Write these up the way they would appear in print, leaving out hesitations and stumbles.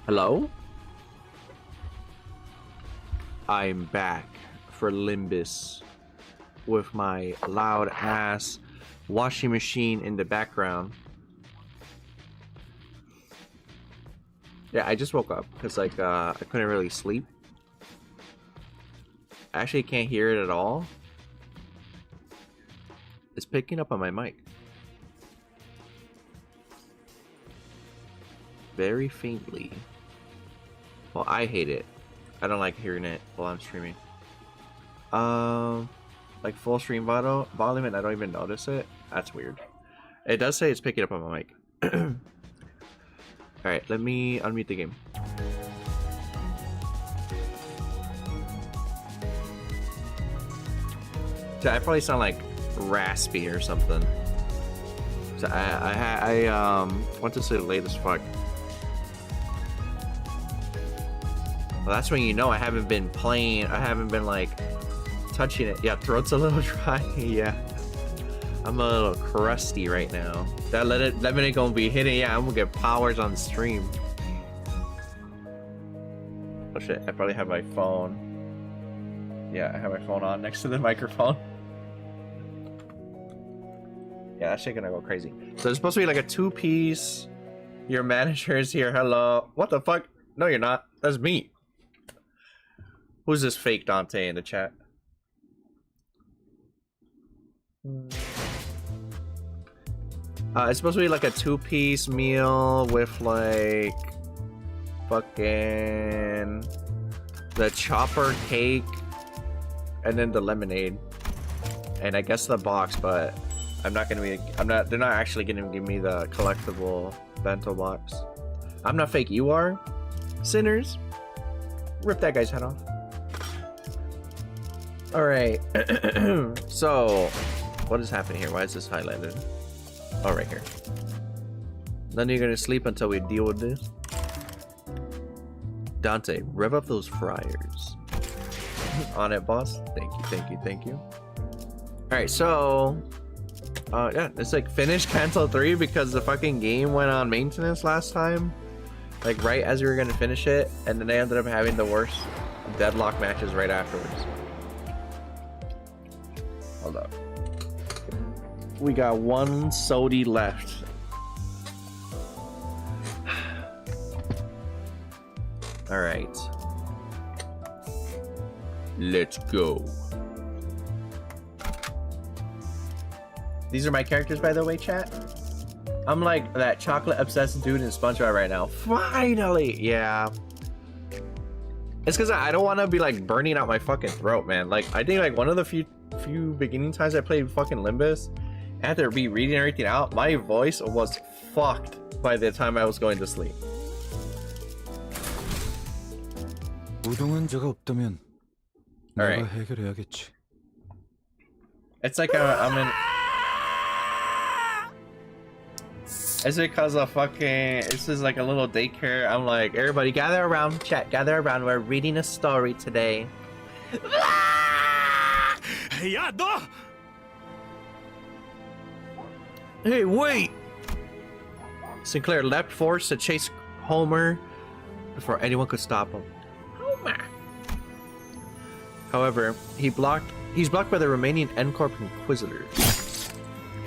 Hello? I'm back for Limbus with my loud ass washing machine in the background. Yeah, I just woke up because I couldn't really sleep. I actually can't hear it at all. It's picking up on my mic. Very faintly. Well, I hate it. I don't like hearing it while I'm streaming. Like full stream volume and I don't even notice it. That's weird. It does say it's picking up on my mic. Alright, let me unmute the game. So I probably sound like raspy or something. So I went to sleep late as fuck. Well, that's when you know I haven't been playing. I haven't been like touching it. Yeah, throat's a little dry. Yeah, I'm a little crusty right now. That lemon gonna be hitting. Yeah, I'm gonna get powers on stream. Oh shit! I probably have my phone. Yeah, I have my phone on next to the microphone. Yeah, that shit gonna go crazy. So it's supposed to be like a two-piece. Your manager is here. Hello. What the fuck? No, you're not. That's me. Who's this fake Dante in the chat? It's supposed to be like a two-piece meal with like fucking the chopper cake and then the lemonade and I guess the box, but I'm not gonna be. They're not actually gonna give me the collectible bento box. I'm not fake. You are, sinners. Rip that guy's head off. All right. So, what is happening here? Why is this highlighted? Oh, right here. Then you're gonna sleep until we deal with this. Dante, rev up those fryers. On it, boss. Thank you, thank you, thank you. All right, so. Yeah, it's like finish cancel 3 because the fucking game went on maintenance last time. Like right as we were gonna finish it, and then they ended up having the worst deadlock matches right afterwards. Hold up. We got one Sodi left. Alright. Let's go. These are my characters, by the way, chat. I'm like that chocolate obsessed dude in SpongeBob right now. Finally! Yeah. It's because I don't want to be like burning out my fucking throat, man. Like, I think like one of the few beginning times I played fucking Limbus, after be reading everything out, my voice was fucked by the time I was going to sleep. Alright. It's like I'm in... It's because of fucking... This is like a little daycare. I'm like, everybody gather around, chat, gather around. We're reading a story today. Hey, wait! Sinclair leapt forwards to chase Homer before anyone could stop him. Homer! However, he's blocked by the remaining N-Corp Inquisitors.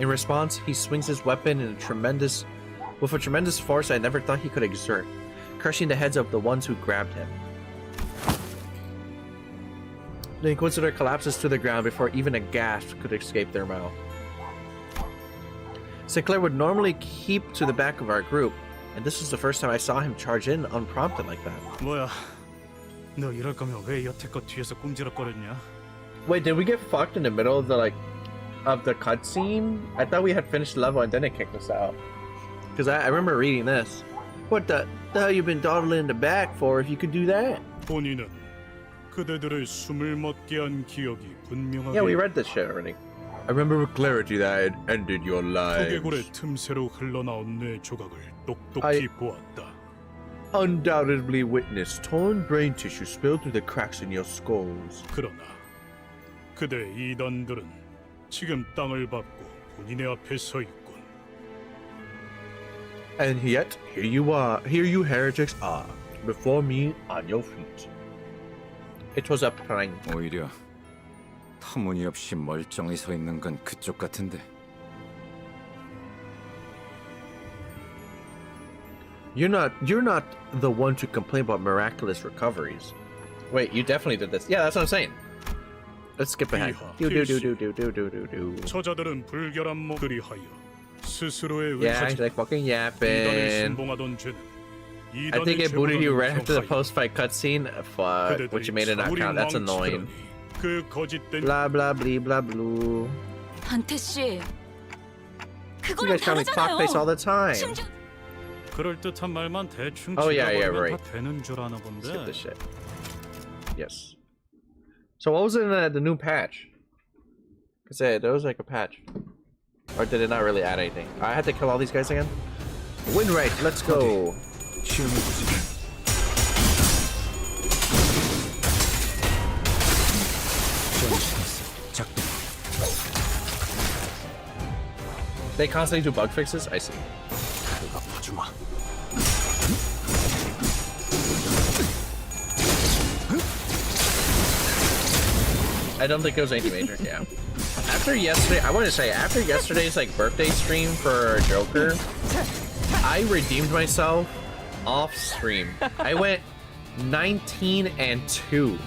In response, he swings his weapon with a tremendous force I never thought he could exert, crushing the heads of the ones who grabbed him. The Inquisitor collapses to the ground before even a gasp could escape their mouth. Sinclair would normally keep to the back of our group, and this was the first time I saw him charge in unprompted like that. Wait, did we get fucked in the middle of the cutscene? I thought we had finished the level and then it kicked us out. Because I remember reading this. What the hell you been dawdling in the back for if you could do that? Yeah, we read this shit already. I remember with clarity that it ended your lives. I undoubtedly witnessed torn brain tissue spill through the cracks in your skulls. And yet, here you heretics are, Before me, on your feet. It was a prank. 오히려 터무니없이 멀쩡히 서 있는 건 그쪽 같은데. You're not the one to complain about miraculous recoveries. Wait, you definitely did this. Yeah, that's what I'm saying. Let's skip ahead. 저자들은 불결한 몸들이 하여 스스로의 Yeah, he's like fucking yapping. I think it booted you right after the post-fight cutscene. Fuck, which made it not count. That's annoying. Blah blah blah blah blah. 한태 씨, You guys call me clockface all the time. 그럴듯한 말만 대충 Oh, yeah, 찍어버리면 right. 다 되는 줄 아나 Skip 본데. this shit. Yes. So what was in the new patch? Cause there was like a patch, or did it not really add anything? I had to kill all these guys again. Win rate, let's go. They constantly do bug fixes. I see. I don't think it was anything major. Yeah. After yesterday, I want to say after yesterday's like birthday stream for Joker, I redeemed myself off stream. I went 19-2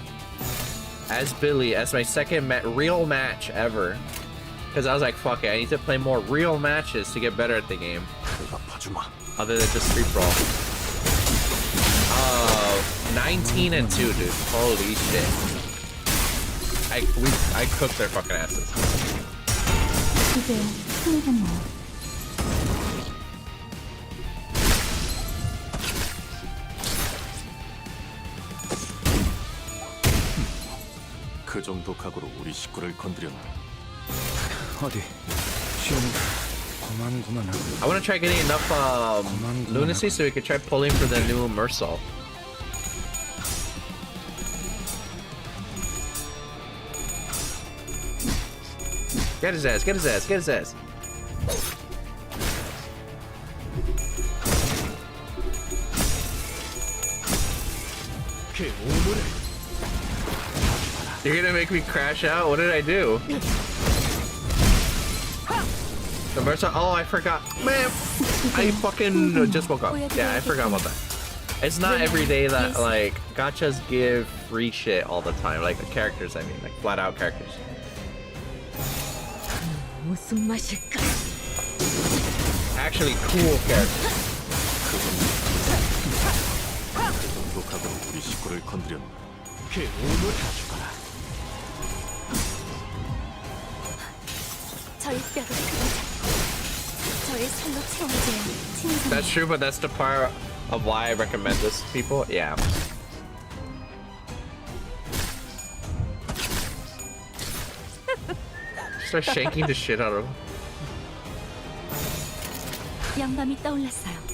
as Billy as my second real match ever. Because I was like, fuck it, I need to play more real matches to get better at the game. Other than just free for all. 19-2, dude. Holy shit. I cooked their fucking asses. 그 정도 각오로 우리 식구를 건드렸나? 어디? 시험이 고만고만하고. I want to try getting enough lunacy so we could try pulling for the new Mersault. Get his ass, get his ass, get his ass. You're gonna make me crash out? What did I do? The Mersault? Oh, I forgot. Man, I fucking just woke up. Yeah, I forgot about that. It's not every day that, like, gachas give free shit all the time. Like, the characters, I mean. Like, flat out characters. 무슨 맛일까? Actually cool characters. 그 정도 각오로 우리 식구를 건드렸나? 저희 뼈를 그려잡고 저희 살로 채워줘야 친선. That's true, but that's the part of why I recommend this to people. Yeah. Start shaking the shit out of him. 영감이 떠올랐어요.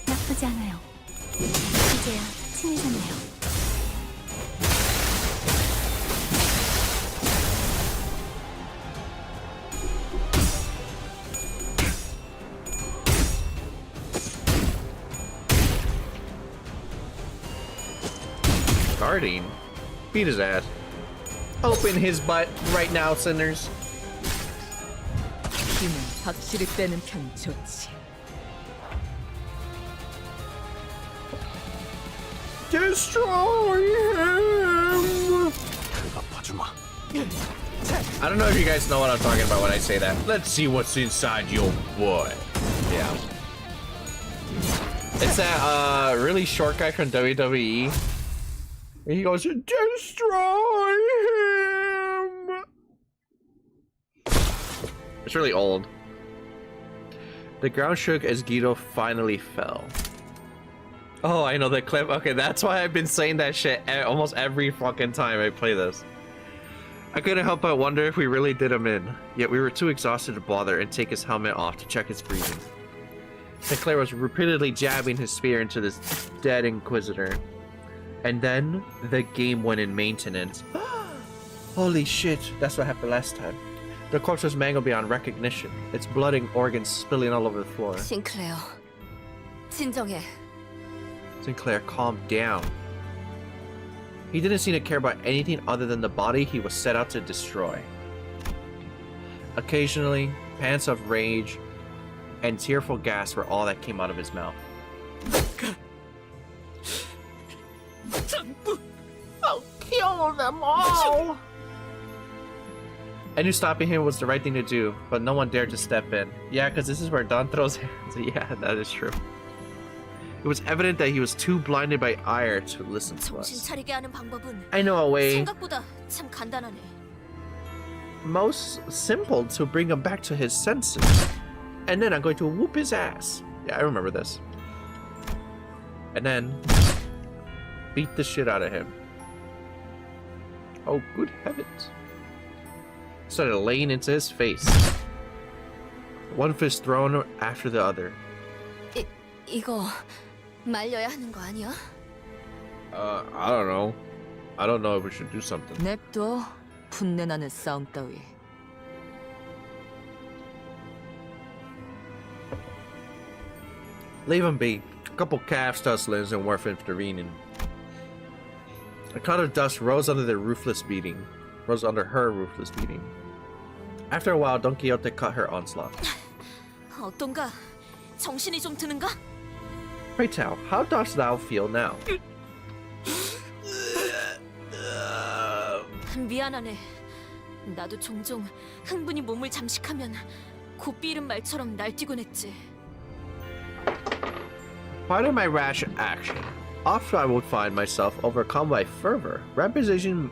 나쁘지 않아요. 이제야 친해졌네요. Guarding? Beat his ass. Open his butt right now, sinners. 힘은 확실히 빼는 편이 좋지. Destroy him! I don't know if you guys know what I'm talking about when I say that. Let's see what's inside your boy. Yeah. It's that really short guy from WWE. And he goes, destroy him! It's really old. The ground shook as Guido finally fell. Oh, I know that clip. Okay, that's why I've been saying that shit almost every fucking time I play this. I couldn't help but wonder if we really did him in, yet we were too exhausted to bother and take his helmet off to check his breathing. Sinclair was repeatedly jabbing his spear into this dead Inquisitor. And then the game went in maintenance. Holy shit, that's what happened last time. The corpse was mangled beyond recognition, its blood and organs spilling all over the floor. 싱클레어, 진정해. Sinclair calmed down. He didn't seem to care about anything other than the body he was set out to destroy. Occasionally, pants of rage and tearful gasps were all that came out of his mouth. I'll kill them all! I knew stopping him was the right thing to do, but no one dared to step in. Yeah, because this is where Don throws hands. Yeah, that is true. It was evident that he was too blinded by ire to listen to 정신 us. 차리게 하는 방법은 I know a way 생각보다 참 간단하네. most simple to bring him back to his senses. And then I'm going to whoop his ass. Yeah, I remember this. And then beat the shit out of him. Oh, good heavens. Started laying into his face. One fist thrown after the other. 이거 말려야 하는 거 아니야? I don't know. I don't know if we should do something. 냅둬. 분내나는 싸움 따위. Leave him be. A couple calf tusslings and worth intervening. A cloud of dust rose under her ruthless beating. After a while, Don Quixote cut her onslaught. 어떤가? 정신이 좀 드는가? Pray tell, how dost thou feel now? 미안하네. 나도 종종 흥분이 몸을 잠식하면 곱비 잃은 말처럼 날뛰곤 했지. Pardon my rash action. Often I would find myself overcome by fervor, rampaging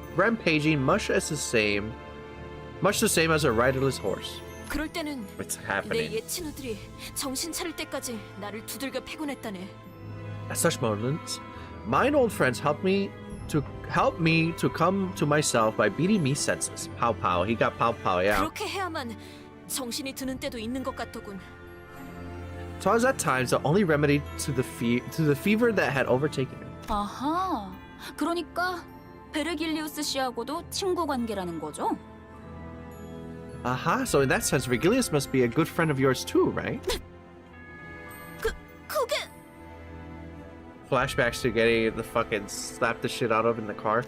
much the same as a riderless horse. 그럴 때는 It's 내 happening. 옛 친구들이 정신 차릴 때까지 나를 두들겨 패곤 했다네. At such moments, mine old friends help me to come to myself by beating me senseless. Pow pow. He got pow pow. Yeah. 그렇게 해야만 정신이 드는 때도 있는 것 같더군. So I was at times the only remedy to the fever that had overtaken him. 아하, 그러니까 베르길리우스 씨하고도 친구 관계라는 거죠? Aha. So in that sense, Virgilius must be a good friend of yours too, right? 그게 Flashbacks to getting the fucking slap the shit out of in the car.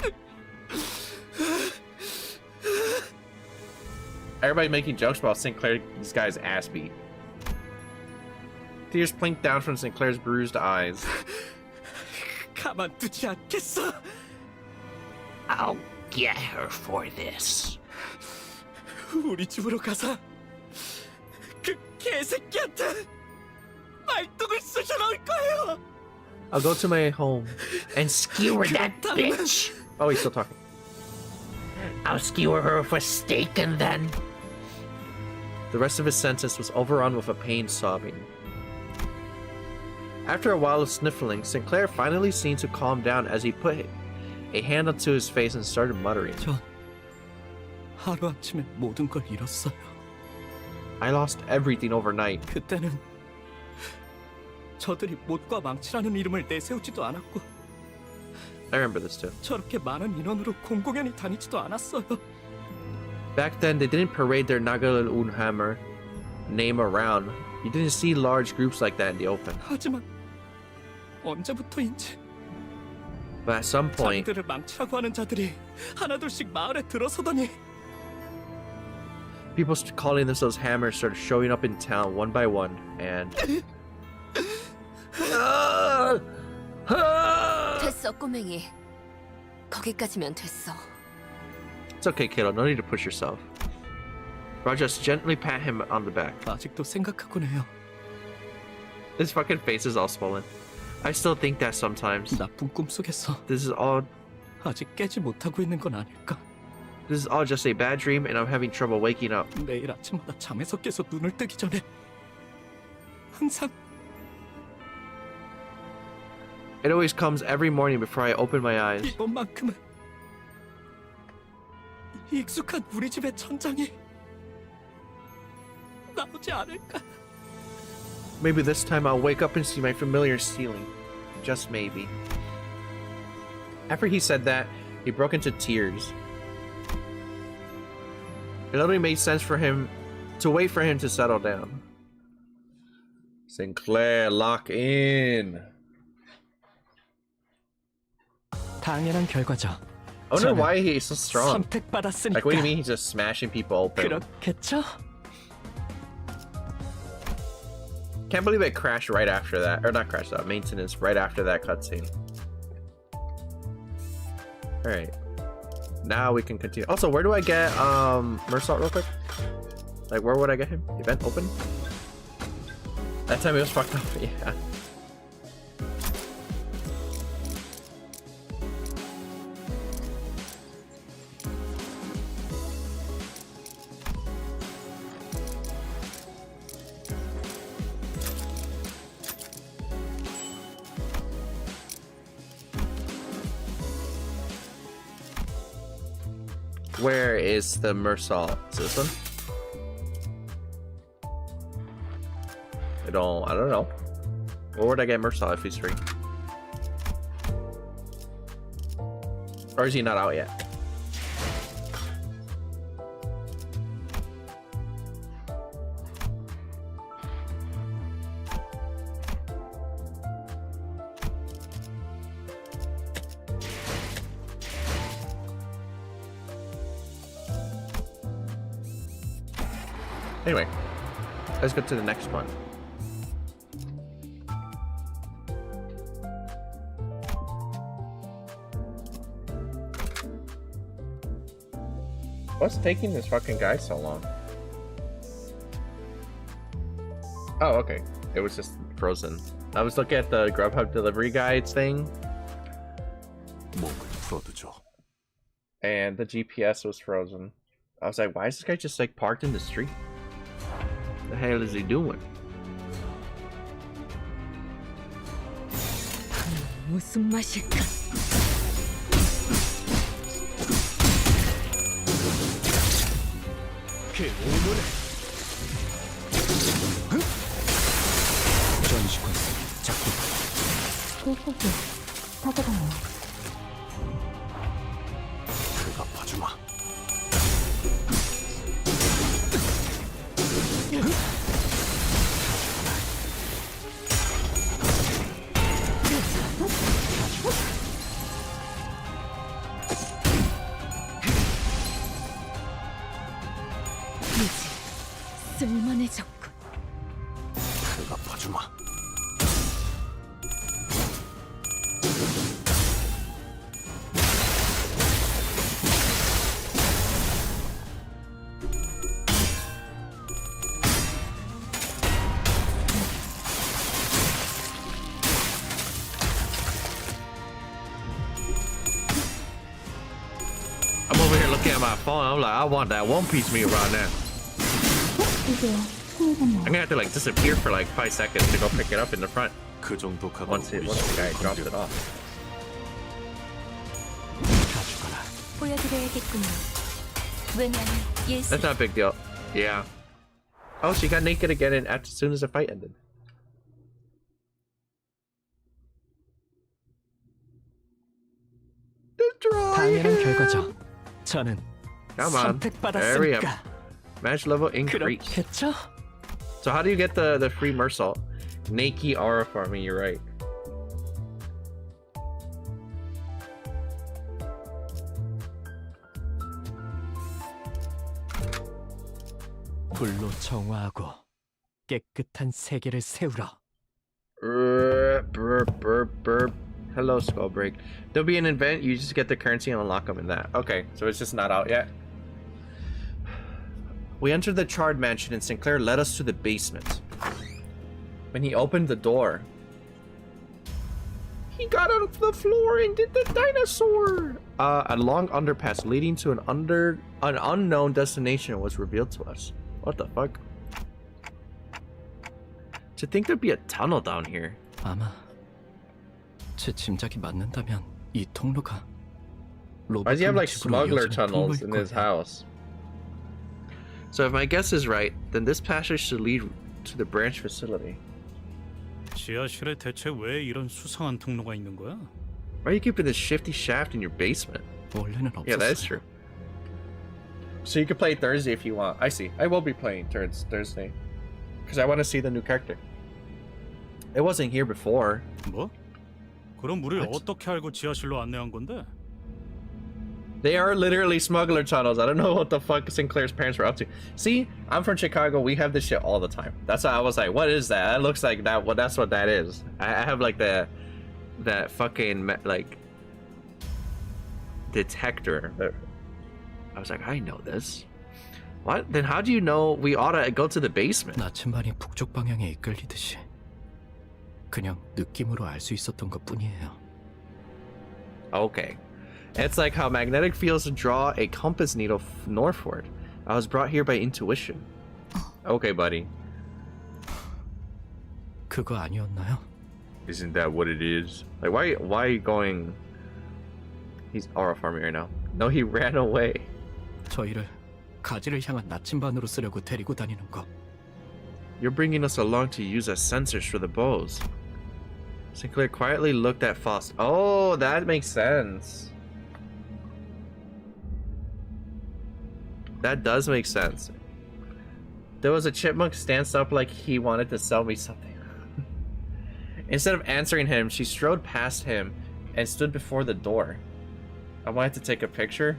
Everybody making jokes about Sinclair. This guy's ass beat. Tears plinked down from Sinclair's bruised eyes. 가만두지 않겠어. I'll get her for this. 우리 집으로 가서 그 개새끼한테 말뚝을 쑤셔 넣을 거예요. I'll go to my home and skewer that bitch. Oh, he's still talking. I'll skewer her for steak and then. The rest of his sentence was overrun with a pain sobbing. After a while of sniffling, Sinclair finally seemed to calm down as he put a hand onto his face and started muttering. 전 하루아침에 모든 걸 잃었어요. I lost everything overnight. 그때는 저들이 못과 망치라는 이름을 내세우지도 않았고 I remember this too. 저렇게 많은 인원으로 공공연히 다니지도 않았어요. Back then, they didn't parade their Nagal Unhammer name around. You didn't see large groups like that in the open. 하지만 언제부터인지 But at some point, 자기들을 망치라고 하는 자들이 하나둘씩 마을에 들어서더니 people calling themselves hammers started showing up in town one by one, and 됐어, 꼬맹이. 거기까지면 됐어. it's okay, kiddo. No need to push yourself. Rajas gently pat him on the back. 아직도 생각하곤 해요. His fucking face is all swollen. I still think that sometimes. 나쁜 꿈 속에서 This is all 아직 깨지 못하고 있는 건 아닐까? just a bad dream, and I'm having trouble waking up. 매일 아침마다 잠에서 깨서 눈을 뜨기 전에 항상 It always comes every morning before I open my eyes. 이번만큼은 익숙한 우리 집의 천장이 나오지 않을까? Maybe this time I'll wake up and see my familiar ceiling. Just maybe. After he said that, he broke into tears. It only made sense for him to wait for him to settle down. Sinclair, lock in. 당연한 결과죠. I wonder why he's so strong. 선택받았으니까. Like, what do you mean he's just smashing people open? 그렇겠죠? Can't believe it crashed right after that. Or not crashed, maintenance right after that cutscene. Alright. Now we can continue. Also, where do I get Mersault real quick? Like, where would I get him? Event open? That time it was fucked up, yeah. Where is the Mersault? Is this one? I don't know. Where would I get Mersault if he's free? Or is he not out yet? Anyway, let's go to the next one. What's taking this fucking guy so long? Oh, okay. It was just frozen. I was looking at the Grubhub delivery guides thing, and the GPS was frozen. I was like, why is this guy just like parked in the street? The hell is he doing? 무슨 맛일까? 그 오물에 전시권 작동. 소고기 사고가요. 그가 봐주마. 쓸만해졌군. 그가 봐주마. I'm over here looking at my phone. I'm like, I want that One Piece meal right now. I'm gonna have to like disappear for like 5 seconds to go pick it up in the front 그 정도 once the guy dropped it off. 가져가라. 보여드려야겠군요. 왜냐면 예수. That's not a big deal. Yeah. Oh, she got naked again as soon as the fight ended. 당연한 결과죠. 저는 Come on. Hurry up. 선택받았으니까. Match level increase. 그렇겠죠? So how do you get the free Mersault? Naked aura farming, you're right. 불로 정화하고 깨끗한 세계를 세우라. Burp, burp, burp. Hello, Skullbreak. There'll be an event, you just get the currency and unlock them in that. Okay, so it's just not out yet. We entered the charred mansion and Sinclair led us to the basement. When he opened the door, he got out of the floor and did the dinosaur. A long underpass leading to an unknown destination was revealed to us. What the fuck? To think there'd be a tunnel down here. 아마 제 짐작이 맞는다면 이 통로가 Why does he have like 집으로 smuggler 이어지는 tunnels in 통로일 his 거야. house? So if my guess is right, then this passage should lead to the branch facility. 지하실에 대체 왜 이런 수상한 통로가 있는 거야? Why are you keeping this shifty shaft in your basement? 원래는 없었어요. Yeah, that is true. So you can play Thursday if you want. I see. I will be playing Thursday. Because I want to see the new character. It wasn't here before. 뭐? 그럼 우리를 What? 어떻게 알고 지하실로 안내한 건데? They are literally smuggler tunnels. I don't know what the fuck Sinclair's parents were up to. See, I'm from Chicago. We have this shit all the time. That's why I was like, what is that? That looks like that. Well, that's what that is. I have like that fucking like detector. I was like, I know this. What? Then how do you know we ought to go to the basement? 나침반이 북쪽 방향에 이끌리듯이 그냥 느낌으로 알 수 있었던 것뿐이에요. Okay. It's like how magnetic fields draw a compass needle northward. I was brought here by intuition. Okay, buddy. 그거 아니었나요? Isn't that what it is? Like, why are you going? He's aura farming right now. No, he ran away. 저희를 가지를 향한 나침반으로 쓰려고 데리고 다니는 거. You're bringing us along to use as sensors for the bows. Sinclair quietly looked at Faust. Oh, that makes sense. That does make sense. There was a chipmunk stanced up like he wanted to sell me something. Instead of answering him, she strode past him and stood before the door. I wanted to take a picture.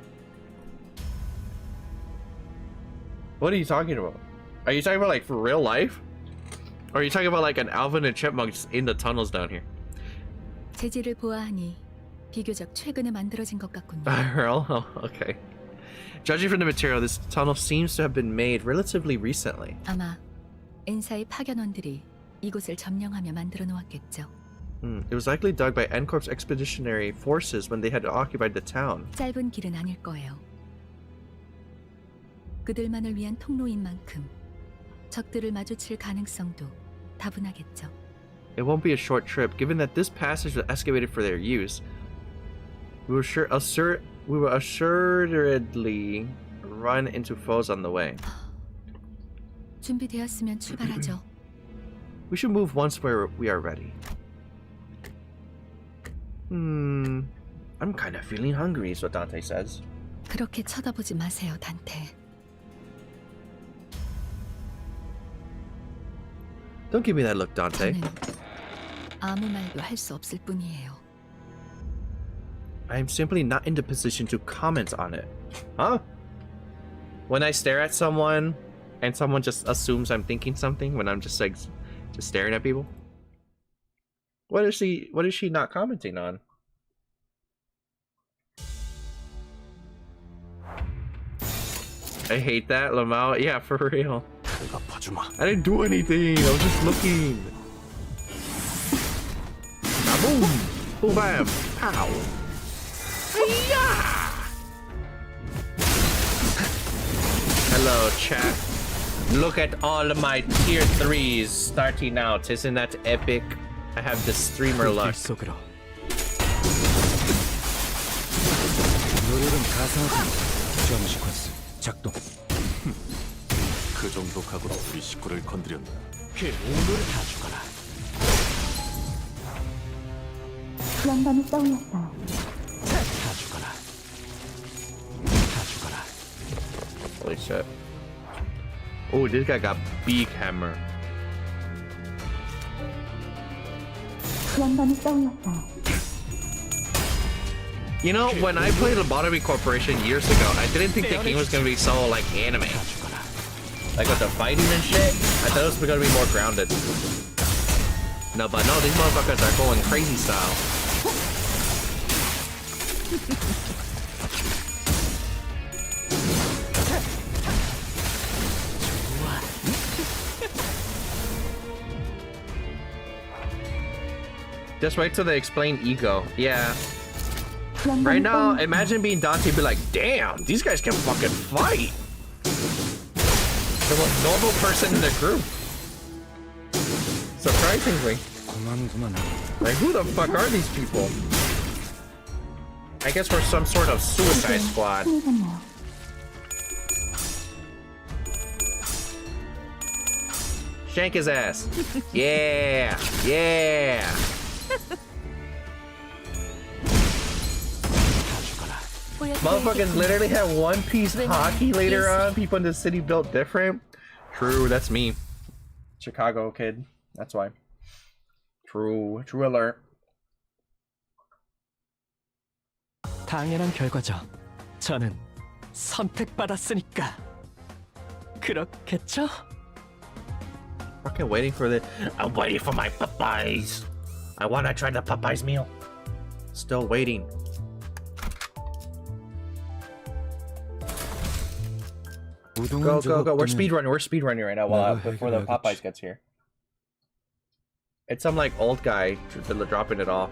What are you talking about? Are you talking about like for real life? Or are you talking about like an Alvin and Chipmunk just in the tunnels down here? 재질을 보아하니 비교적 최근에 만들어진 것 같군요. Oh, okay. Judging from the material, this tunnel seems to have been made relatively recently. 아마 엔사의 파견원들이 이곳을 점령하며 만들어 놓았겠죠. It was likely dug by N-Corp's expeditionary forces when they had occupied the town. 짧은 길은 아닐 거예요. 그들만을 위한 통로인 만큼 적들을 마주칠 가능성도 다분하겠죠. It won't be a short trip, given that this passage was excavated for their use. We will assuredly run into foes on the way. 준비되었으면 출발하죠. We should move once we are ready. I'm kind of feeling hungry, is what Dante says. 그렇게 쳐다보지 마세요, 단테. Don't give me that look, Dante. 저는 아무 말도 할 수 없을 뿐이에요. I am simply not in the position to comment on it. Huh? When I stare at someone and someone just assumes I'm thinking something when I'm just like just staring at people? What is she not commenting on? I hate that, Lamau. Yeah, for real. 내가 봐주마. I didn't do anything. I was just looking. Ah, boom! Boom, bam! Pow! Hiya! Hello, chat. Look at all of my tier 3s starting out. Isn't that epic? I have the streamer luck. 속으로. 노력은 가상하다. 점 시퀀스 작동. 그 정도 각오로 우리 식구를 건드렸나? 그 오늘을 다 죽어라. 구한밤이 떠올랐어요. 다 죽어라. 다 죽어라. Holy shit. Oh, this guy got big hammer. 구한밤이 떠올랐어요. You know, when I played Lobotomy Corporation years ago, I didn't think the game was gonna be so like anime. Like with the fighting and shit, I thought it was gonna be more grounded. No, but no, these motherfuckers are going crazy style. Just wait till they explain ego. Yeah. Right now, imagine being Dante and be like, damn, these guys can fucking fight. The most normal person in the group. Surprisingly. Like, who the fuck are these people? I guess we're some sort of suicide squad. 힘이겠네요. Shank his ass. Yeah. Yeah. Motherfuckers literally have One Piece hockey later on. People in the city built different. True, that's me. Chicago kid. That's why. True. True alert. 당연한 결과죠. 저는 선택받았으니까. 그렇겠죠? Fucking waiting for the. I'm waiting for my Popeyes. I wanna try the Popeyes meal. Still waiting. Go, go, go. We're speedrunning. We're speedrunning right now while before the Popeyes gets here. It's some like old guy dropping it off.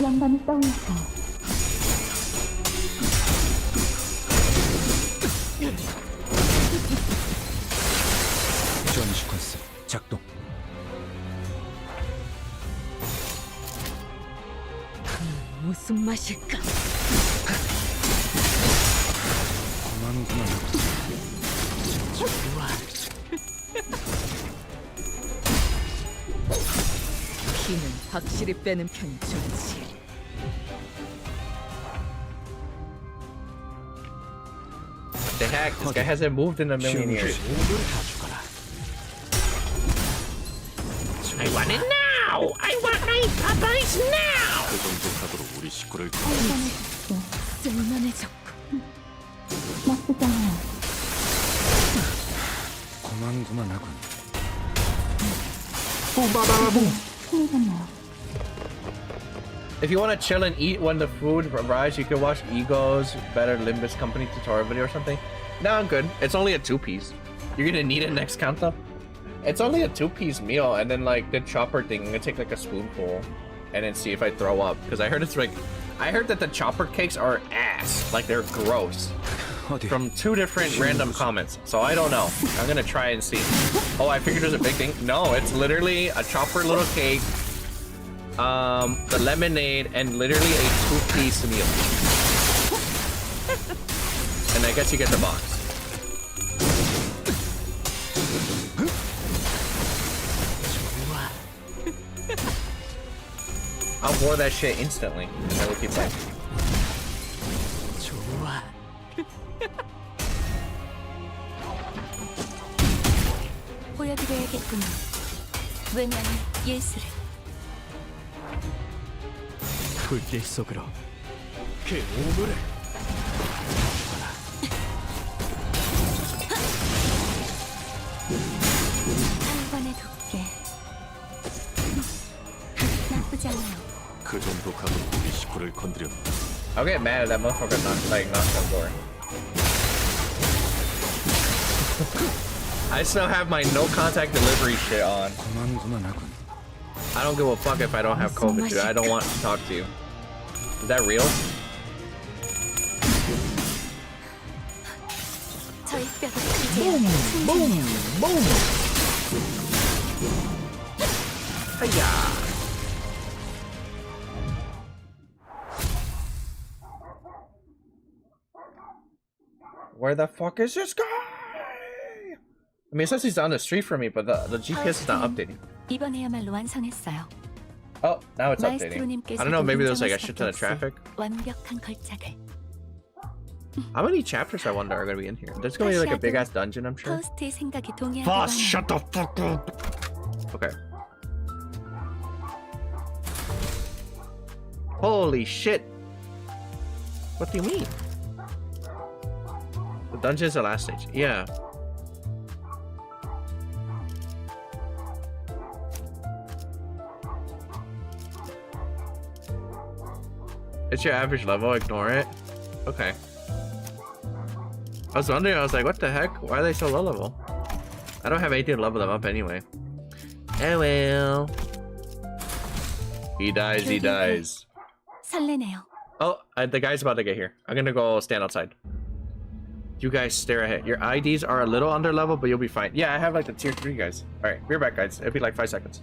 양반이 떠올랐어요. 지원 시퀀스 작동. 무슨 맛일까? 그만구만. 피는 확실히 빼는 편이 좋지. The heck? This guy hasn't moved in a million years. I want it now! I want my Popeyes now! 그 정도 각오로 우리 식구를 쓸만해졌고. 나쁘지 않아요. 그만구만하군. Boom, ba, ba, ba, boom. 힘들었나요? If you want to chill and eat when the food arrives, you can watch Ego's Better Limbus Company tutorial video or something. No, I'm good. It's only a 2-piece. You're gonna need it next count though. It's only a 2-piece meal, and then like the chopper thing, I'm gonna take like a spoonful and then see if I throw up. Because I heard it's like, I heard that the chopper cakes are ass. Like they're gross. From 2 different random comments. So I don't know. I'm gonna try and see. Oh, I figured it was a big thing. No, it's literally a chopper little cake, the lemonade, and literally a 2-piece meal. And I guess you get the box. I'll boil that shit instantly, and then we'll keep playing. 보여드려야겠군요. 왜냐면 예술은 불길 속으로 그 오물을 한 번에 돕게. 나쁘지 않아요. 그 정도 각오로 우리 식구를 건드려. I'll get mad at that motherfucker knocks on the door. I still have my no contact delivery shit on. 그만구만하군. I don't give a fuck if I don't have COVID, dude. I don't want to talk to you. Is that real? 저희 뼈가 이제야 충분해요. Boom! Hiya! Where the fuck is this guy? I mean, it says he's down the street from me, but the GPS is not updating. 이번에야말로 완성했어요. Oh, now it's updating. 마에스트로님께서 I don't know, maybe there's like a shit ton of traffic. 완벽한 걸작을. How many chapters, I wonder, are gonna be in here? There's gonna be like a big ass dungeon, I'm sure. 토스트의 생각에 동의하기로 Boss, 하네요. shut the fuck up! Okay. Holy shit! What do you mean? The dungeon is the last stage. Yeah. It's your average level, ignore it. Okay. I was wondering, I was like, what the heck? Why are they so low level? I don't have anything to level them up anyway. Oh well. He dies, he dies. 설레네요. Oh, the guy's about to get here. I'm gonna go stand outside. You guys stare ahead. Your IDs are a little under level, but you'll be fine. Yeah, I have like the tier 3 guys. Alright, we're back, guys. It'll be like 5 seconds.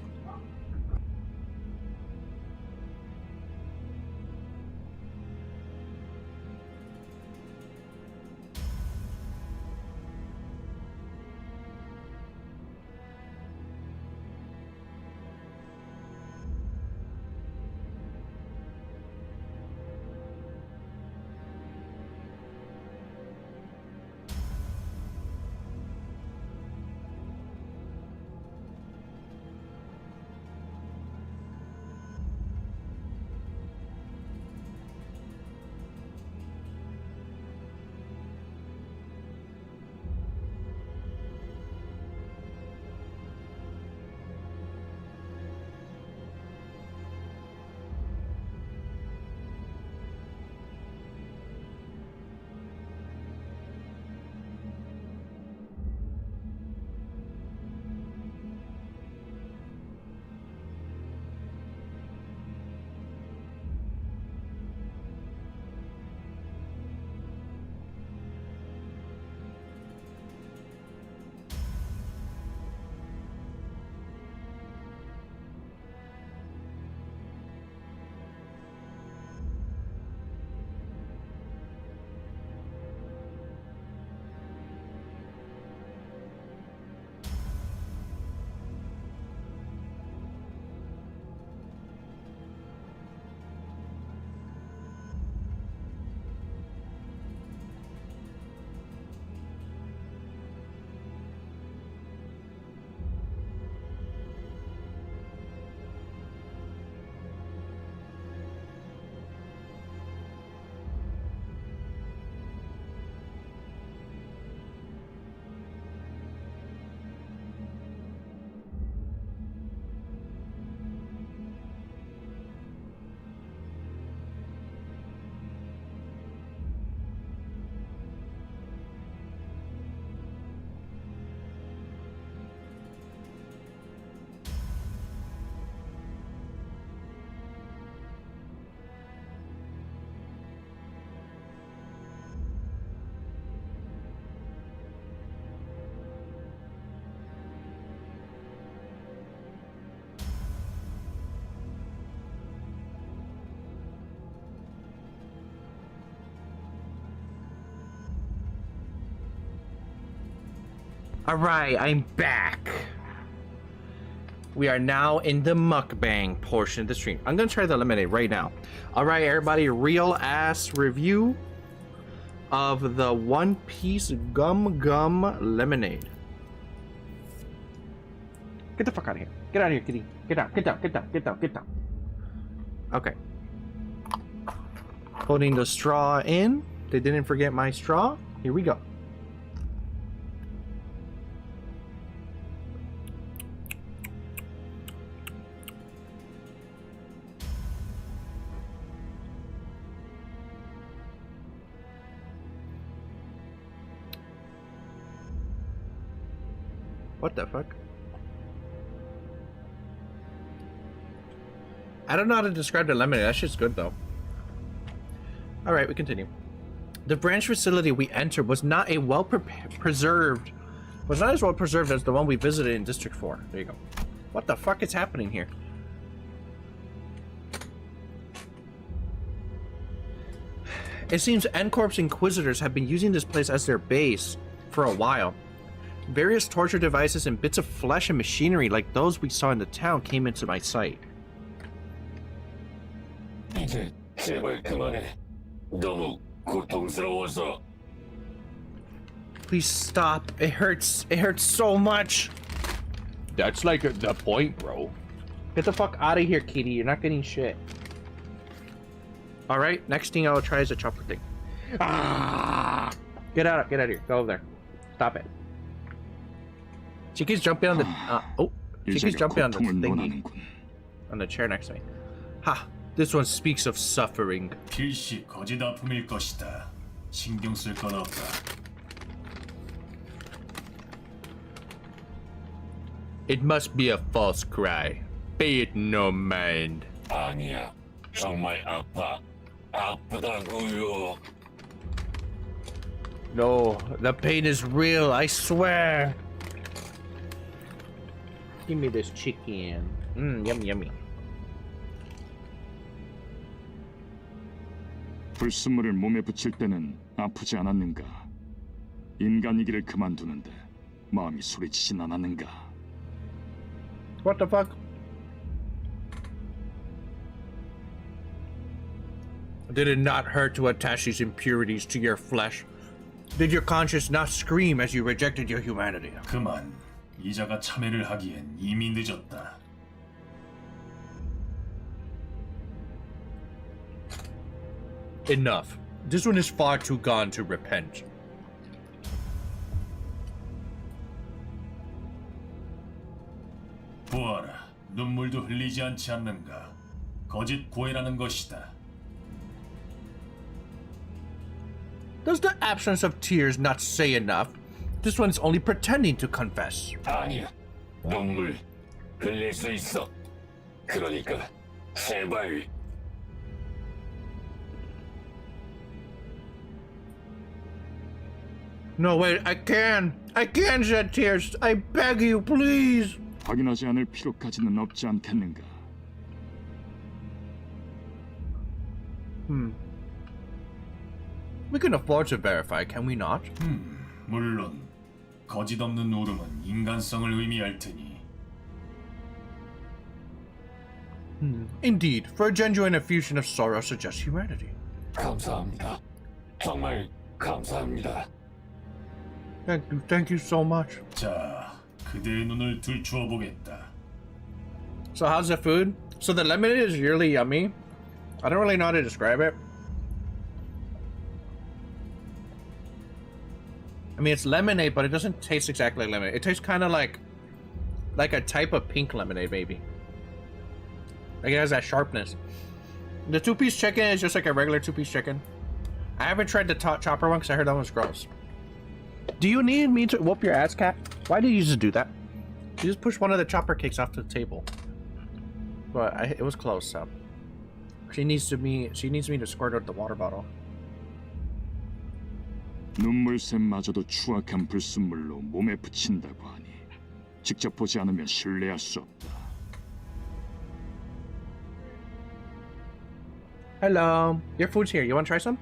All right, I'm back. We are now in the mukbang portion of the stream. I'm gonna try the lemonade right now. All right, everybody, real ass review of the One Piece Gum lemonade. Get the fuck out of here. Get out of here, kitty. Get down, get down, get down, get down, get down. Okay. Putting the straw in. They didn't forget my straw. Here we go. What the fuck? I don't know how to describe the lemonade. That shit's good though. Alright, we continue. The branch facility we entered was not as well preserved as the one we visited in District 4. There you go. What the fuck is happening here? It seems N-Corp's Inquisitors have been using this place as their base for a while. Various torture devices and bits of flesh and machinery like those we saw in the town came into my sight. 이제 제발 그만해. 너무 고통스러워서. Please stop. It hurts. It hurts so much. That's like the point, bro. Get the fuck out of here, kitty. You're not getting shit. Alright, next thing I'll try is a chopper thing. Ah! Get out of here. Go over there. Stop it. She keeps jumping on the she keeps jumping on the thingy. On the chair next to me. Ha! This one speaks of suffering. 필시 거짓 아픔일 것이다. 신경 쓸 건 없다. It must be a false cry. Pay it no mind. 아니야. 정말 아파. 아프다고요. No, the pain is real, I swear. Give me this chicken. Yummy, yummy. 불순물을 몸에 붙일 때는 아프지 않았는가? 인간이기를 그만두는데 마음이 소리치진 않았는가? What the fuck? Did it not hurt to attach these impurities to your flesh? Did your conscience not scream as you rejected your humanity? 그만. 이자가 참회를 하기엔 이미 늦었다. Enough. This one is far too gone to repent. 보아라. 눈물도 흘리지 않지 않는가. 거짓 고해라는 것이다. Does the absence of tears not say enough? This one's only pretending to confess. 아니야. 눈물 흘릴 수 있어. 그러니까 제발. No, wait, I can shed tears. I beg you, please. 확인하지 않을 필요까지는 없지 않겠는가? We can afford to verify, can we not? 물론 거짓 없는 울음은 인간성을 의미할 테니. Indeed, for a genuine effusion of sorrow suggests humanity. 감사합니다. 정말 감사합니다. Thank you so much. 자, 그대의 눈을 들추어 보겠다. So how's the food? So the lemonade is really yummy. I don't really know how to describe it. I mean, it's lemonade, but it doesn't taste exactly like lemonade. It tastes kind of like a type of pink lemonade, maybe. Like it has that sharpness. The two-piece chicken is just like a regular two-piece chicken. I haven't tried the chopper one because I heard that one's gross. Do you need me to whoop your ass, cat? Why did you just do that? You just pushed one of the chopper cakes off the table. But it was close, so she needs me to squirt out the water bottle. 눈물샘마저도 추악한 불순물로 몸에 붙인다고 하니 직접 보지 않으면 신뢰할 수 없다. Hello, your food's here. You want to try some?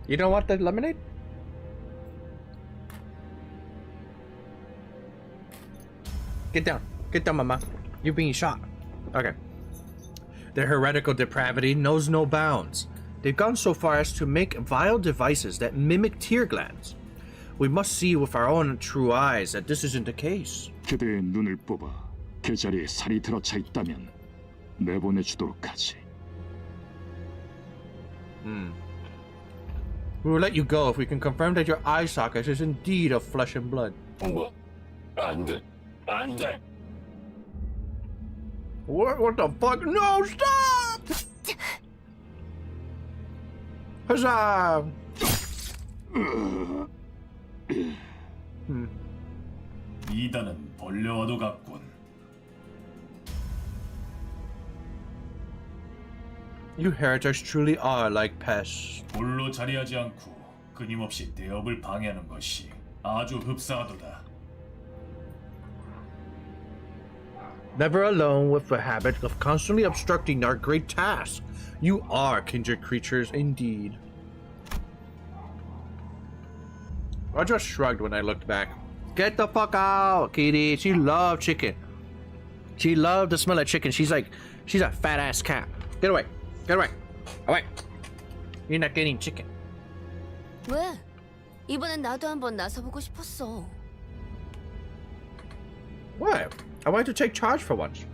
You don't want the lemonade? Get down. Get down, mama. You're being shot. Okay. Their heretical depravity knows no bounds. They've gone so far as to make vile devices that mimic tear glands. We must see with our own true eyes that this isn't the case. 그대의 눈을 뽑아 그 자리에 살이 들어차 있다면 내보내주도록 하지. We will let you go if we can confirm that your eye socket is indeed of flesh and blood. 뭐? 안 돼. 안 돼. What the fuck? No, stop! Huzzah! 이단은 벌레와도 같군. You heretics truly are like pests. 홀로 자리하지 않고 끊임없이 대업을 방해하는 것이 아주 흡사하도다. Never alone with the habit of constantly obstructing our great task. You are kindred creatures indeed. I just shrugged when I looked back. Get the fuck out, Kitty. She loved chicken. She loved the smell of chicken. She's a fat ass cat. Get away. Get away. Away. You're not getting chicken. 왜? 이번엔 나도 한번 나서보고 싶었어. What? I wanted to take charge for once.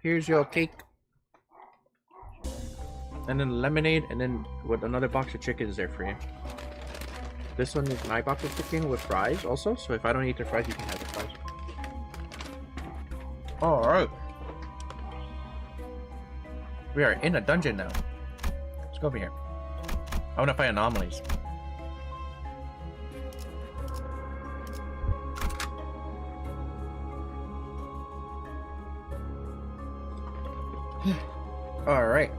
Here's your cake. And then lemonade, and then with another box of chicken is there for you. This one is my box of chicken with fries also, so if I don't eat the fries, you can have the fries. Alright. We are in a dungeon now. Let's go over here. I want to find anomalies. Alright.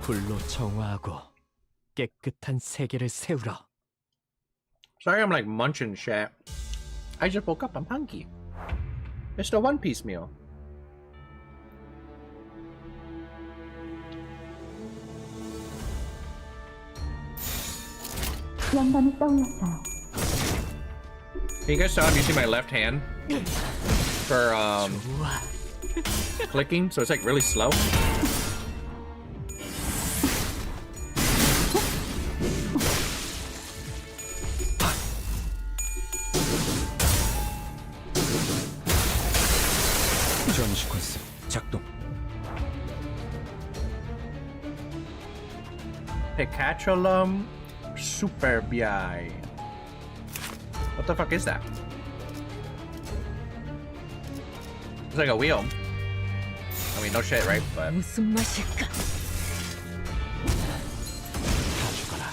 불로 정화하고 깨끗한 세계를 세우라. Sorry I'm like munching shit. I just woke up, I'm hungry. It's the One Piece meal. 영감이 떠올랐어요. Can you guys tell I'm using my left hand for clicking, so it's like really slow. 전 시퀀스 작동. Picatulum superbii. What the fuck is that? It's like a wheel. I mean, no shit, right? But 무슨 맛일까? 다 죽어라.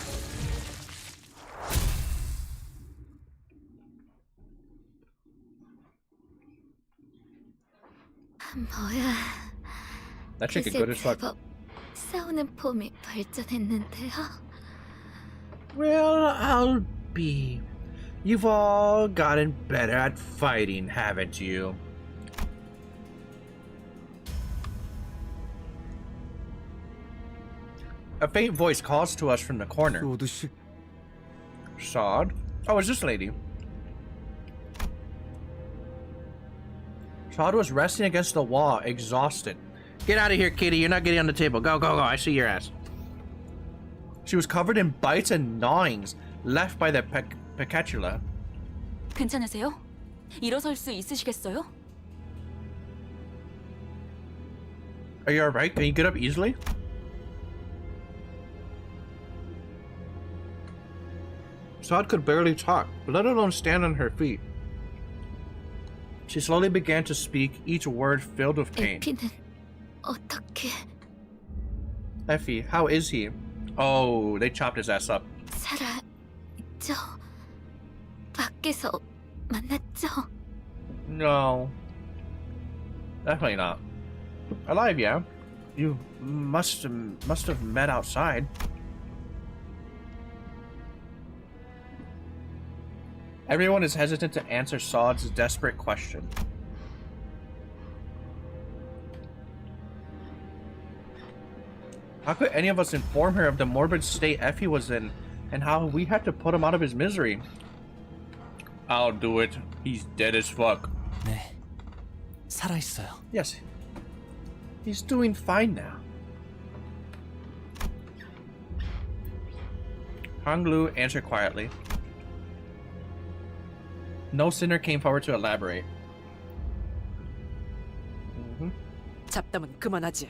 뭐야? that chicken good as fuck. 제법 싸우는 폼이 발전했는데요. Well, I'll be. You've all gotten better at fighting, haven't you? A faint voice calls to us from the corner. 로드식 Sod? Oh, it's this lady. Sod was resting against the wall, exhausted. Get out of here, kitty. You're not getting on the table. Go, go, go. I see your ass. She was covered in bites and gnawings left by the Picatula. 괜찮으세요? 일어설 수 있으시겠어요? Are you alright? Can you get up easily? Sod could barely talk, let alone stand on her feet. She slowly began to speak, each word filled with pain. 에피는 어떻게 Effie, how is he? Oh, they chopped his ass up. 살아있죠? 밖에서 만났죠? No. Definitely not. Alive, yeah. You must have met outside. Everyone is hesitant to answer Sod's desperate question. How could any of us inform her of the morbid state Effie was in and how we had to put him out of his misery? I'll do it. He's dead as fuck. 네, 살아있어요. Yes. He's doing fine now. Hanglu answered quietly. No sinner came forward to elaborate. 잡담은 그만하지.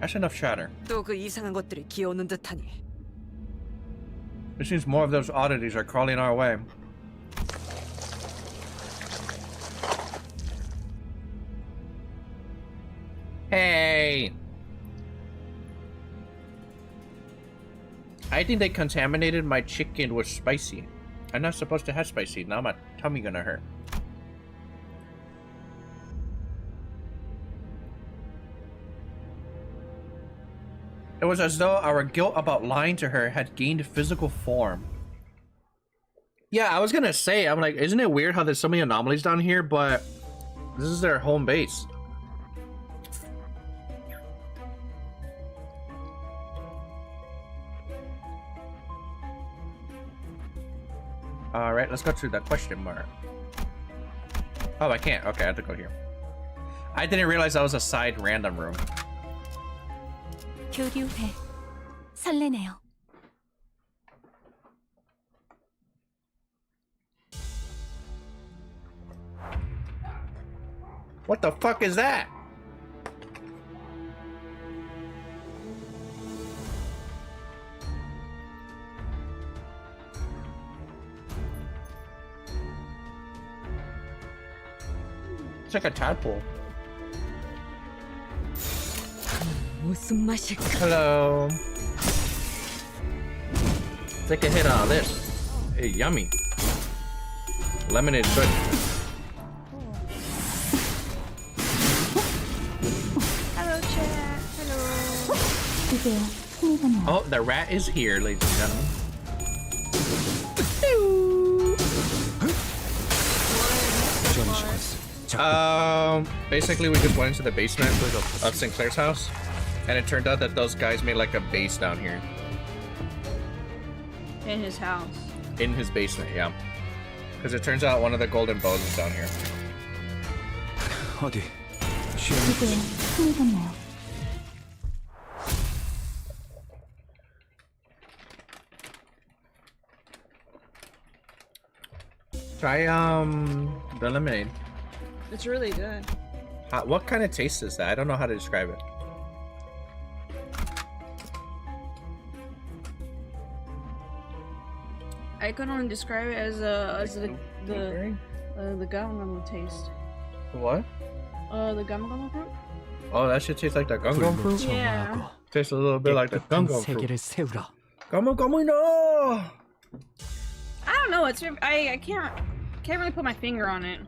That's enough chatter. 또 그 이상한 것들이 기어오는 듯하니. It seems more of those oddities are crawling our way. Hey! I think they contaminated my chicken with spicy. I'm not supposed to have spicy. Now my tummy gonna hurt. It was as though our guilt about lying to her had gained physical form. Yeah, I was gonna say, I'm like, isn't it weird how there's so many anomalies down here, but this is their home base. Alright, let's go to the question mark. Oh, I can't. Okay, I have to go here. I didn't realize that was a side random room. 교류해. 설레네요. What the fuck is that? It's like a tadpole. 무슨 맛일까? Hello. Take a hit on this. Hey, yummy. Lemonade good. Hello, chat. Hello. 이제야 힘이 Oh, the rat is here, ladies and gentlemen. Basically we just went into the basement of Sinclair's house, and it turned out that those guys made like a base down here. In his house. In his basement, yeah. Because it turns out one of the golden bows is down here. 어디? 이제야 힘이 갔나요? Try the lemonade. It's really good. What kind of taste is that? I don't know how to describe it. I can only describe it as the gum taste. What? The gum fruit. Oh, that should taste like the gum gum fruit. Yeah. Tastes a little bit like the gum gum fruit. 세계를 세우라. Gum gum no. I don't know. It's I can't really put my finger on it.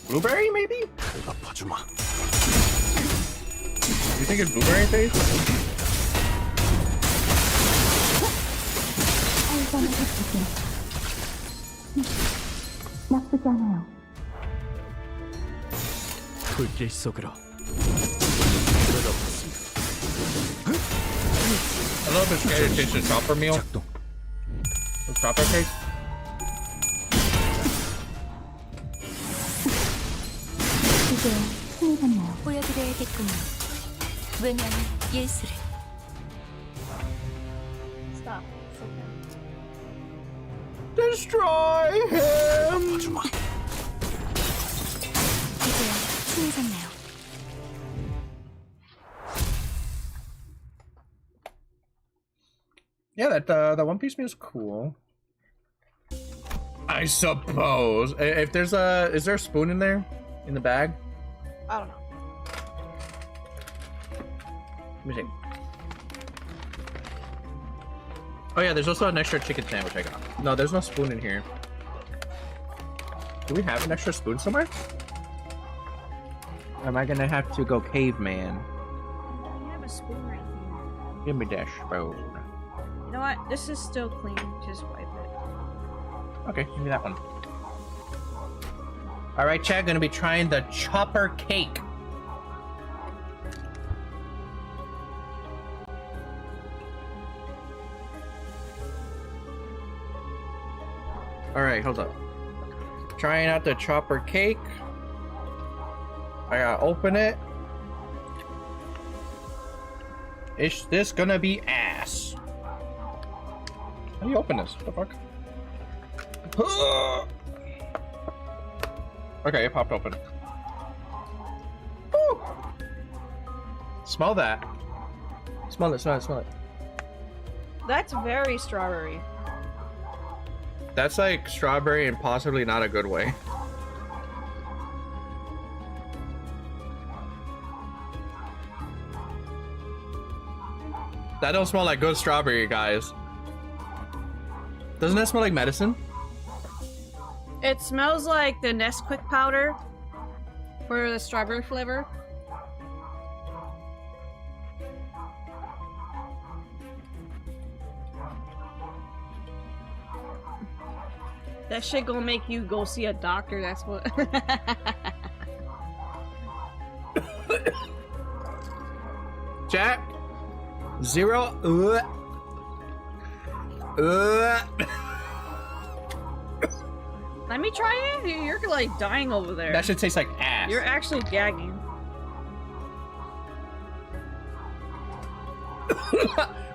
Blueberry maybe? 아파주마. You think it's blueberry taste? 한잔 해주세요. 나쁘지 않아요. 불길 속으로. A little bit scared it tastes the chopper meal. The chopper taste? 이제야 힘이 갔나요? 보여드려야겠군요. 왜냐면 예술을. Stop. Destroy him! 아파주마. 이제야 힘이 갔나요? Yeah, that One Piece meal is cool. I suppose. If there's is there a spoon in there? In the bag? I don't know. Let me see. Oh yeah, there's also an extra chicken sandwich I got. No, there's no spoon in here. Do we have an extra spoon somewhere? Or am I gonna have to go caveman? You have a spoon right here. Give me that spoon. You know what? This is still clean. Just wipe it. Okay, give me that one. All right, chat. Gonna be trying the chopper cake. All right, hold up. Trying out the chopper cake. I gotta open it. Is this gonna be ass? How do you open this? What the fuck? Okay, it popped open. Woo! Smell that. Smell it, smell it, smell it. That's very strawberry. That's like strawberry and possibly not a good way. That don't smell like good strawberry, guys. Doesn't that smell like medicine? It smells like the Nesquik powder for the strawberry flavor. That shit gonna make you go see a doctor, that's what. Jack? 0. Let me try it. You're like dying over there. That should taste like ass. You're actually gagging.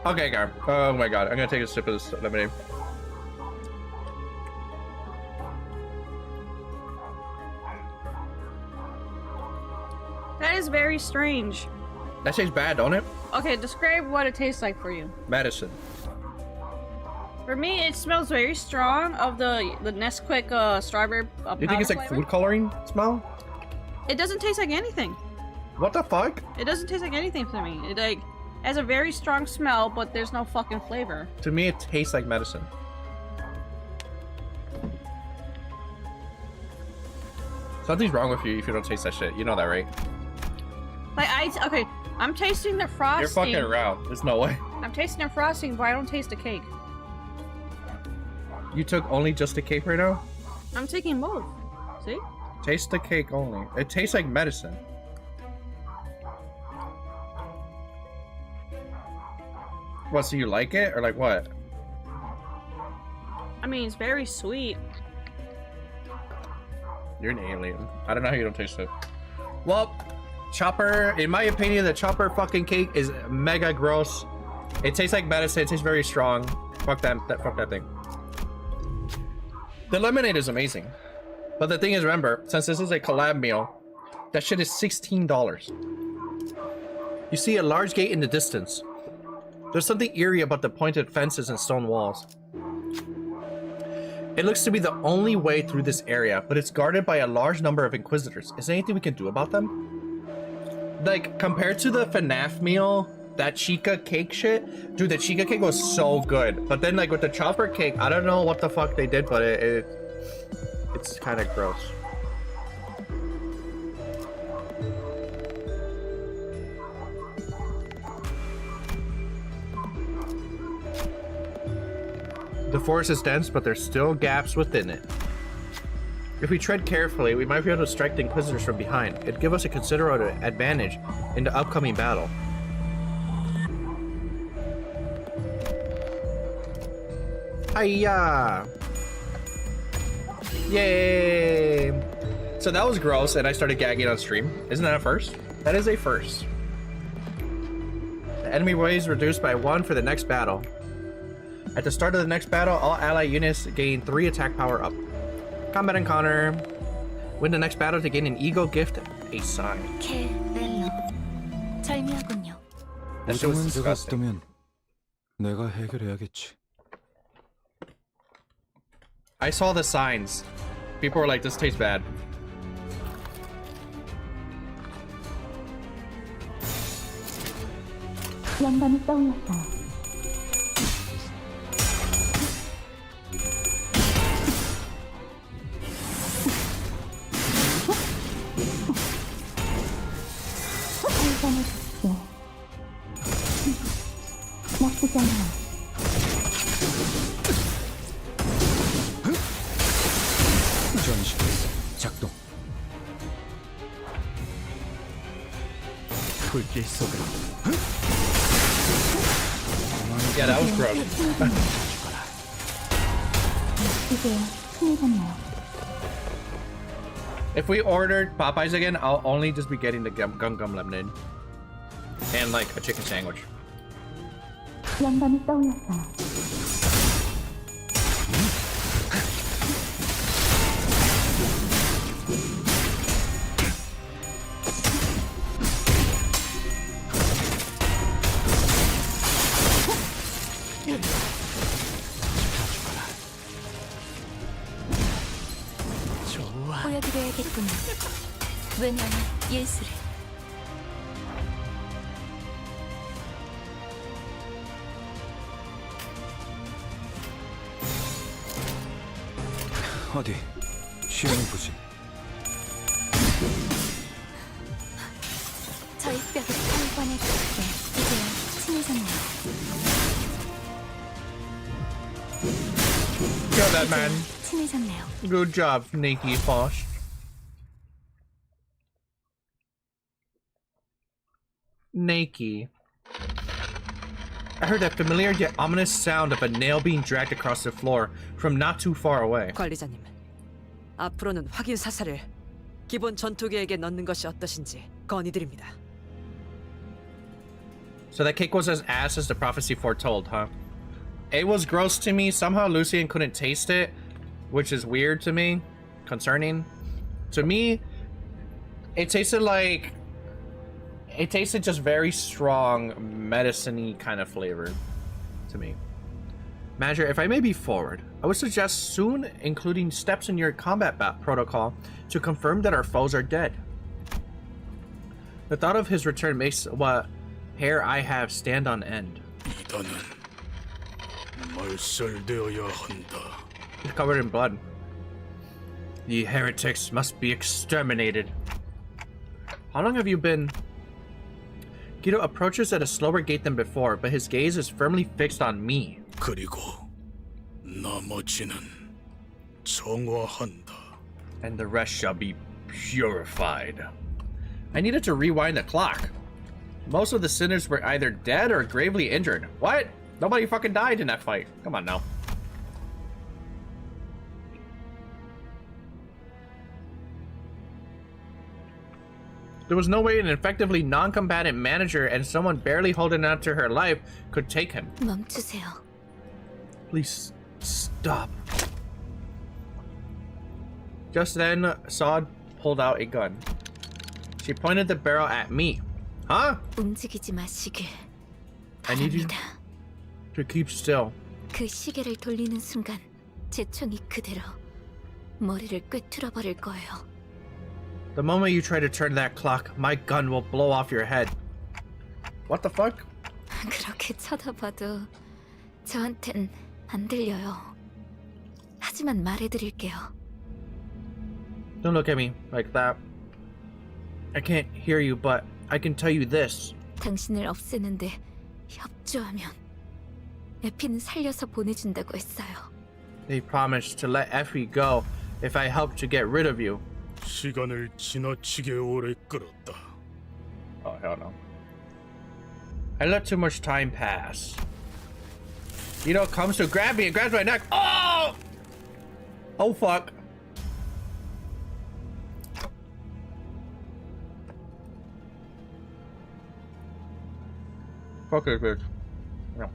Okay, Gar. Oh my god, I'm gonna take a sip of this lemonade. That is very strange. That tastes bad, don't it? Okay, describe what it tastes like for you. Medicine. For me, it smells very strong of the Nesquik strawberry You think it's like flavor. food coloring smell? It doesn't taste like anything. What the fuck? It doesn't taste like anything to me. It like has a very strong smell, but there's no fucking flavor. To me, it tastes like medicine. Something's wrong with you if you don't taste that shit. You know that, right? Like okay, I'm tasting the frosting. You're fucking around. There's no way. I'm tasting the frosting, but I don't taste the cake. You took only just the cake right now? I'm taking both. See? Taste the cake only. It tastes like medicine. What, so you like it? Or like what? I mean, it's very sweet. You're an alien. I don't know how you don't taste it. Well, Chopper, in my opinion, the Chopper fucking cake is mega gross. It tastes like medicine. It tastes very strong. Fuck fuck that thing. The lemonade is amazing. But the thing is, remember, since this is a collab meal, that shit is $16. You see a large gate in the distance. There's something eerie about the pointed fences and stone walls. It looks to be the only way through this area, but it's guarded by a large number of inquisitors. Is there anything we can do about them? Like, compared to the FNAF meal, that Chica cake shit, dude, the Chica cake was so good. But then, like, with the Chopper cake, I don't know what the fuck they did, but it's kind of gross. The forest is dense, but there's still gaps within it. If we tread carefully, we might be able to strike the Inquisitors from behind. It'd give us a considerable advantage in the upcoming battle. Hiya! Yay! So that was gross, and I started gagging on stream. Isn't that a first? That is a first. The enemy wave is reduced by 1 for the next battle. At the start of the next battle, all ally units gain 3 attack power up. Combat encounter. Win the next battle to gain an ego gift, a sign. 절묘하군요. That shit was 우정은 제가 disgusting. 쓰면 내가 해결해야겠지. I saw the signs. People were like, this tastes bad. 영감이 떠올랐어요. 살살해 주십시오. 나쁘지 않아요. 작동. 불길 속으로. Yeah, that was gross. 이제 친해졌나요? If we ordered Popeyes again, I'll only just be getting the gum lemonade. And like a chicken sandwich. 영감이 떠올랐어요. 보여드려야겠군요. 왜냐하면 예술을. 어디 시험해 보지. 저희 뼈를 한 번에 깎게. 이제야 친해졌네요. Kill that man. 친해졌네요. Good job, Nikki Foss. Nikki. I heard that familiar yet ominous sound of a nail being dragged across the floor from not too far away. 관리자님, 앞으로는 확인 사살을 기본 전투 계획에 넣는 것이 어떠신지 건의드립니다. So that cake was as ass as the prophecy foretold, huh? It was gross to me. Somehow Lucian couldn't taste it, which is weird to me, concerning. To me, it tasted like... It tasted just very strong, medicine-y kind of flavor to me. Manager, if I may be forward, I would suggest soon including steps in your combat protocol to confirm that our foes are dead. The thought of his return makes what hair I have stand on end. 이단은 말살되어야 한다. He's covered in blood. The heretics must be exterminated. How long have you been... Guido approaches at a slower gait than before, but his gaze is firmly fixed on me. 그리고 나머지는 정화한다. And the rest shall be purified. I needed to rewind the clock. Most of the sinners were either dead or gravely injured. What? Nobody fucking died in that fight. Come on now. There was no way an effectively non-combatant manager and someone barely holding on to her life could take him. 멈추세요. Please stop. Just then, Saud pulled out a gun. She pointed the barrel at me. Huh? 움직이지 마시길 I need you 바랍니다. to keep still. 그 시계를 돌리는 순간 제 총이 그대로 머리를 꿰뚫어 버릴 거예요. The moment you try to turn that clock, my gun will blow off your head. What the fuck? 그렇게 쳐다봐도 저한텐 안 들려요. 하지만 말해드릴게요. Don't look at me like that. I can't hear you, but I can tell you this. 당신을 없애는데 협조하면 에피는 살려서 보내준다고 했어요. They promised to let Effie go if I helped to get rid of you. 시간을 지나치게 오래 끌었다. Oh, hell no. I let too much time pass. Guido comes to grab me and grabs my neck. Oh! Oh, fuck. Fuck this bitch. No.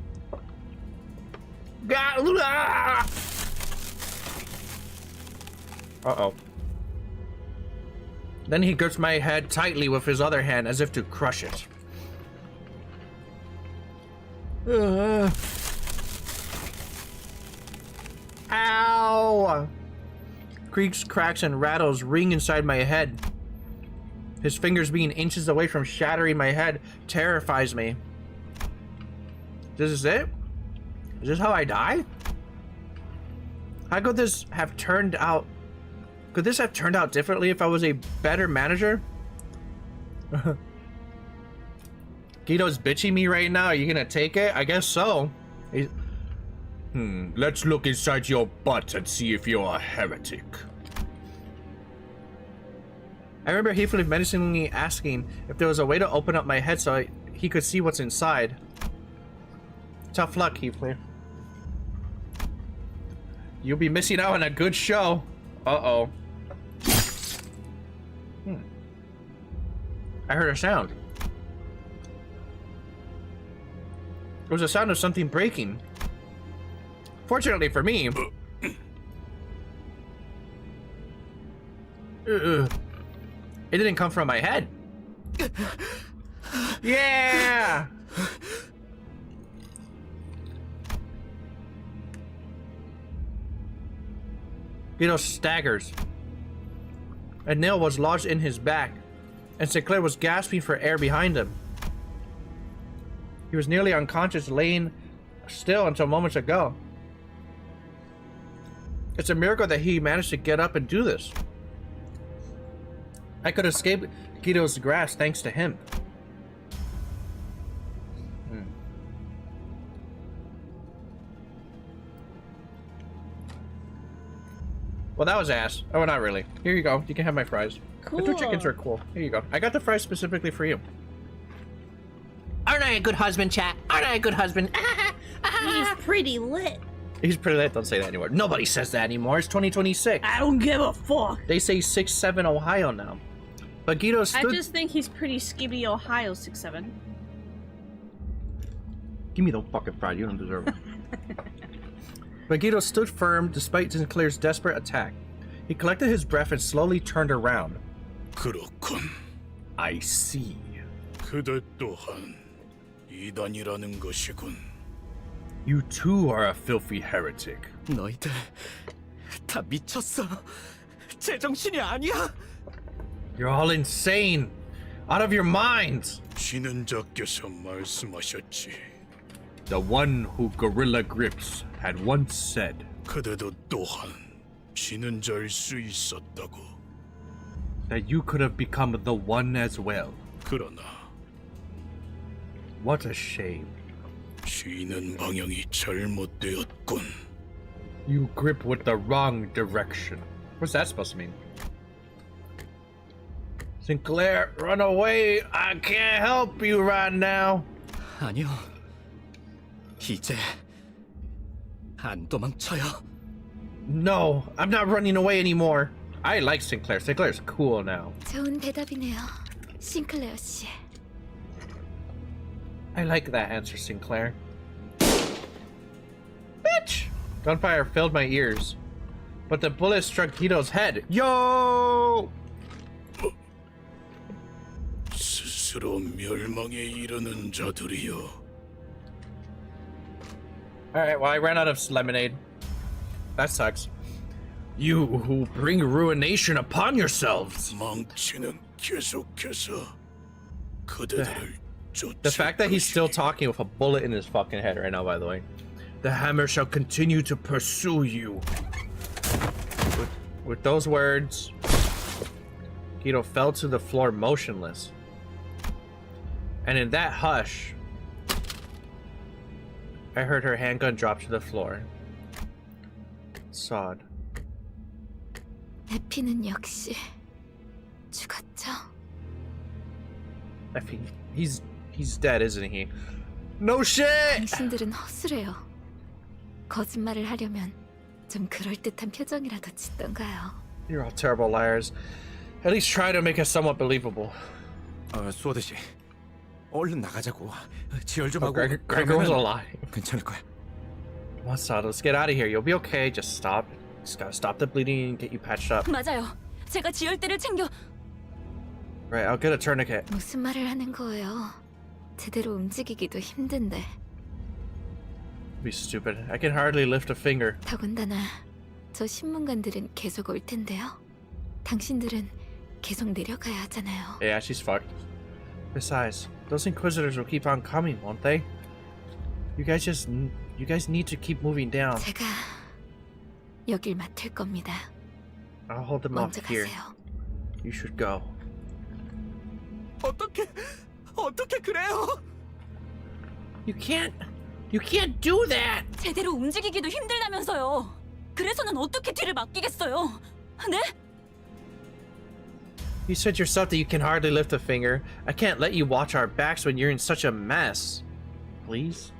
Uh-oh. Then he grips my head tightly with his other hand as if to crush it. Ow! Creaks, cracks, and rattles ring inside my head. His fingers being inches away from shattering my head terrifies me. This is it? Is this how I die? How could this have turned out? Could this have turned out differently if I was a better manager? Guido's bitching me right now. Are you gonna take it? I guess so. Let's look inside your butt and see if you're a heretic. I remember Heathcliff menacingly asking if there was a way to open up my head so he could see what's inside. Tough luck, Heathcliff. You'll be missing out on a good show. Uh-oh. I heard a sound. It was a sound of something breaking. Fortunately for me, it didn't come from my head. Yeah! Guido staggers. A nail was lodged in his back, and Sinclair was gasping for air behind him. He was nearly unconscious, laying still until moments ago. It's a miracle that he managed to get up and do this. I could escape Guido's grasp thanks to him. Well, that was ass. Oh, not really. Here you go. You can have my fries. Cool. The two chickens are cool. Here you go. I got the fries specifically for you. Aren't I a good husband, chat? Aren't I a good husband? He's pretty lit. He's pretty lit. Don't say that anymore. Nobody says that anymore. It's 2026. I don't give a fuck. They say 6'7" Ohio now. But Guido stood... I just think he's pretty skibby Ohio 6'7". Give me the fucking fries. You don't deserve it. But Guido stood firm despite Sinclair's desperate attack. He collected his breath and slowly turned around. 그렇군. I see. 그대 또한 이단이라는 것이군. You too are a filthy heretic. 너희들 다 미쳤어. 제정신이 아니야. You're all insane. Out of your minds. 진행자께서 말씀하셨지. The one who Gorilla Grips had once said. 그대도 또한 진행자일 수 있었다고. That you could have become the one as well. 그러나 What a shame. 쉬는 방향이 잘못되었군. You grip with the wrong direction. What's that supposed to mean? Sinclair, run away! I can't help you right now. 아니요. 이제 안 도망쳐요. No, I'm not running away anymore. I like Sinclair. Sinclair's cool now. 좋은 대답이네요, 싱클레어 씨. I like that answer, Sinclair. Bitch! Gunfire filled my ears, but the bullet struck Guido's head. Yo! 스스로 멸망에 이르는 자들이여. Alright, well, I ran out of lemonade. That sucks. You who bring ruination upon yourselves. 망치는 계속해서 그대들을 The fact that he's still talking with a bullet in his fucking head right now, by the way. The hammer shall continue to pursue you. With those words, Guido fell to the floor motionless. And in that hush, I heard her handgun drop to the floor. Sod. 에피는 역시 죽었죠. I think he's dead, isn't he? No shit! 당신들은 허술해요. 거짓말을 하려면 좀 그럴듯한 표정이라도 짓던가요. You're all terrible liars. At least try to make it somewhat believable. 소드 씨, 얼른 나가자고. 지혈 좀 하고. Gregor was alive. 괜찮을 거야. Come on, Sod, let's get out of here. You'll be okay. Just stop. Just gotta stop the bleeding and get you patched up. 맞아요. 제가 지혈대를 챙겨. Right, I'll get a tourniquet. 무슨 말을 하는 거예요? 제대로 움직이기도 힘든데. Be stupid. I can hardly lift a finger. 더군다나 저 신문관들은 계속 올 텐데요. 당신들은 계속 내려가야 하잖아요. Yeah, she's fucked. Besides, those inquisitors will keep on coming, won't they? You guys need to keep moving down. 제가 여길 맡을 겁니다. I'll hold them off 먼저 here. 가세요. You should go. 어떻게 그래요? You can't do that. 제대로 움직이기도 힘들다면서요. 그래서는 어떻게 뒤를 맡기겠어요? 네? You said yourself that you can hardly lift a finger. I can't let you watch our backs when you're in such a mess. Please?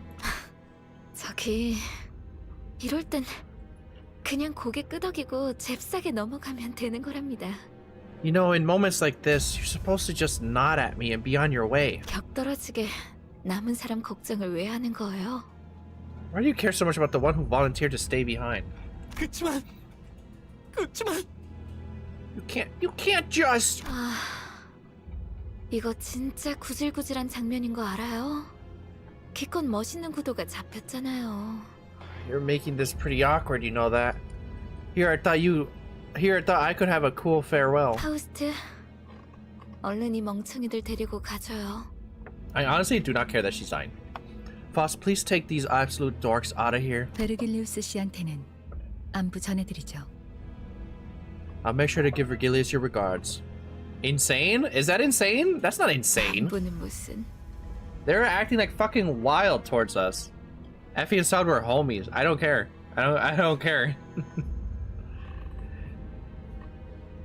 저기 이럴 땐 그냥 고개 끄덕이고 잽싸게 넘어가면 되는 거랍니다. You know, in moments like this, you're supposed to just nod at me and be on your way. 격떨어지게 남은 사람 걱정을 왜 하는 거예요? Why do you care so much about the one who volunteered to stay behind? 그치만 You can't just... 아, 이거 진짜 구질구질한 장면인 거 알아요? 기껏 멋있는 구도가 잡혔잖아요. You're making this pretty awkward, you know that. Here, I thought I could have a cool farewell. 파우스트, 얼른 이 멍청이들 데리고 가줘요. I honestly do not care that she's dying. Faust, please take these absolute dorks out of here. 베르길리우스 씨한테는 안부 전해드리죠. I'll make sure to give Vergilius your regards. Insane? Is that insane? That's not insane. 안부는 무슨? They're acting like fucking wild towards us. Effie and Saud were homies. I don't care. I don't care.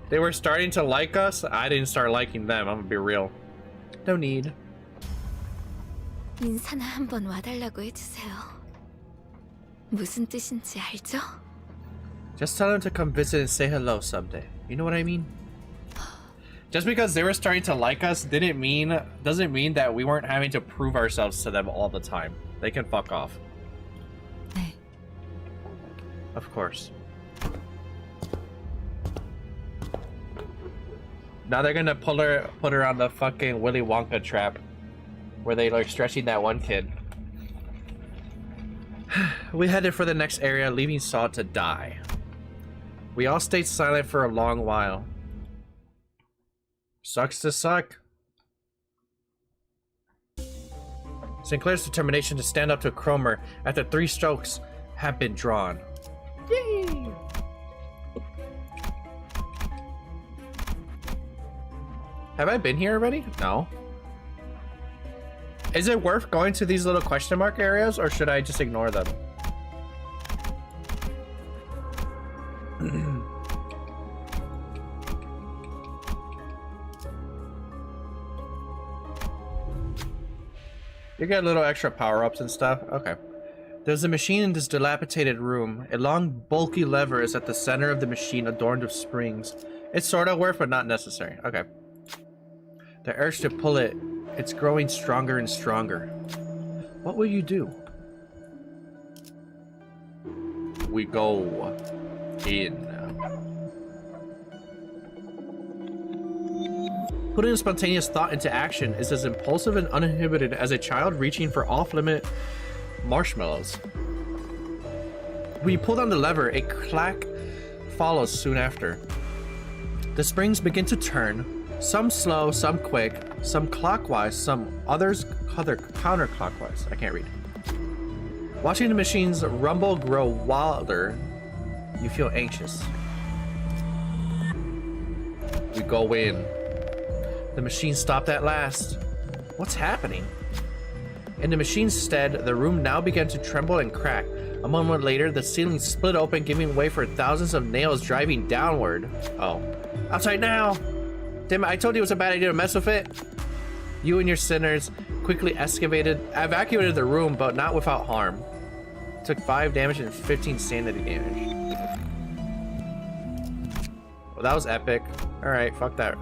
They were starting to like us. I didn't start liking them. I'm gonna be real. No need. 인사나 한번 와달라고 해주세요. 무슨 뜻인지 알죠? Just tell them to come visit and say hello someday. You know what I mean? Just because they were starting to like us doesn't mean that we weren't having to prove ourselves to them all the time. They can fuck off. 네. Of course. Now they're gonna put her on the fucking Willy Wonka trap, where they like stretching that one kid. We headed for the next area, leaving Saud to die. We all stayed silent for a long while. Sucks to suck. Sinclair's determination to stand up to Cromer after 3 strokes had been drawn. Yay! Have I been here already? No. Is it worth going to these little question mark areas, or should I just ignore them? You get little extra power-ups and stuff? Okay. There's a machine in this dilapidated room. A long, bulky lever is at the center of the machine, adorned with springs. It's sort of worth, but not necessary. Okay. The urge to pull it, it's growing stronger and stronger. What will you do? We go in. Putting spontaneous thought into action is as impulsive and uninhibited as a child reaching for off-limit marshmallows. When you pull down the lever, a clack follows soon after. The springs begin to turn, some slow, some quick, some clockwise, some others counterclockwise. I can't read. Watching the machines rumble grow wilder, you feel anxious. We go in. The machine stopped at last. What's happening? In the machine's stead, the room now began to tremble and crack. A moment later, the ceiling split open, giving way for thousands of nails driving downward. Oh. Outside now! Damn it, I told you it was a bad idea to mess with it. You and your sinners quickly evacuated the room, but not without harm. Took 5 damage and 15 sanity damage. Well, that was epic. Alright, fuck that.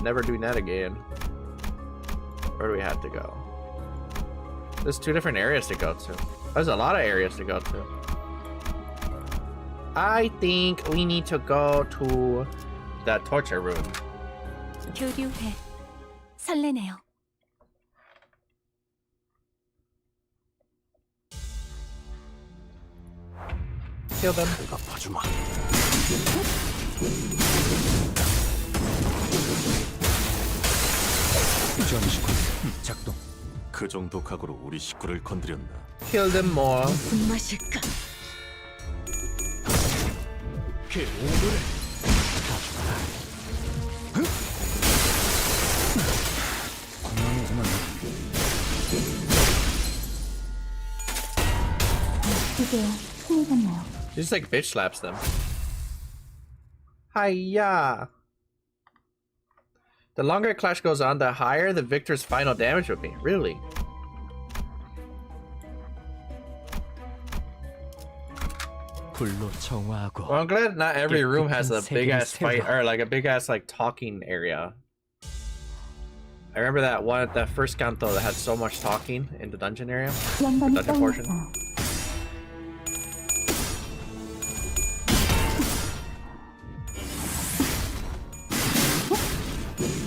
Never doing that again. Where do we have to go? There's 2 different areas to go to. There's a lot of areas to go to. I think we need to go to the torture room. 교류해. 설레네요. Kill them. 작동. 그 정도 각오로 우리 식구를 건드렸나? Kill them more. 무슨 맛일까? 이제야 힘이셨나요? She just like bitch slaps them. Hiya. The longer a clash goes on, the higher the victor's final damage would be. Really? 불로 정화하고 Well, I'm glad not every room has a 깨끗한 big ass 세계를 fight 세우라. or like a big ass like talking area. I remember that one, that first canto that had so much talking in the dungeon area. 연단이 Dungeon portion. 떠올랐어요.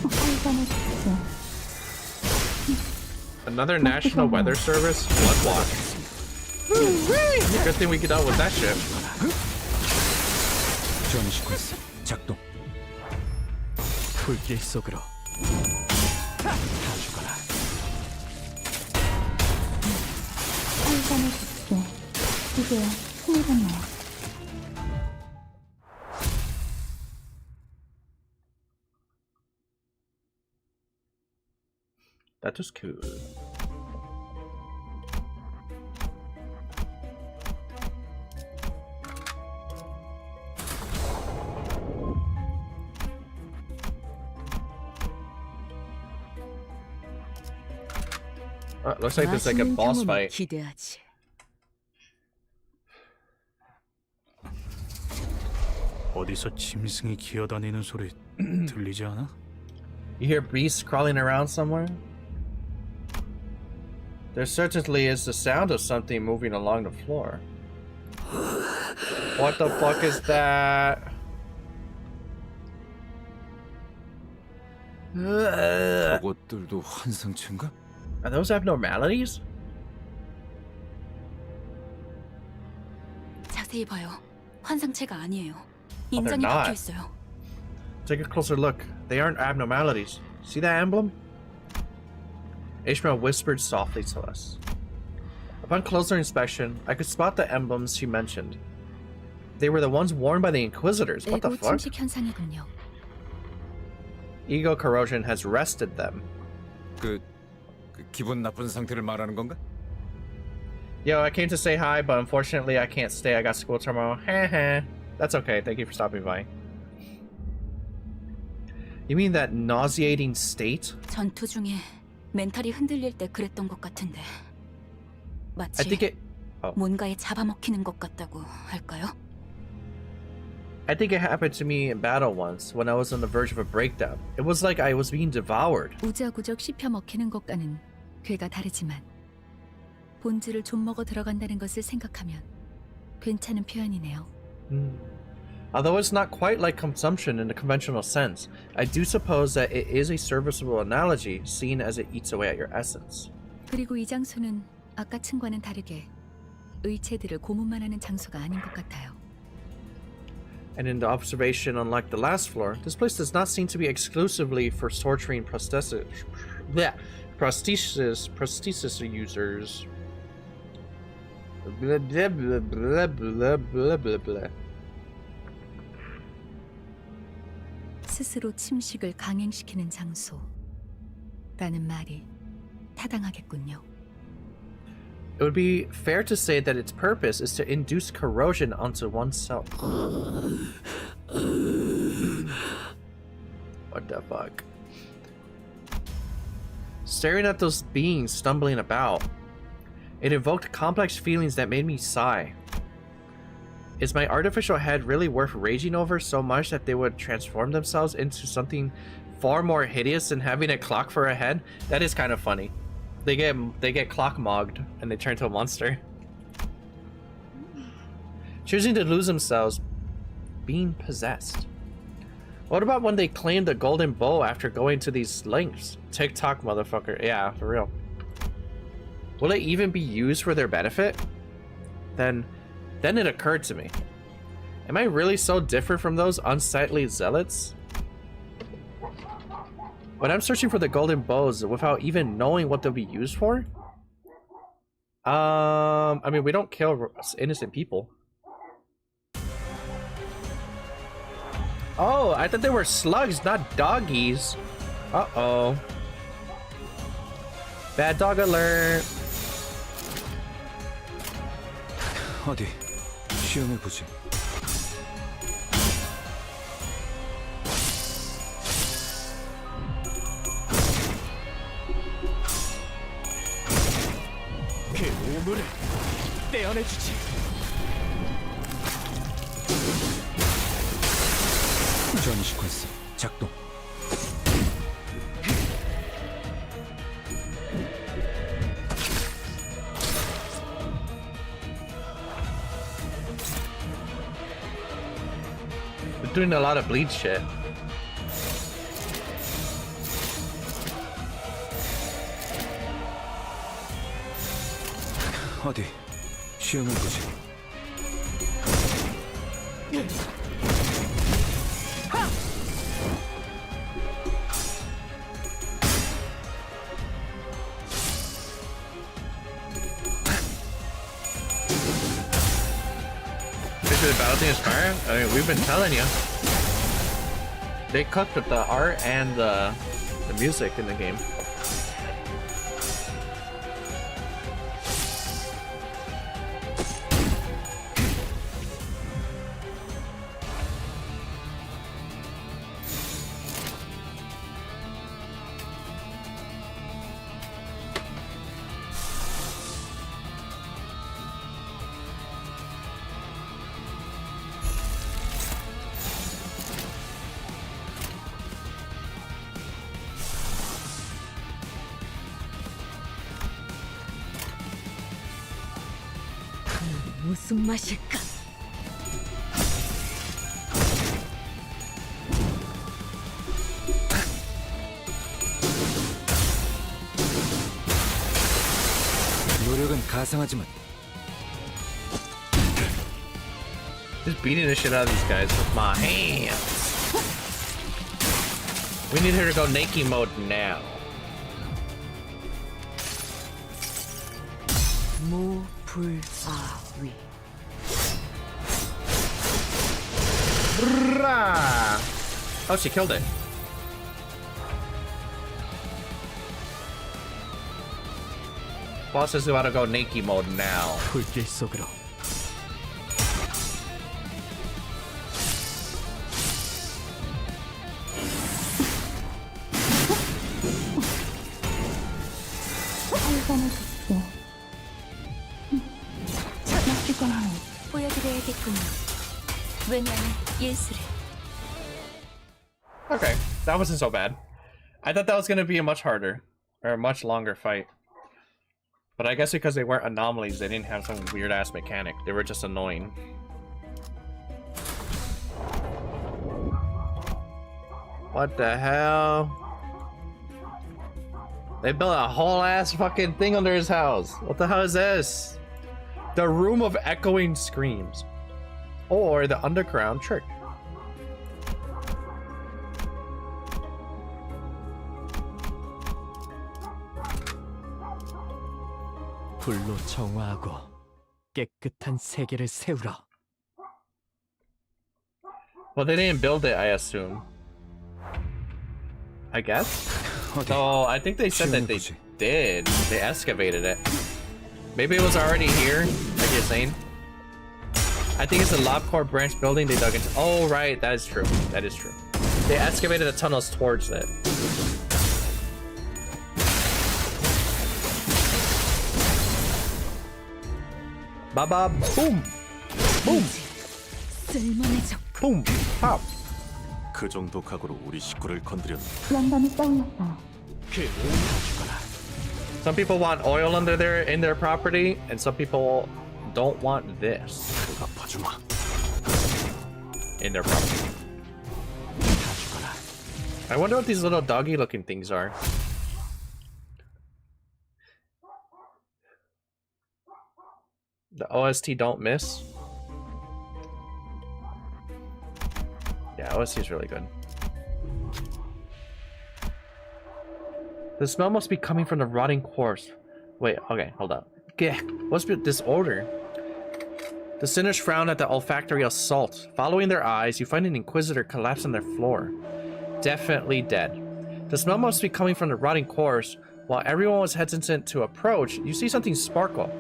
활전의 숲에 Another National Weather Service Floodwatch. Good thing we get out with that shit. 지원 시퀀스 작동. 불길 속으로 다 죽어라. 활전의 숲에 이제 힘이 됐나요? That was cool. Looks like there's like a boss fight. 기대하지. 어디서 짐승이 기어다니는 소리 들리지 않아? You hear beasts crawling around somewhere? There certainly is the sound of something moving along the floor. What the fuck is that? 저것들도 환상체인가? Are those abnormalities? 자세히 봐요. 환상체가 아니에요. they're 인장이 not. 박혀 있어요. Take a closer look. They aren't abnormalities. See that emblem? Ishmael whispered softly to us. Upon closer inspection, I could spot the emblems she mentioned. They were the ones worn by the Inquisitors. What the 에고 fuck? 침식 현상이군요. Ego corrosion has rested them. 그 기분 나쁜 상태를 말하는 건가? Yo, I came to say hi, but unfortunately I can't stay. I got school tomorrow. Heh. That's okay. Thank you for stopping by. You mean that nauseating state? 전투 중에 멘탈이 흔들릴 때 그랬던 것 같은데. I 마치 think it... 뭔가에 잡아먹히는 것 같다고 할까요? I think it happened to me in battle once, when I was on the verge of a breakdown. It was like I was being devoured. 우자구적 씹혀 먹히는 것과는 괴가 다르지만 본질을 좀 먹어 들어간다는 것을 생각하면 괜찮은 표현이네요. Although it's not quite like consumption in the conventional sense, I do suppose that it is a serviceable analogy, seeing as it eats away at your essence. 그리고 이 장소는 아까 층과는 다르게 의체들을 고문만 하는 장소가 아닌 것 같아요. And in the observation, unlike the last floor, this place does not seem to be exclusively for torturing prosthesis users. Blah, blah, blah, blah, blah, blah, blah, blah. 스스로 침식을 강행시키는 장소라는 말이 타당하겠군요. It would be fair to say that its purpose is to induce corrosion onto oneself. What the fuck? Staring at those beings stumbling about, it evoked complex feelings that made me sigh. Is my artificial head really worth raging over so much that they would transform themselves into something far more hideous than having a clock for a head? That is kind of funny. They get clock mogged and they turn to a monster. Choosing to lose themselves, being possessed. What about when they claim the golden bow after going to these lengths? TikTok, motherfucker. Yeah, for real. Will it even be used for their benefit? Then it occurred to me. Am I really so different from those unsightly zealots? When I'm searching for the golden bows without even knowing what they'll be used for? I mean, we don't kill innocent people. Oh, I thought they were slugs, not doggies. Uh-oh. Bad dog alert. 어디 시험해 보지. 깨어내주지. 전이 시퀀스 작동. They're doing a lot of bleed shit. 어디 시험을 보지. The battle thing is fire. I mean, we've been telling you. They cut the art and the music in the game. 무슨 맛일까? 노력은 가상하지만. Just beating the shit out of these guys with my hands. We need her to go naked mode now. 무불아위. Oh, she killed it. Boss is about to go naked mode now. 불길 속으로. 한잔해 줄게. 맛있겠네. 보여드려야겠군요. 왜냐면 예술을. Okay, that wasn't so bad. I thought that was gonna be a much harder or a much longer fight. But I guess because they weren't anomalies, they didn't have some weird ass mechanic. They were just annoying. What the hell? They built a whole ass fucking thing under his house. What the hell is this? The Room of Echoing Screams. Or the Underground Church. 불로 정화하고 깨끗한 세계를 세우라. Well, they didn't build it, I assume. I guess? No, I think they said that they did. They excavated it. Maybe it was already here, like you're saying. I think it's a Lobcore branch building they dug into. Oh, right, that is true. That is true. They excavated the tunnels towards it. Baba, boom! Boom! Boom! Pop! 그 정도 각오로 우리 식구를 건드렸네. 영감이 떠올랐어. Some people want oil under there in their property, and some people don't want this in their property. I wonder what these little doggy looking things are. The OST don't miss. Yeah, OST is really good. The smell must be coming from the rotting corpse. Wait, okay, hold up. What's with this order? The sinners frown at the olfactory assault. Following their eyes, you find an inquisitor collapsed on their floor. Definitely dead. The smell must be coming from the rotting corpse. While everyone was hesitant to approach, you see something sparkle.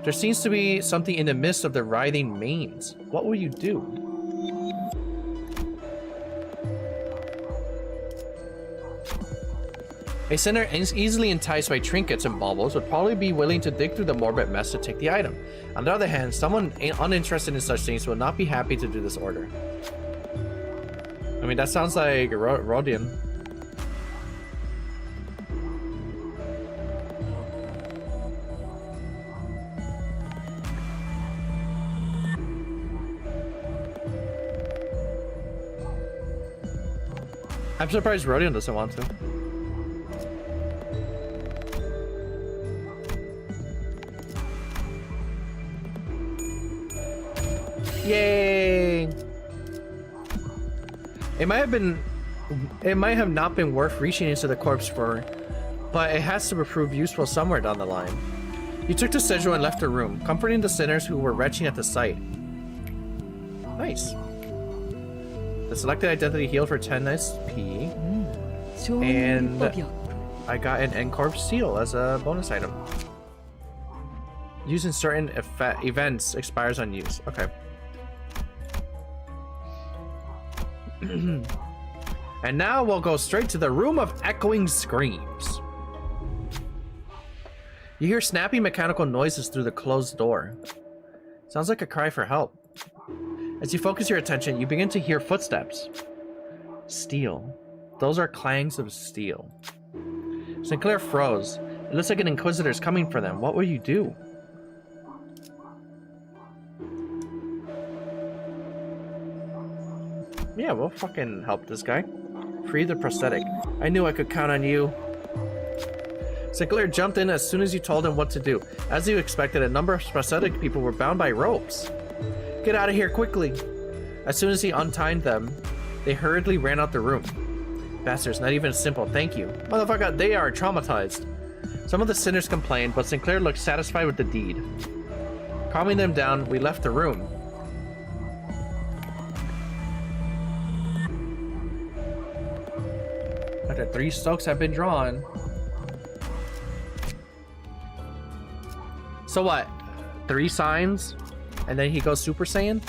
There seems to be something in the midst of the writhing manes. What will you do? A sinner easily enticed by trinkets and baubles would probably be willing to dig through the morbid mess to take the item. On the other hand, someone uninterested in such things will not be happy to do this order. I mean, that sounds like Rodion. I'm surprised Rodion doesn't want to. Yay! It might have not been worth reaching into the corpse for, but it has to prove useful somewhere down the line. You took the sigil and left the room, comforting the sinners who were retching at the sight. Nice. The selected identity healed for 10 SP, and I got an N-Corp seal as a bonus item. Using certain events expires on use. Okay. And now we'll go straight to the room of echoing screams. You hear snappy mechanical noises through the closed door. Sounds like a cry for help. As you focus your attention, you begin to hear footsteps. Steel. Those are clangs of steel. Sinclair froze. It looks like an Inquisitor's coming for them. What will you do? Yeah, we'll fucking help this guy. Free the prosthetic. I knew I could count on you. Sinclair jumped in as soon as you told him what to do. As you expected, a number of prosthetic people were bound by ropes. Get out of here quickly! As soon as he untied them, they hurriedly ran out the room. Bastards, not even a simple thank you. Motherfucker, they are traumatized. Some of the sinners complained, but Sinclair looked satisfied with the deed. Calming them down, we left the room. After 3 strokes have been drawn. So what? 3 signs? And then he goes Super Saiyan?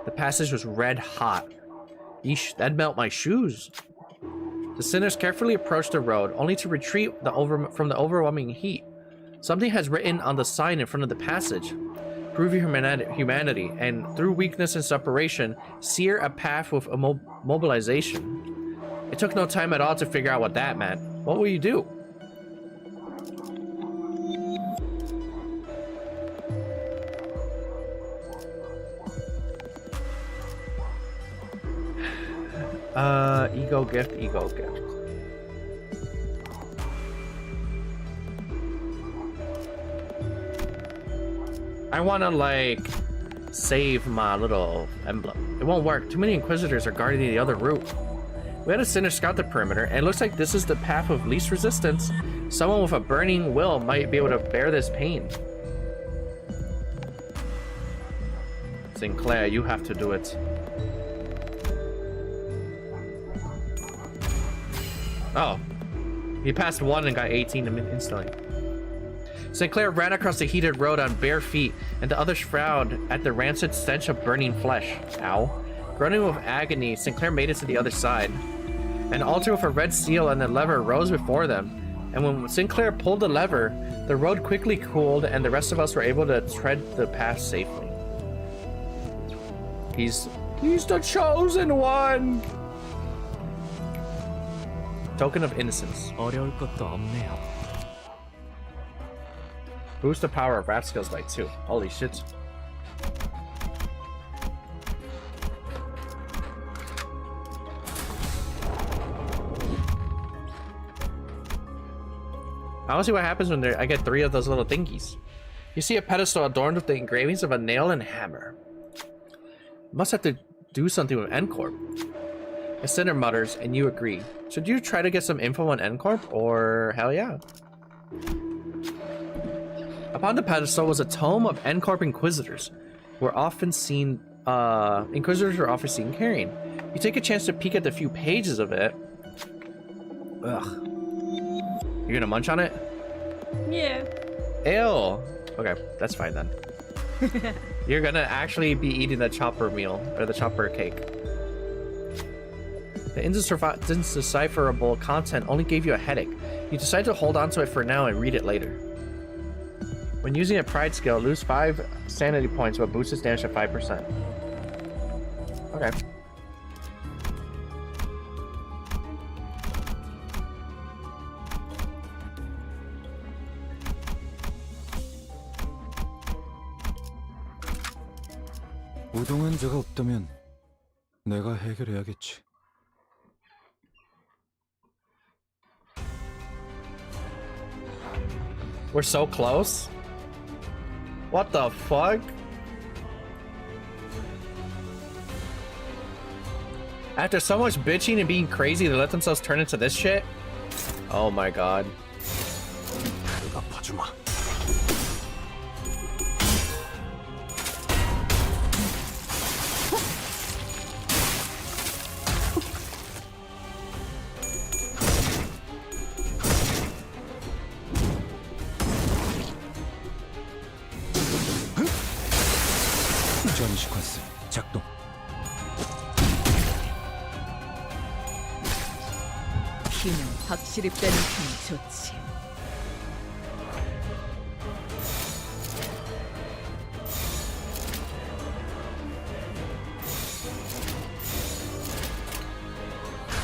The passage was red hot. Yeesh, that'd melt my shoes. The sinners carefully approached the road, only to retreat from the overwhelming heat. Something has written on the sign in front of the passage. Prove your humanity, and through weakness and separation, sear a path with mobilization. It took no time at all to figure out what that meant. What will you do? Ego gift, ego gift. I wanna, like, save my little emblem. It won't work. Too many Inquisitors are guarding the other route. We had a sinner scout the perimeter, and it looks like this is the path of least resistance. Someone with a burning will might be able to bear this pain. Sinclair, you have to do it. Oh. He passed 1 and got 18 instantly. Sinclair ran across the heated road on bare feet, and the others frowned at the rancid stench of burning flesh. Ow. Groaning with agony, Sinclair made it to the other side. An altar with a red seal and a lever rose before them, and when Sinclair pulled the lever, the road quickly cooled and the rest of us were able to tread the path safely. He's the chosen one! Token of innocence. 어려울 것도 없네요. Boost the power of rap skills by 2. Holy shit. I want to see what happens when I get 3 of those little thingies. You see a pedestal adorned with the engravings of a nail and hammer. Must have to do something with N-Corp. A sinner mutters, and you agree. Should you try to get some info on N-Corp, or hell yeah? Upon the pedestal was a tome of N-Corp Inquisitors, who are often seen, Inquisitors are often seen carrying. You take a chance to peek at the few pages of it. Ugh. You're gonna munch on it? Yeah. Ew. Okay, that's fine then. You're gonna actually be eating the chopper meal or the chopper cake. The indecipherable content only gave you a headache. You decide to hold on to it for now and read it later. When using a pride skill, lose 5 sanity points but boosts its damage at 5%. Okay. 우동 환자가 없다면 내가 해결해야겠지. We're so close? What the fuck? After so much bitching and being crazy, they let themselves turn into this shit? Oh my god. 내가 봐주마. 전 시퀀스 작동. 피는 확실히 빼는 편이 좋지.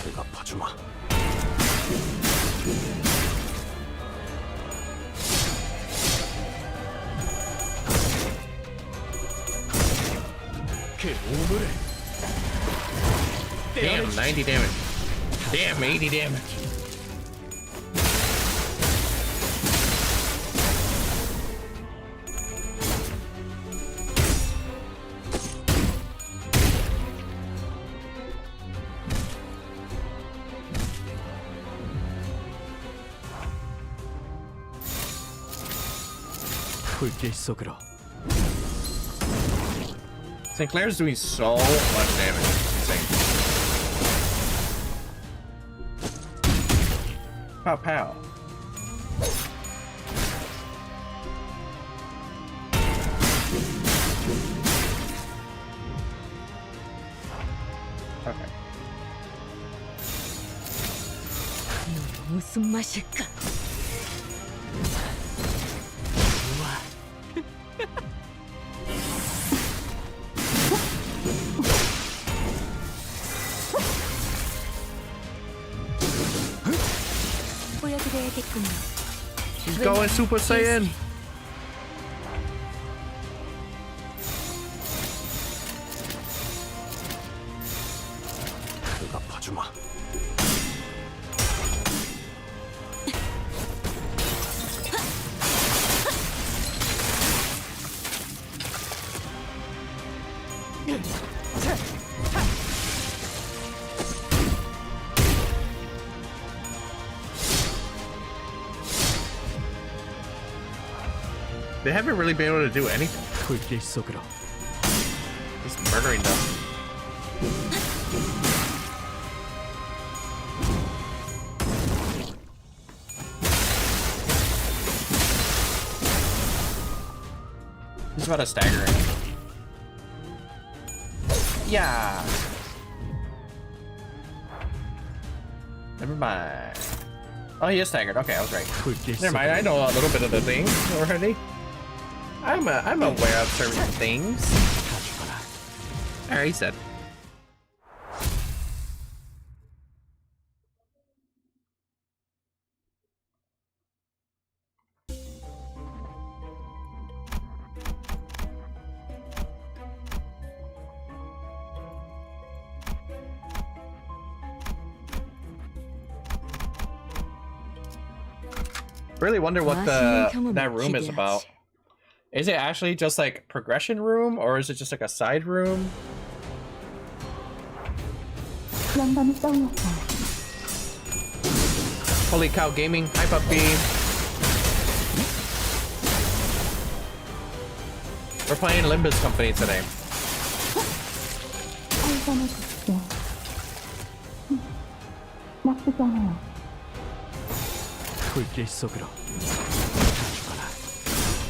내가 봐주마. Damn, 90 damage. Damn, 80 damage. 불길 속으로. Sinclair's doing so much damage. It's insane. Pow pow. Okay. 무슨 맛일까? 보여드려야겠군요. She's going Super Saiyan. 내가 봐주마. They haven't really been able to do anything. 불길 속으로. Just murdering them. He's about to stagger him. Yeah. Never mind. Oh, he is staggered. Okay, I was right. 불길 Never mind. I know a little bit of the things already. I'm aware of certain things. Alright, he said. Really wonder what that room is about. Is it actually just like progression room, or is it just like a side room? 영감이 떠올랐다. Holy cow gaming. Hi puppy. We're playing Limbus Company today. 한잔해 주십시오. 나쁘지 않아요. 불길 속으로.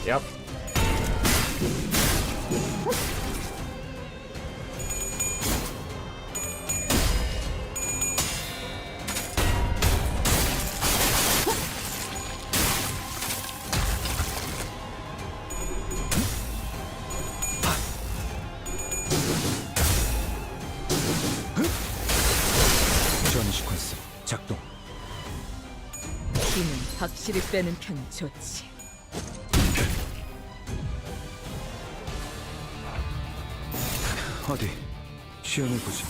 Yep. 확실히 빼는 편이 좋지. 어디 시험해 보지.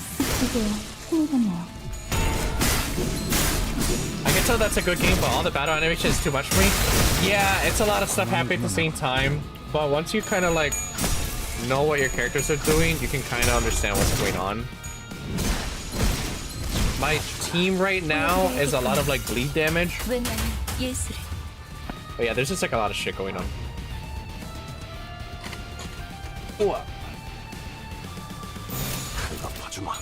이제야 친해졌네요. I can tell that's a good game, but all the battle animation is too much for me. Yeah, it's a lot of stuff happening at the same time. But once you kind of like know what your characters are doing, you can kind of understand what's going on. My team right now is a lot of like bleed damage. 왜냐면 예술을 But yeah, there's just like a lot of shit going on. Whoa. 대답하지 마.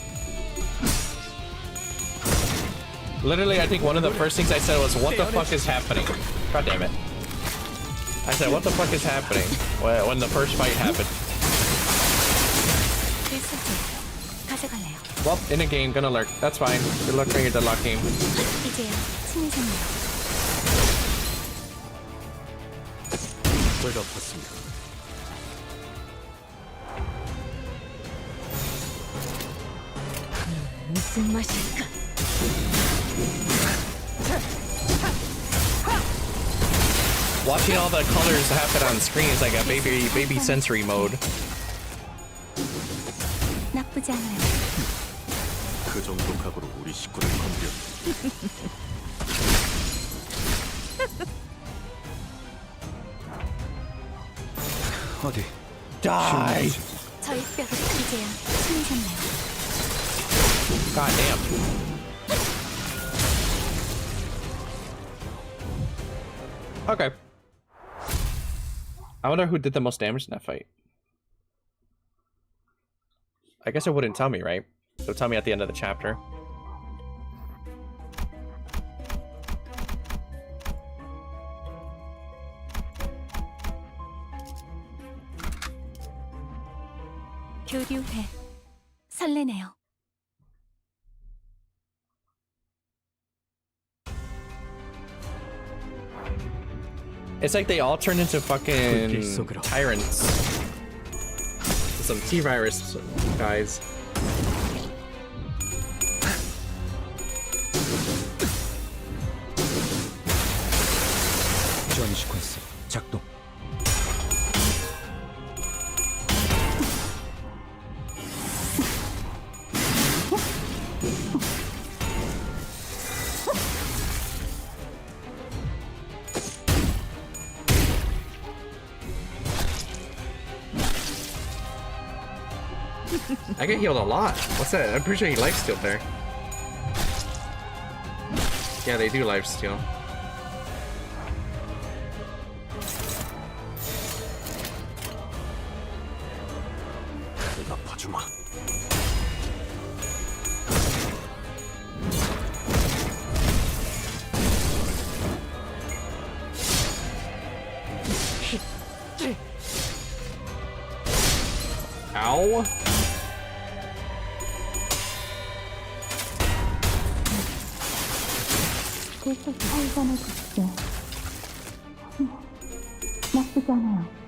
Literally, I think one of the first things I said was, "What the fuck is happening?" God damn it! I said, "What the fuck is happening?" when the first fight happened. 예술을 가져갈래요. Well, in a game, gonna lurk. That's fine. Good luck on your deadlock game. 이제야 친해졌네요. 배가 아팠습니다. 무슨 맛일까? Watching all the colors happen on screen is like a baby sensory mode. 나쁘지 않아요. 그 정도 각오로 우리 식구를 건드려. 어디 Die! 저희 뼈가 이제야 친해졌네요. God damn. Okay. I wonder who did the most damage in that fight. I guess it wouldn't tell me, right? It'll tell me at the end of the chapter. 교류해. 설레네요. It's like they all turned into fucking tyrants. Some T-virus guys. 지원 시퀀스 작동. I get healed a lot. What's that? I'm pretty sure he lifestealed there. Yeah, they do lifesteal. 대답하지 마. Ow. 계속 살잖아 그게. 나쁘지 않아요.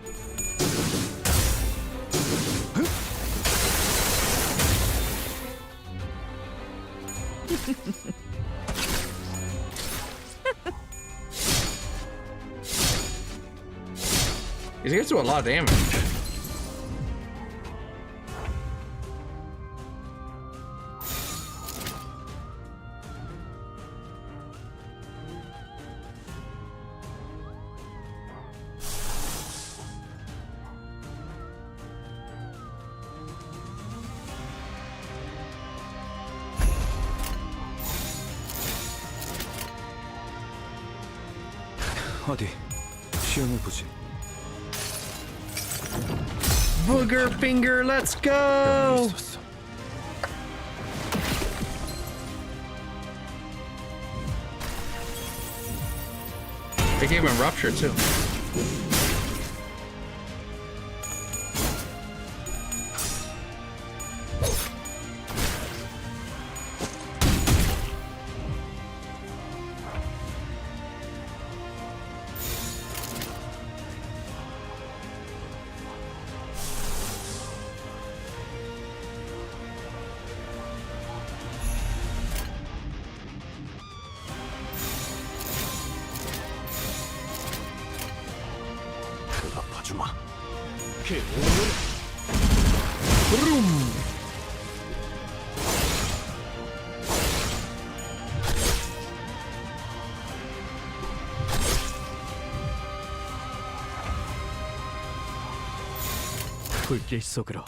These guys do a lot of damage. 어디 시험해 보지. Booger finger, let's go! They gave him rupture too. 불길 속으로.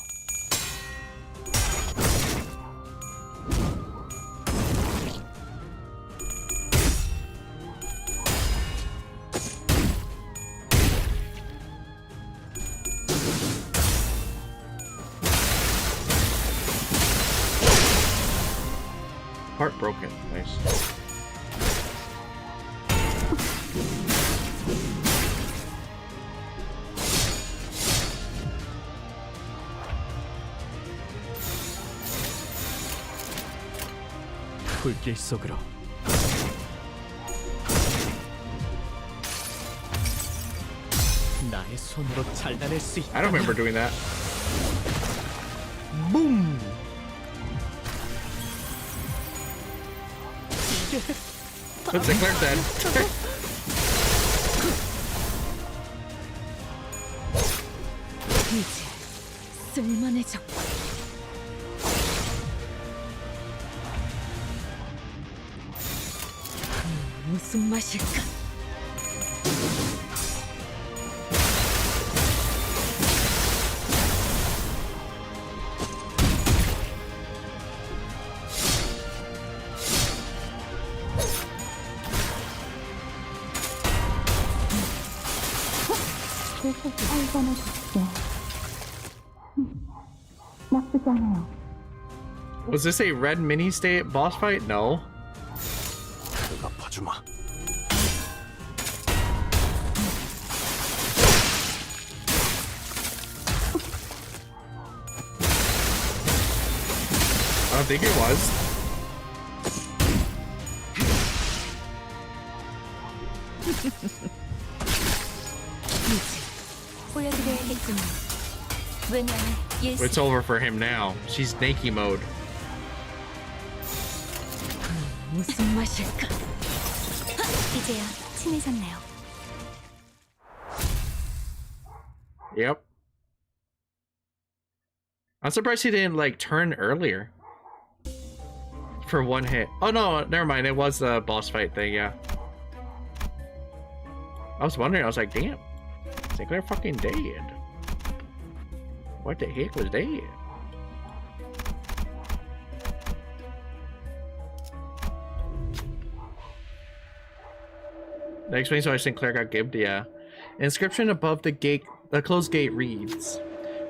Heartbroken. Nice. 불길 속으로. 나의 손으로 잘라낼 수 있다. I don't remember doing that. Boom. But Sinclair's dead. 이제 쓸만해졌고. 무슨 맛일까? 살산을 줬죠. 나쁘지 않아요. Was this a red mini state boss fight? No. 갚아주마. I don't think it was. 보여드려야겠지만 왜냐면 예수. It's over for him now. She's Nakey mode. 무슨 맛일까? 이제야 친해졌네요. Yep. I'm surprised he didn't like turn earlier. For one hit. Oh no, never mind. It was the boss fight thing, yeah. I was wondering, I was like, damn. Sinclair fucking dead. What the heck was that? That explains why Sinclair got gibbed, yeah. Inscription above the gate, the closed gate reads,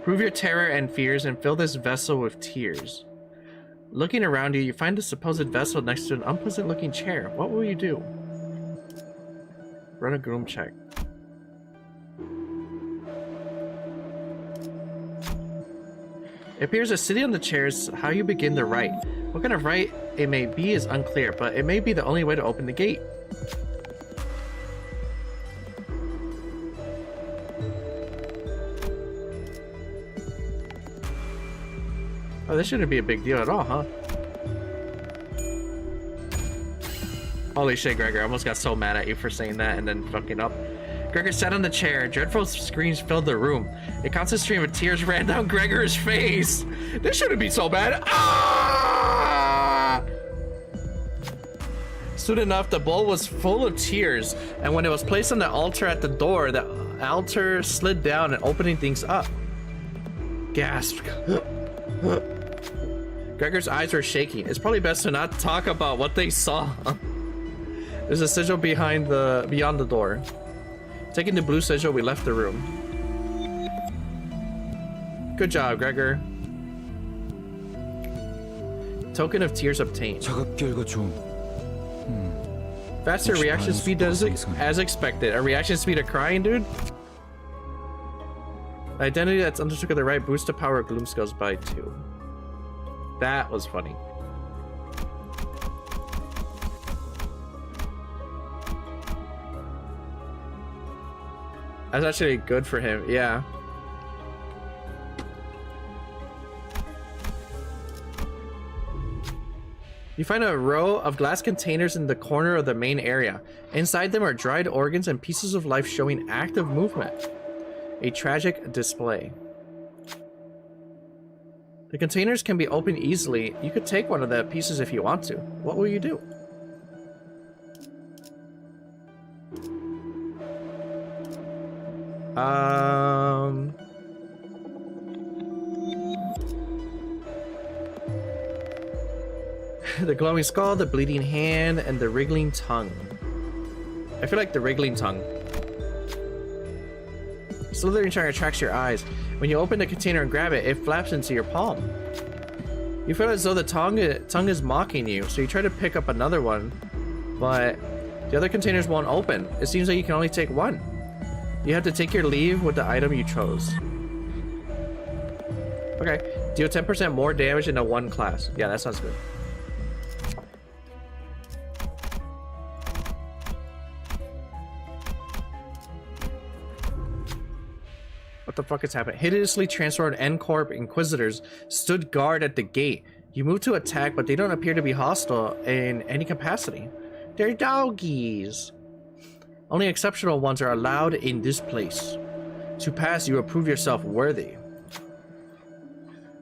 "Prove your terror and fears and fill this vessel with tears." Looking around you, you find the supposed vessel next to an unpleasant looking chair. What will you do? Run a groom check. It appears that sitting on the chair is how you begin the rite. What kind of rite it may be is unclear, but it may be the only way to open the gate. Oh, this shouldn't be a big deal at all, huh? Holy shit, Gregor. I almost got so mad at you for saying that and then fucking up. Gregor sat on the chair. Dreadful screams filled the room. A constant stream of tears ran down Gregor's face. This shouldn't be so bad. Ah! Soon enough, the bowl was full of tears, and when it was placed on the altar at the door, the altar slid down and opening things up. Gasped. Gregor's eyes were shaking. It's probably best to not talk about what they saw. There's a sigil beyond the door. Taking the blue sigil, we left the room. Good job, Gregor. Token of tears obtained. Faster reaction speed as expected. A reaction speed of crying, dude? Identity that's understood at the right boost the power of gloom skills by 2. That was funny. That's actually good for him, yeah. You find a row of glass containers in the corner of the main area. Inside them are dried organs and pieces of life showing active movement. A tragic display. The containers can be opened easily. You could take one of the pieces if you want to. What will you do? The glowing skull, the bleeding hand, and the wriggling tongue. I feel like the wriggling tongue. Slithering tongue attracts your eyes. When you open the container and grab it, it flaps into your palm. You feel as though the tongue is mocking you, so you try to pick up another one, but the other containers won't open. It seems like you can only take one. You have to take your leave with the item you chose. Okay, deal 10% more damage in a one class. Yeah, that sounds good. What the fuck is happening? Hideously transformed N-Corp Inquisitors stood guard at the gate. You move to attack, but they don't appear to be hostile in any capacity. They're doggies. Only exceptional ones are allowed in this place. To pass, you will prove yourself worthy.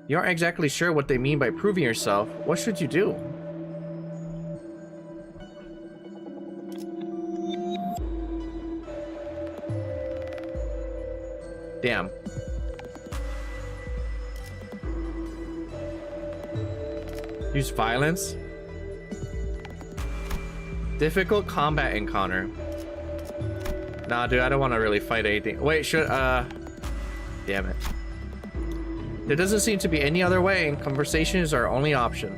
You aren't exactly sure what they mean by proving yourself. What should you do? Damn. Use violence. Difficult combat encounter. Nah, dude, I don't want to really fight anything. Wait, should, damn it. There doesn't seem to be any other way, and conversation is our only option.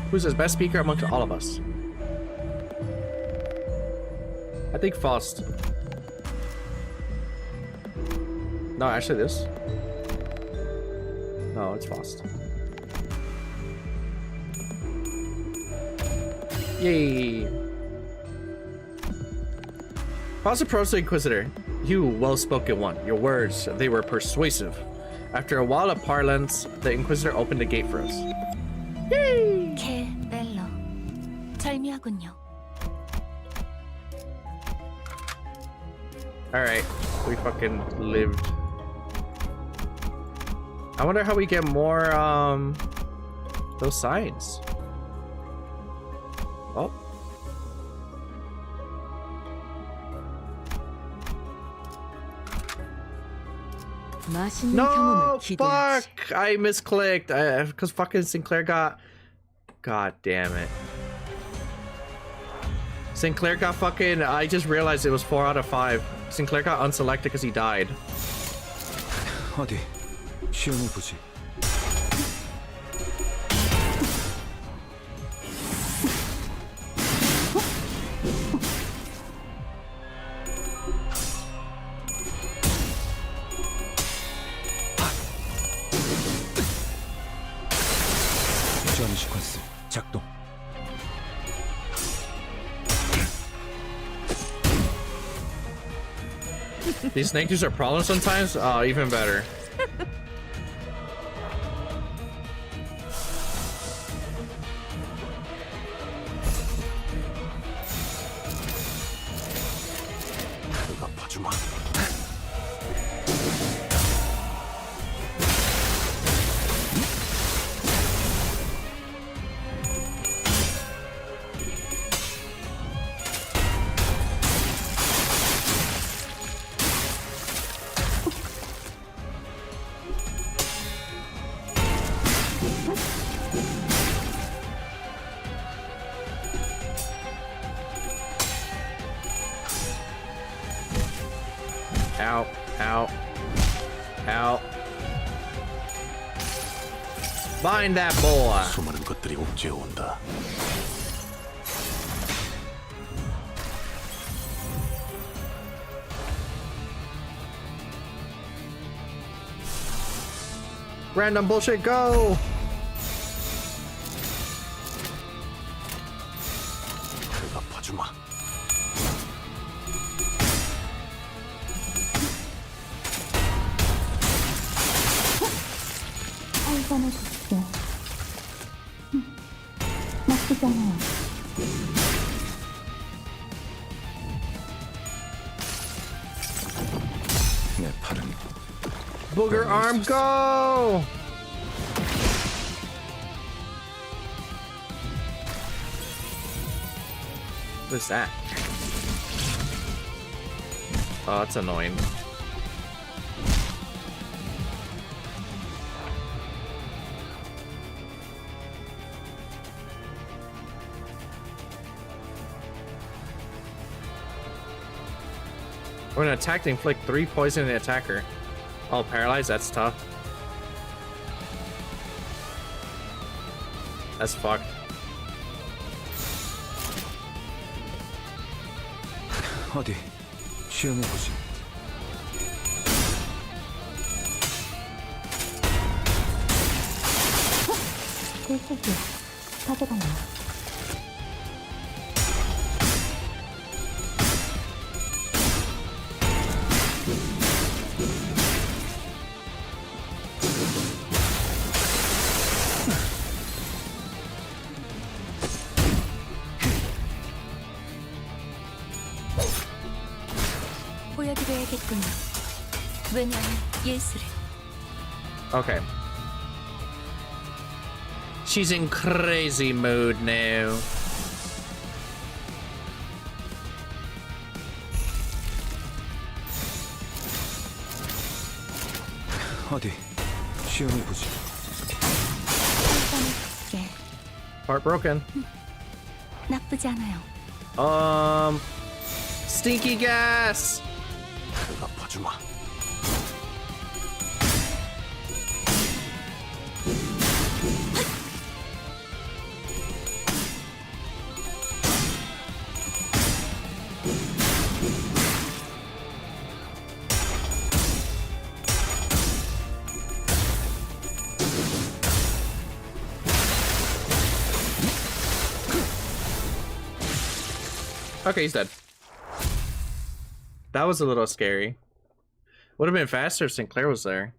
Who's the best speaker amongst all of us? I think Faust. No, actually this. No, it's Faust. Yay! Faust approached the Inquisitor. You well-spoken one. Your words, they were persuasive. After a while of parlance, the Inquisitor opened the gate for us. Yay! Ke bello. 절묘하군요. Alright, we fucking lived. I wonder how we get more, those signs. Oh. No, fuck! I misclicked. Because fucking Sinclair got... God damn it. Sinclair got fucking... I just realized it was 4 out of 5. Sinclair got unselected because he died. 어디 시험해 보지. 시퀀스 작동. These snake dudes are problems sometimes? Oh, even better. Ow, ow, ow. Find that boy. 수많은 것들이 옥죄어 온다. Random bullshit, go! 대답하지마. 살산을 줬죠. 나쁘지 않아요. 내 팔은 Booger arm, go! What's that? Oh, that's annoying. When an attack, they inflict 3 poison on the attacker. Oh, paralyzed? That's tough. That's fucked. 어디 시험해보지. 필수기야. 가져가네요. 보여드려야겠군요. 왜냐하면 예술은 Okay. She's in crazy mood now. 어디 시험해보지. 예, Heartbroken. 나쁘지 않아요. Stinky gas. 아파주마. Okay, he's dead. That was a little scary. Would have been faster if Sinclair was there.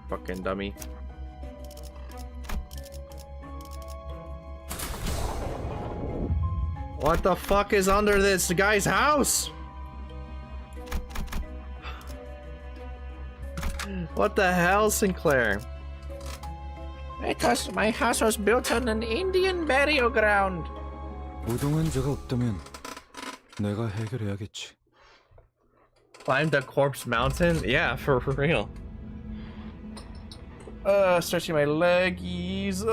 Fucking dummy. What the fuck is under this guy's house? What the hell, Sinclair? Because my house was built on an Indian burial ground. 우동환자가 없다면 내가 해결해야겠지. Climb the corpse mountain? Yeah, for real. Stretching my leggies.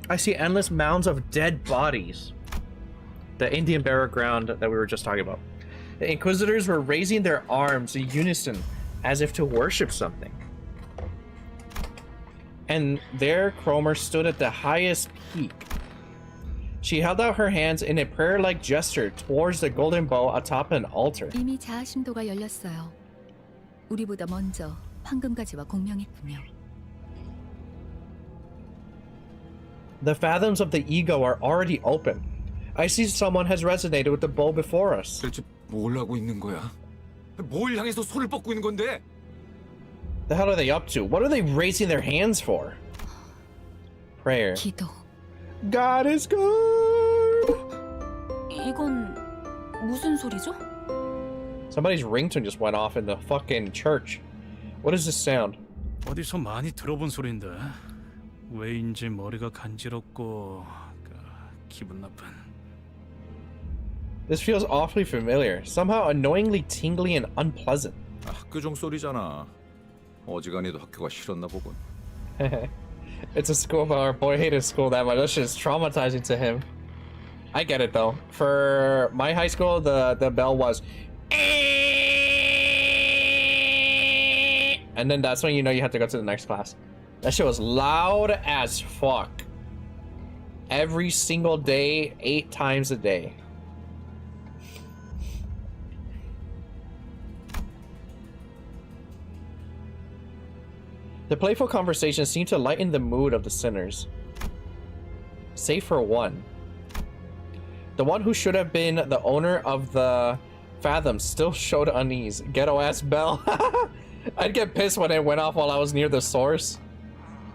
I see endless mounds of dead bodies. The Indian burial ground that we were just talking about. The Inquisitors were raising their arms in unison as if to worship something. And there Cromer stood at the highest peak. She held out her hands in a prayer-like gesture towards the golden bow atop an altar. 이미 자아심도가 열렸어요. 우리보다 먼저 황금가지와 공명했군요. The fathoms of the ego are already open. I see someone has resonated with the bow before us. 대체 뭘 하고 있는 거야? 뭘 향해서 손을 뻗고 있는 건데? The hell are they up to? What are they raising their hands for? Prayer. 기도. God is good. 이건 무슨 소리죠? Somebody's ringtone just went off in the fucking church. What is this sound? 어디서 많이 들어본 소리인데 왜인지 머리가 간지럽고 기분 나쁜. This feels awfully familiar. Somehow annoyingly tingly and unpleasant. 학교 종소리잖아. 어지간히도 학교가 싫었나 보군. It's a school, but our boy hated school that much. That shit is traumatizing to him. I get it though. For my high school, the bell was, and then that's when you know you have to go to the next class. That shit was loud as fuck. Every single day, 8 times a day. The playful conversation seemed to lighten the mood of the sinners. Save for one. The one who should have been the owner of the Fathom still showed unease. Ghetto ass bell. I'd get pissed when it went off while I was near the source.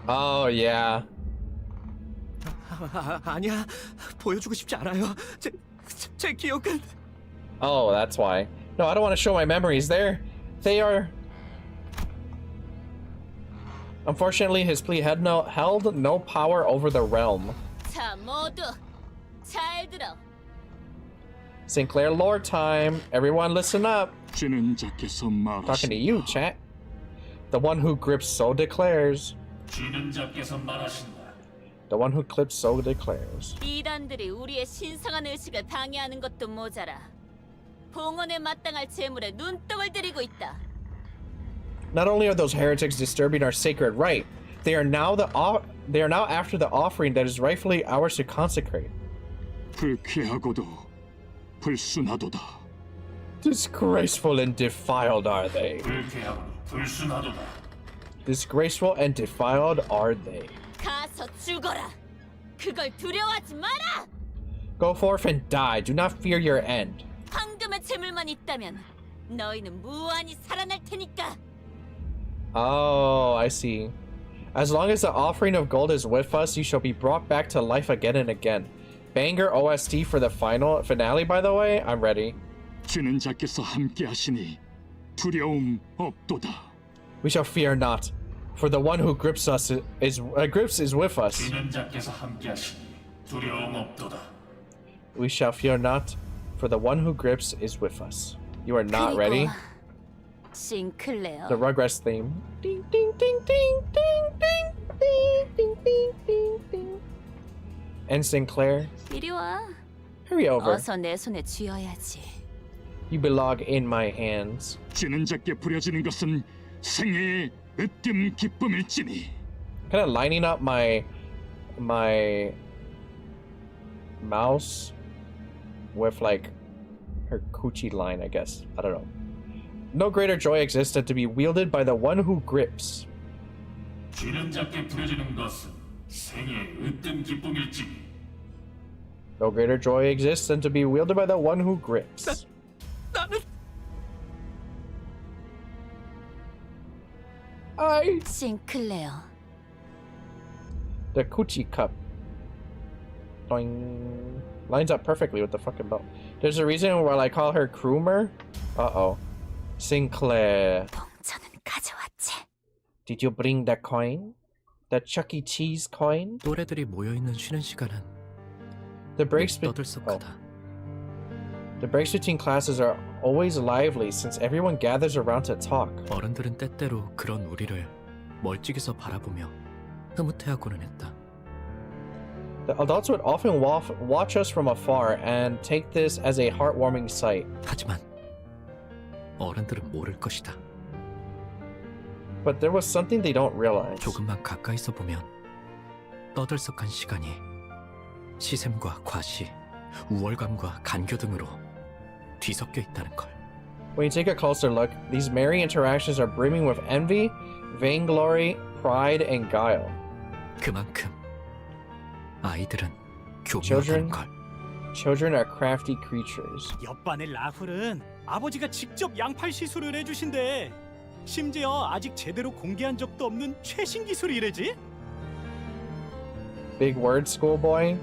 Oh yeah. 아니야, 보여주고 싶지 않아요. 제 기억은. Oh, that's why. No, I don't want to show my memories. They are. Unfortunately, his plea held no power over the realm. 자, 모두 잘 들어. Sinclair lore time. Everyone listen up. 쥐는 자께서 Talking to you, 말하신다. chat. The one who grips so declares. 쥐는 자께서 말하신다. The one who clips so declares. 이단들이 우리의 신성한 의식을 방해하는 것도 모자라. 봉헌에 마땅할 재물에 눈독을 들이고 있다. Not only are those heretics disturbing our sacred rite, they are now after the offering that is rightfully ours to consecrate. 불쾌하고도 불순하도다. Disgraceful and defiled are they. 불쾌하고 불순하도다. Disgraceful and defiled are they. 가서 죽어라. 그걸 두려워하지 마라. Go forth and die. Do not fear your end. 황금의 재물만 있다면 너희는 무한히 살아날 테니까. Oh, I see. As long as the offering of gold is with us, you shall be brought back to life again and again. Banger OST for the finale, by the way. I'm ready. 쥐는 자께서 함께하시니 두려움 없도다. We shall fear not, for the one who grips is with us. 쥐는 자께서 함께하시니 두려움 없도다. We shall fear not, for the one who grips is with us. You are not ready? 싱클레어. The Rugrats theme. Ding ding ding ding ding ding ding ding ding ding ding. And Sinclair, 이리 와. hurry over. 어서 내 손에 쥐어야지. You belong in my hands. 쥐는 자께 부려지는 것은 생애의 으뜸 기쁨일지니. Kind of lining up my mouse with like her coochie line, I guess. I don't know. No greater joy exists than to be wielded by the one who grips. 쥐는 자께 부려지는 것은 생애의 으뜸 기쁨일지니. No greater joy exists than to be wielded by the one who grips. 싱클레어. The coochie cup. Doing lines up perfectly with the fucking belt. There's a reason why I call her Kroomer. Uh-oh. Sinclair. 동전은 가져왔지. Did you bring the coin? The Chuck E. Cheese coin? 또래들이 모여 있는 쉬는 시간은 The breaks 떠들썩하다. The breaks between classes are always lively since everyone gathers around to talk. 어른들은 때때로 그런 우리를 멀찍이서 바라보며 흐뭇해하고는 했다. The adults would often watch us from afar and take this as a heartwarming sight. 하지만 어른들은 모를 것이다. But there was something they don't realize. 조금만 가까이서 보면 떠들썩한 시간이 시샘과 과시, 우월감과 간교 등으로 뒤섞여 있다는 걸. When you take a closer look, these merry interactions are brimming with envy, vainglory, pride, and guile. 그만큼 아이들은 교묘하다는 걸. Children are crafty creatures. 옆반의 라훌은 아버지가 직접 양팔 시술을 해주신대. 심지어 아직 제대로 공개한 적도 없는 최신 기술이래지. Big word, schoolboy.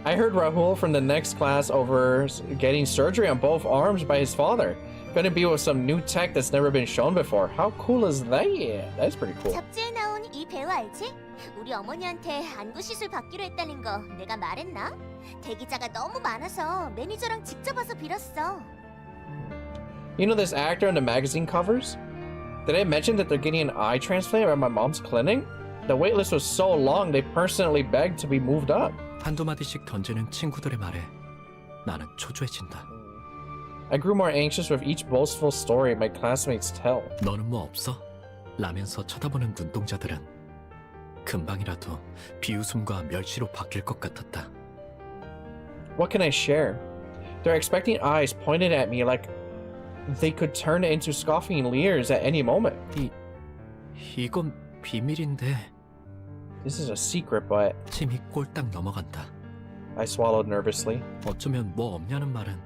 I heard Rahul from the next class over getting surgery on both arms by his father. Gonna be with some new tech that's never been shown before. How cool is that? That's pretty cool. 잡지에 나온 이 배우 알지? 우리 어머니한테 안구 시술 받기로 했다는 거 내가 말했나? 대기자가 너무 많아서 매니저랑 직접 와서 빌었어. You know this actor on the magazine covers? Did I mention that they're getting an eye transplant at my mom's clinic? The waitlist was so long they personally begged to be moved up. 한두 마디씩 던지는 친구들의 말에 나는 초조해진다. I grew more anxious with each boastful story my classmates tell. 너는 뭐 없어? 라면서 쳐다보는 눈동자들은 금방이라도 비웃음과 멸시로 바뀔 것 같았다. What can I share? They're expecting eyes pointed at me like they could turn into scoffing leers at any moment. 이건 비밀인데. This is a secret, but 침이 꼴딱 넘어간다. I swallowed nervously. 어쩌면 뭐 없냐는 말은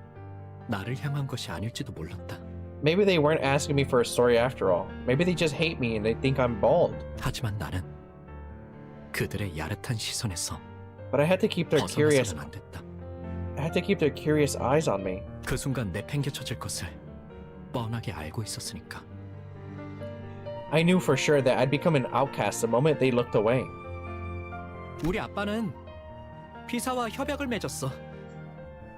나를 향한 것이 아닐지도 몰랐다. Maybe they weren't asking me for a story after all. Maybe they just hate me and they think I'm bald. 하지만 나는 그들의 야릇한 시선에서 But I had to keep their curious. 안 됐다. I I had to keep their curious eyes on me. 그 순간 내팽개쳐질 것을 뻔하게 알고 있었으니까. I knew for sure that I'd become an outcast the moment they looked away. 우리 아빠는 피사와 협약을 맺었어.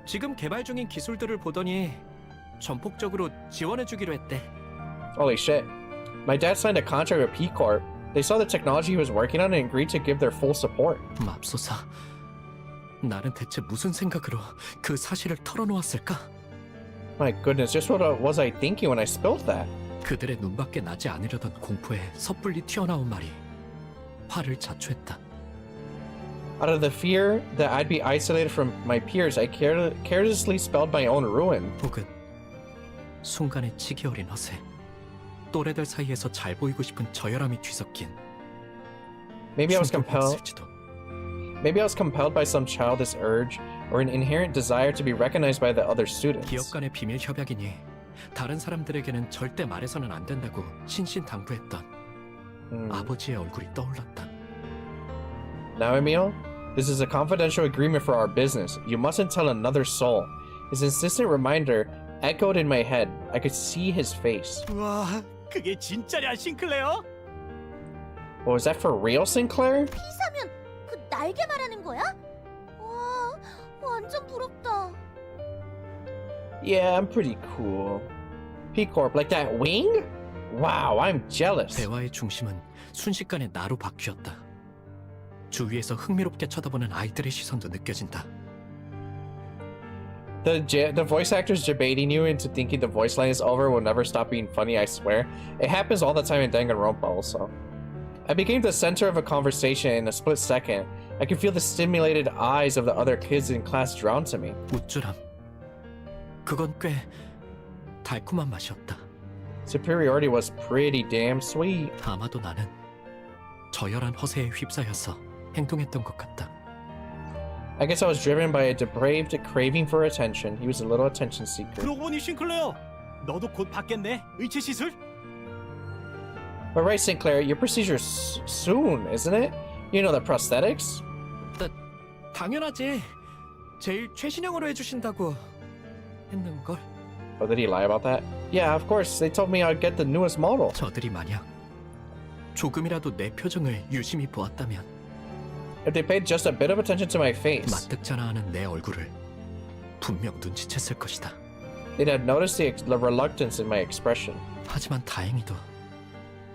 지금 개발 중인 기술들을 보더니 전폭적으로 지원해주기로 했대. Holy shit. My dad signed a contract with P Corp. They saw the technology he was working on and agreed to give their full support. 맙소사. 나는 대체 무슨 생각으로 그 사실을 털어놓았을까? My goodness, just what was I thinking when I spilled that? 그들의 눈밖에 나지 않으려던 공포에 섣불리 튀어나온 말이 화를 자초했다. Out of the fear that I'd be isolated from my peers, I carelessly spelled my own ruin. 혹은 순간의 치기 어린 허세, 또래들 사이에서 잘 보이고 싶은 저열함이 뒤섞인 Maybe I was 충격이었을지도. compelled by some childish urge or an inherent desire to be recognized by the other students. 기업 간의 비밀 협약이니 다른 사람들에게는 절대 말해서는 안 된다고 신신당부했던 아버지의 얼굴이 떠올랐다. Now, Emil, this is a confidential agreement for our business. You mustn't tell another soul. His insistent reminder echoed in my head. I could see his face. 와, 그게 진짜냐, 싱클레어? Well, was that for real, Sinclair? 피사면 그 날개 말하는 거야? 와, 완전 부럽다. Yeah, I'm pretty cool. P Corp, like that wing? Wow, I'm jealous. 대화의 중심은 순식간에 나로 바뀌었다. 주위에서 흥미롭게 쳐다보는 아이들의 시선도 느껴진다. The voice actors debating you into thinking the voice line is over will never stop being funny, I swear. It happens all the time in Danganronpa also. I became the center of a conversation in a split second. I could feel the stimulated eyes of the other kids in class drawn to me. 우쭐함. 그건 꽤 달콤한 맛이었다. Superiority was pretty damn sweet. 아마도 나는 저열한 허세에 휩싸여서 행동했던 것 같다. I guess I was driven by a depraved craving for attention. He was a little attention seeker. 그러고 보니 싱클레어, 너도 곧 받겠네, 의체 시술? But right, Sinclair, your procedure's soon, isn't it? You know, the prosthetics? 당연하지. 제일 최신형으로 해주신다고 했는걸. Oh, did he lie about that? Yeah, of course. They told me I'd get the newest model. 저들이 만약 조금이라도 내 표정을 유심히 보았다면 If they paid just a bit of attention to my face, 마뜩잖아하는 내 얼굴을 분명 눈치챘을 것이다. they'd have noticed the reluctance in my expression. 하지만 다행히도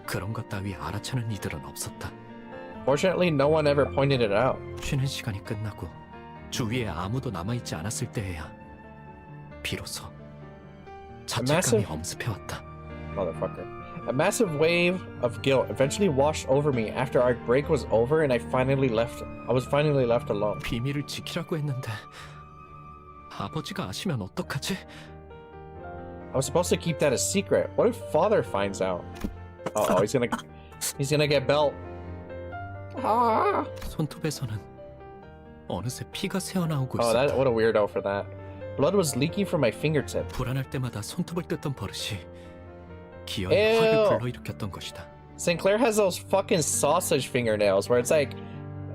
그런 것 따위 알아채는 이들은 없었다. Fortunately, no one ever pointed it out. 쉬는 시간이 끝나고 주위에 아무도 남아있지 않았을 때에야 비로소 자책감이 엄습해왔다. Motherfucker. A massive wave of guilt eventually washed over me after our break was over and I was finally left alone. 비밀을 지키라고 했는데 아버지가 아시면 어떡하지? I was supposed to keep that a secret. What if father finds out? Uh-oh, he's gonna get belt. Ah. 손톱에서는 어느새 피가 새어나오고 Oh, 있었다. what a weirdo for that. Blood was leaking from my fingertip. 불안할 때마다 손톱을 뜯던 버릇이 기어이 Ew. 화를 불러일으켰던 것이다. Sinclair has those fucking sausage fingernails where it's like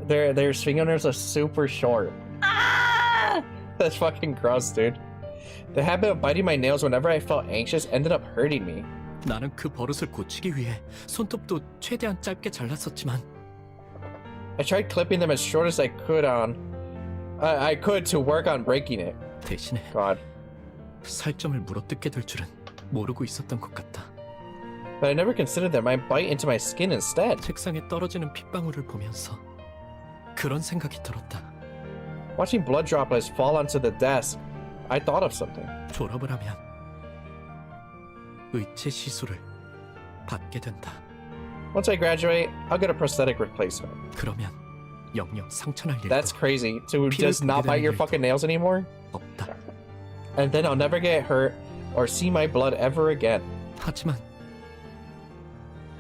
their fingernails are super short. Ah! That's fucking gross, dude. The habit of biting my nails whenever I felt anxious ended up hurting me. 나는 그 버릇을 고치기 위해 손톱도 최대한 짧게 잘랐었지만 I tried clipping them as short as I could to work on breaking it. 대신에 God. 살점을 물어뜯게 될 줄은 모르고 있었던 것 같다. But I never considered that might bite into my skin instead. 책상에 떨어지는 핏방울을 보면서 그런 생각이 들었다. Watching blood droplets fall onto the desk, I thought of something. 졸업을 하면 의체 시술을 받게 된다. Once I graduate, I'll get a prosthetic replacement. 그러면 영영 상처날 일도 That's crazy. To just not bite your fucking nails anymore? 없다. And then I'll never get hurt or see my blood ever again. 하지만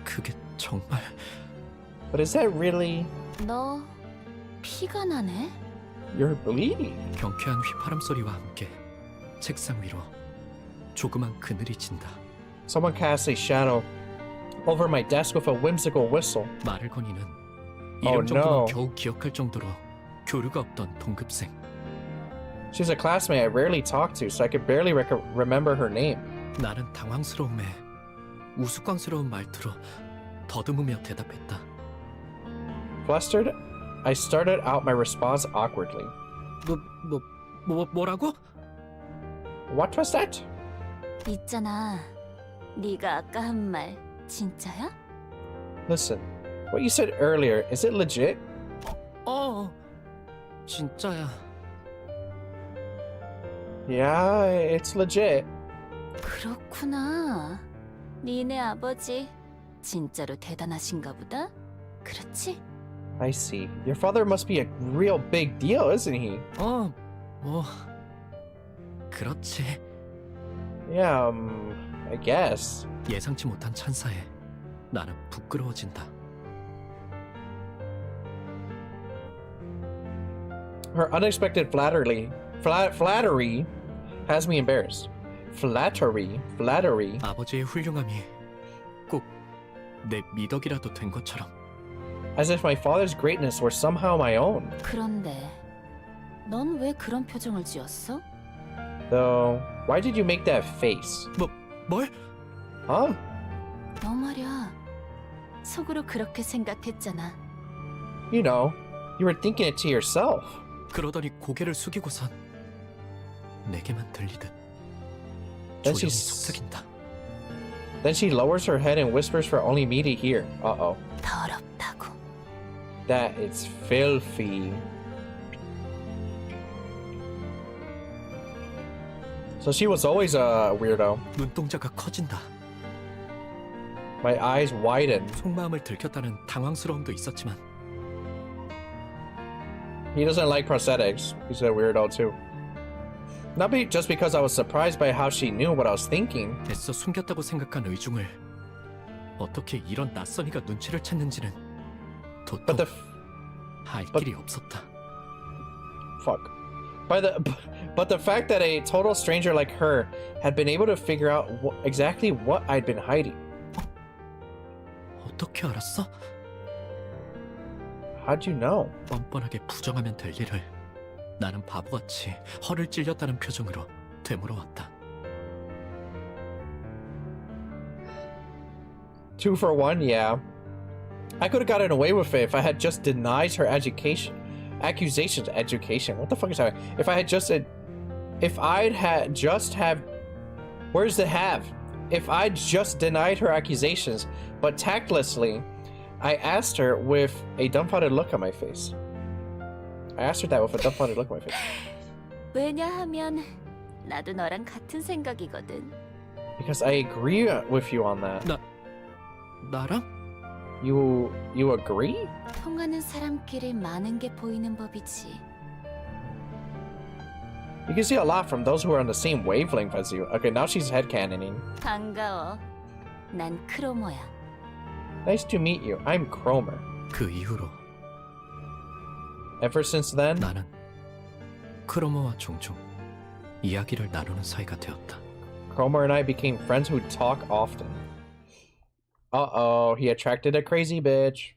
그게 정말 But is that really... 너 피가 나네? You're bleeding. 경쾌한 휘파람 소리와 함께 책상 위로 조그만 그늘이 진다. Someone casts a shadow over my desk with a whimsical whistle. 말을 거니는 Oh, 이름 정도만 no. 겨우 기억할 정도로 교류가 없던 동급생. She's a classmate I rarely talk to, so I could barely remember her name. 나는 당황스러움에 우스꽝스러운 말투로 더듬으며 대답했다. Flustered, I started out my response awkwardly. 뭐라고? What was that? 있잖아. 네가 아까 한 말 진짜야? Listen, what you said earlier, is it legit? 진짜야. Yeah, it's legit. 그렇구나. 니네 아버지 진짜로 대단하신가 보다. 그렇지? I see. Your father must be a real big deal, isn't he? 뭐 그렇지. Yeah, I guess. 예상치 못한 찬사에 나는 부끄러워진다. Her unexpected flattery has me embarrassed. Flattery. 아버지의 훌륭함이 꼭 내 미덕이라도 된 것처럼. As if my father's greatness were somehow my own. 그런데 넌 왜 그런 표정을 지었어? Though, why did you make that face? 뭘? Huh? 너 말야. 속으로 그렇게 생각했잖아. You know, you were thinking it to yourself. 그러더니 고개를 숙이고선 내게만 들리듯 Then 조용히 she's- 속삭인다. Then she lowers her head and whispers for only me to hear. Uh-oh. 더럽다고. That is filthy. So she was always a weirdo. 눈동자가 커진다. My eyes widen. 속마음을 들켰다는 당황스러움도 있었지만 He doesn't like prosthetics. He's a weirdo too. Not just because I was surprised by how she knew what I was thinking. 애써 숨겼다고 생각한 의중을 어떻게 이런 낯선이가 눈치를 채는지는 But 도통 the 알 길이 없었다. fuck. But the fact that a total stranger like her had been able to figure out exactly what I'd been hiding. 어떻게 알았어? How'd you know? 뻔뻔하게 부정하면 될 일을 나는 바보같이 허를 찔렸다는 표정으로 되물어왔다. 2 for 1, yeah. I could have gotten away with it if I had just denied her accusations. What the fuck is that? If I'd just denied her accusations, but tactlessly, I asked her with a dumbfounded look on my face. I asked her that with a dumbfounded look on my face. 왜냐하면 나도 너랑 같은 생각이거든. Because I agree with you on that. 나랑? You agree? 통하는 사람끼리 많은 게 보이는 법이지. You can see a lot from those who are on the same wavelength as you. Okay, now she's headcanoning. 반가워. 난 크로모야. Nice to meet you. I'm Cromer. 그 이후로 Ever since then, 나는 크로모와 종종 이야기를 나누는 사이가 되었다. Cromer and I became friends who talk often. Uh-oh, he attracted a crazy bitch.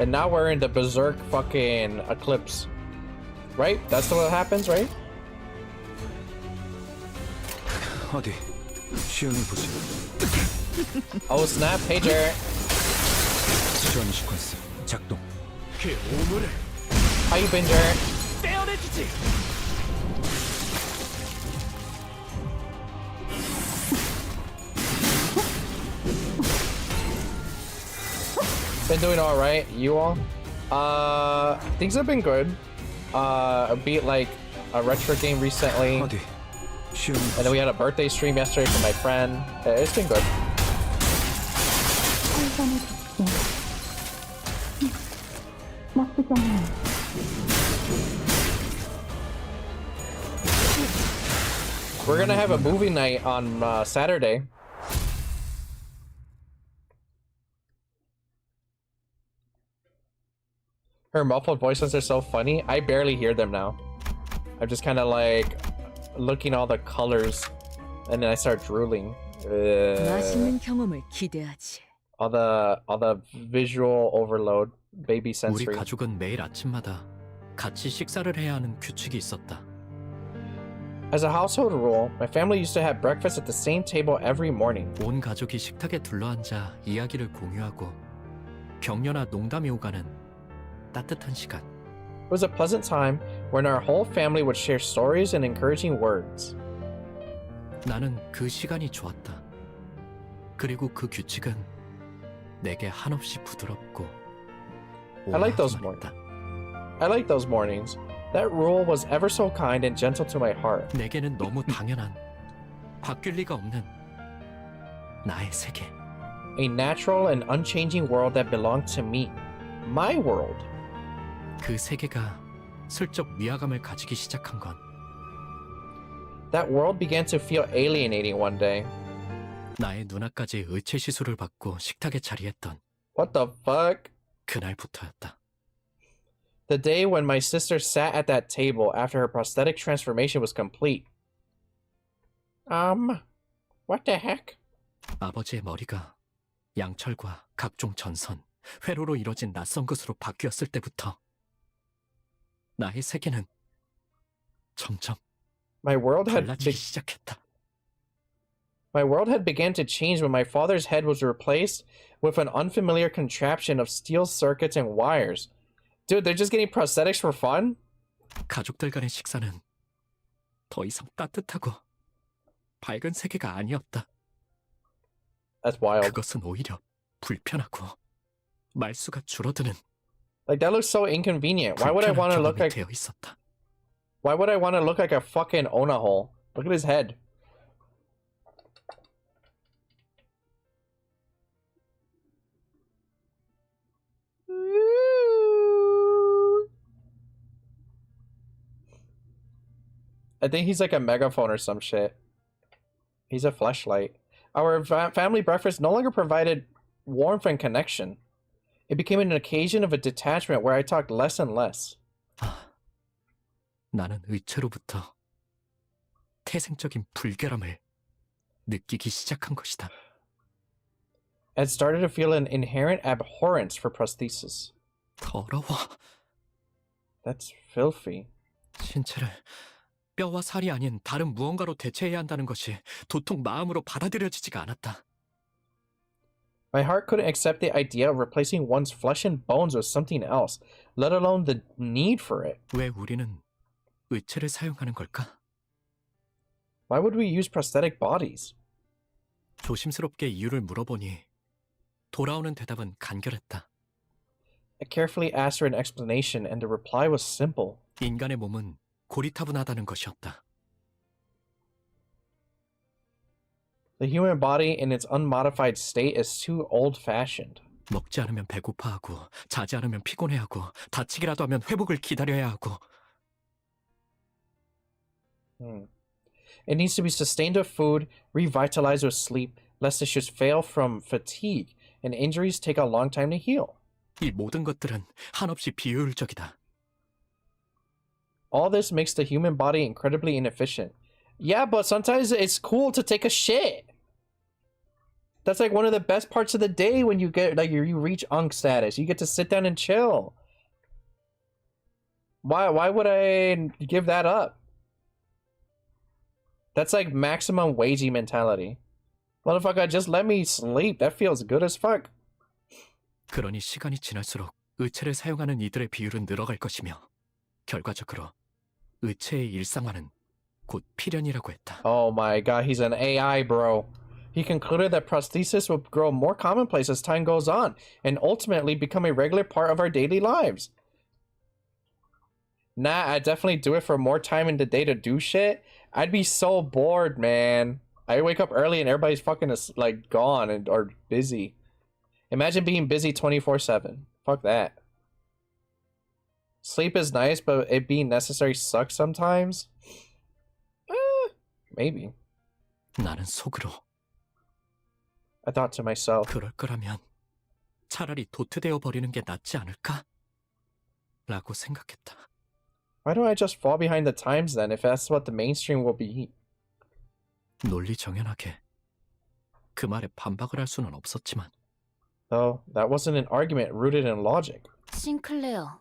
And now we're in the berserk fucking eclipse. Right? That's what happens, right? 어디 시연을 보지. Oh snap, pager. 시연 시퀀스 작동. 그 오물을 How you been, Jared? 떼어내주지. Been doing all right. You all? Things have been good. I beat like a retro game recently, 어디 시연을 and then we had a birthday stream yesterday for my friend. It's been good. 한잔해 줄게. 나쁘지 않아. We're gonna have a movie night on Saturday. Her muffled voices are so funny. I barely hear them now. I'm just kind of like looking all the colors, and then I start drooling. 맛있는 경험을 기대하지. All the visual overload. baby 우리 sensory. 가족은 매일 아침마다 같이 식사를 해야 하는 규칙이 있었다. As a household rule, my family used to have breakfast at the same table every morning. 온 가족이 식탁에 둘러앉아 이야기를 공유하고 격려나 농담이 오가는 따뜻한 시간. It was a pleasant time when our whole family would share stories and encouraging words. 나는 그 시간이 좋았다. 그리고 그 규칙은 내게 한없이 부드럽고 I like those 온화하기만 했다. I like those mornings. That rule was ever so kind and gentle to my heart. 내게는 너무 당연한, 바뀔 리가 없는 나의 세계. A natural and unchanging world that belonged to me. My world. 그 세계가 슬쩍 위화감을 가지기 시작한 건 That world began to feel alienating one day. 나의 누나까지 의체 시술을 받고 식탁에 자리했던 What the fuck? 그날부터였다. The day when my sister sat at that table after her prosthetic transformation was complete. What the heck? 아버지의 머리가 양철과 각종 전선, 회로로 이뤄진 낯선 것으로 바뀌었을 때부터 나의 세계는 점점 My world had 달라지기 시작했다. My world had began to change when my father's head was replaced with an unfamiliar contraption of steel circuits and wires. Dude, they're just getting prosthetics for fun? 가족들 간의 식사는 더 이상 따뜻하고 밝은 세계가 아니었다. That's wild. 그것은 오히려 불편하고 말수가 줄어드는 Like that looks so inconvenient. Why would I want to look like 되어 있었다. Why would I want to look like a fucking Onahole? Look at his head. I think he's like a megaphone or some shit. He's a fleshlight. Our family breakfast no longer provided warmth and connection. It became an occasion of a detachment where I talked less and less. 나는 의체로부터 태생적인 불결함을 느끼기 시작한 것이다. I had started to feel an inherent abhorrence for prosthesis. 더러워. That's filthy. 신체를 뼈와 살이 아닌 다른 무언가로 대체해야 한다는 것이 도통 마음으로 받아들여지지가 않았다. My heart couldn't accept the idea of replacing one's flesh and bones with something else, let alone the need for it. 왜 우리는 의체를 사용하는 걸까? Why would we use prosthetic bodies? 조심스럽게 이유를 물어보니 돌아오는 대답은 간결했다. I carefully asked her an explanation and the reply was simple. 인간의 몸은 고리타분하다는 것이었다. The human body in its unmodified state is too old-fashioned. 먹지 않으면 배고파하고 자지 않으면 피곤해하고 다치기라도 하면 회복을 기다려야 하고 It needs to be sustained with food, revitalized with sleep, lest it should fail from fatigue, and injuries take a long time to heal. 이 모든 것들은 한없이 비효율적이다. All this makes the human body incredibly inefficient. Yeah, but sometimes it's cool to take a shit. That's like one of the best parts of the day when you get like you reach unk status. You get to sit down and chill. Why would I give that up? That's like maximum wagey mentality. Motherfucker, just let me sleep. That feels good as fuck. 그러니 시간이 지날수록 의체를 사용하는 이들의 비율은 늘어갈 것이며 결과적으로 의체의 일상화는 곧 필연이라고 했다. Oh my god, he's an AI, bro. He concluded that prosthesis will grow more commonplace as time goes on and ultimately become a regular part of our daily lives. Nah, I definitely do it for more time in the day to do shit. I'd be so bored, man. I wake up early and everybody's fucking like gone and or busy. Imagine being busy 24/7. Fuck that. Sleep is nice, but it being necessary sucks sometimes. Maybe. 나는 속으로 I thought to myself. 그럴 거라면 차라리 도태되어 버리는 게 낫지 않을까? 라고 생각했다. Why don't I just fall behind the times then if that's what the mainstream will be? 논리 정연하게 그 말에 반박을 할 수는 없었지만 Though that wasn't an argument rooted in logic. 싱클레어,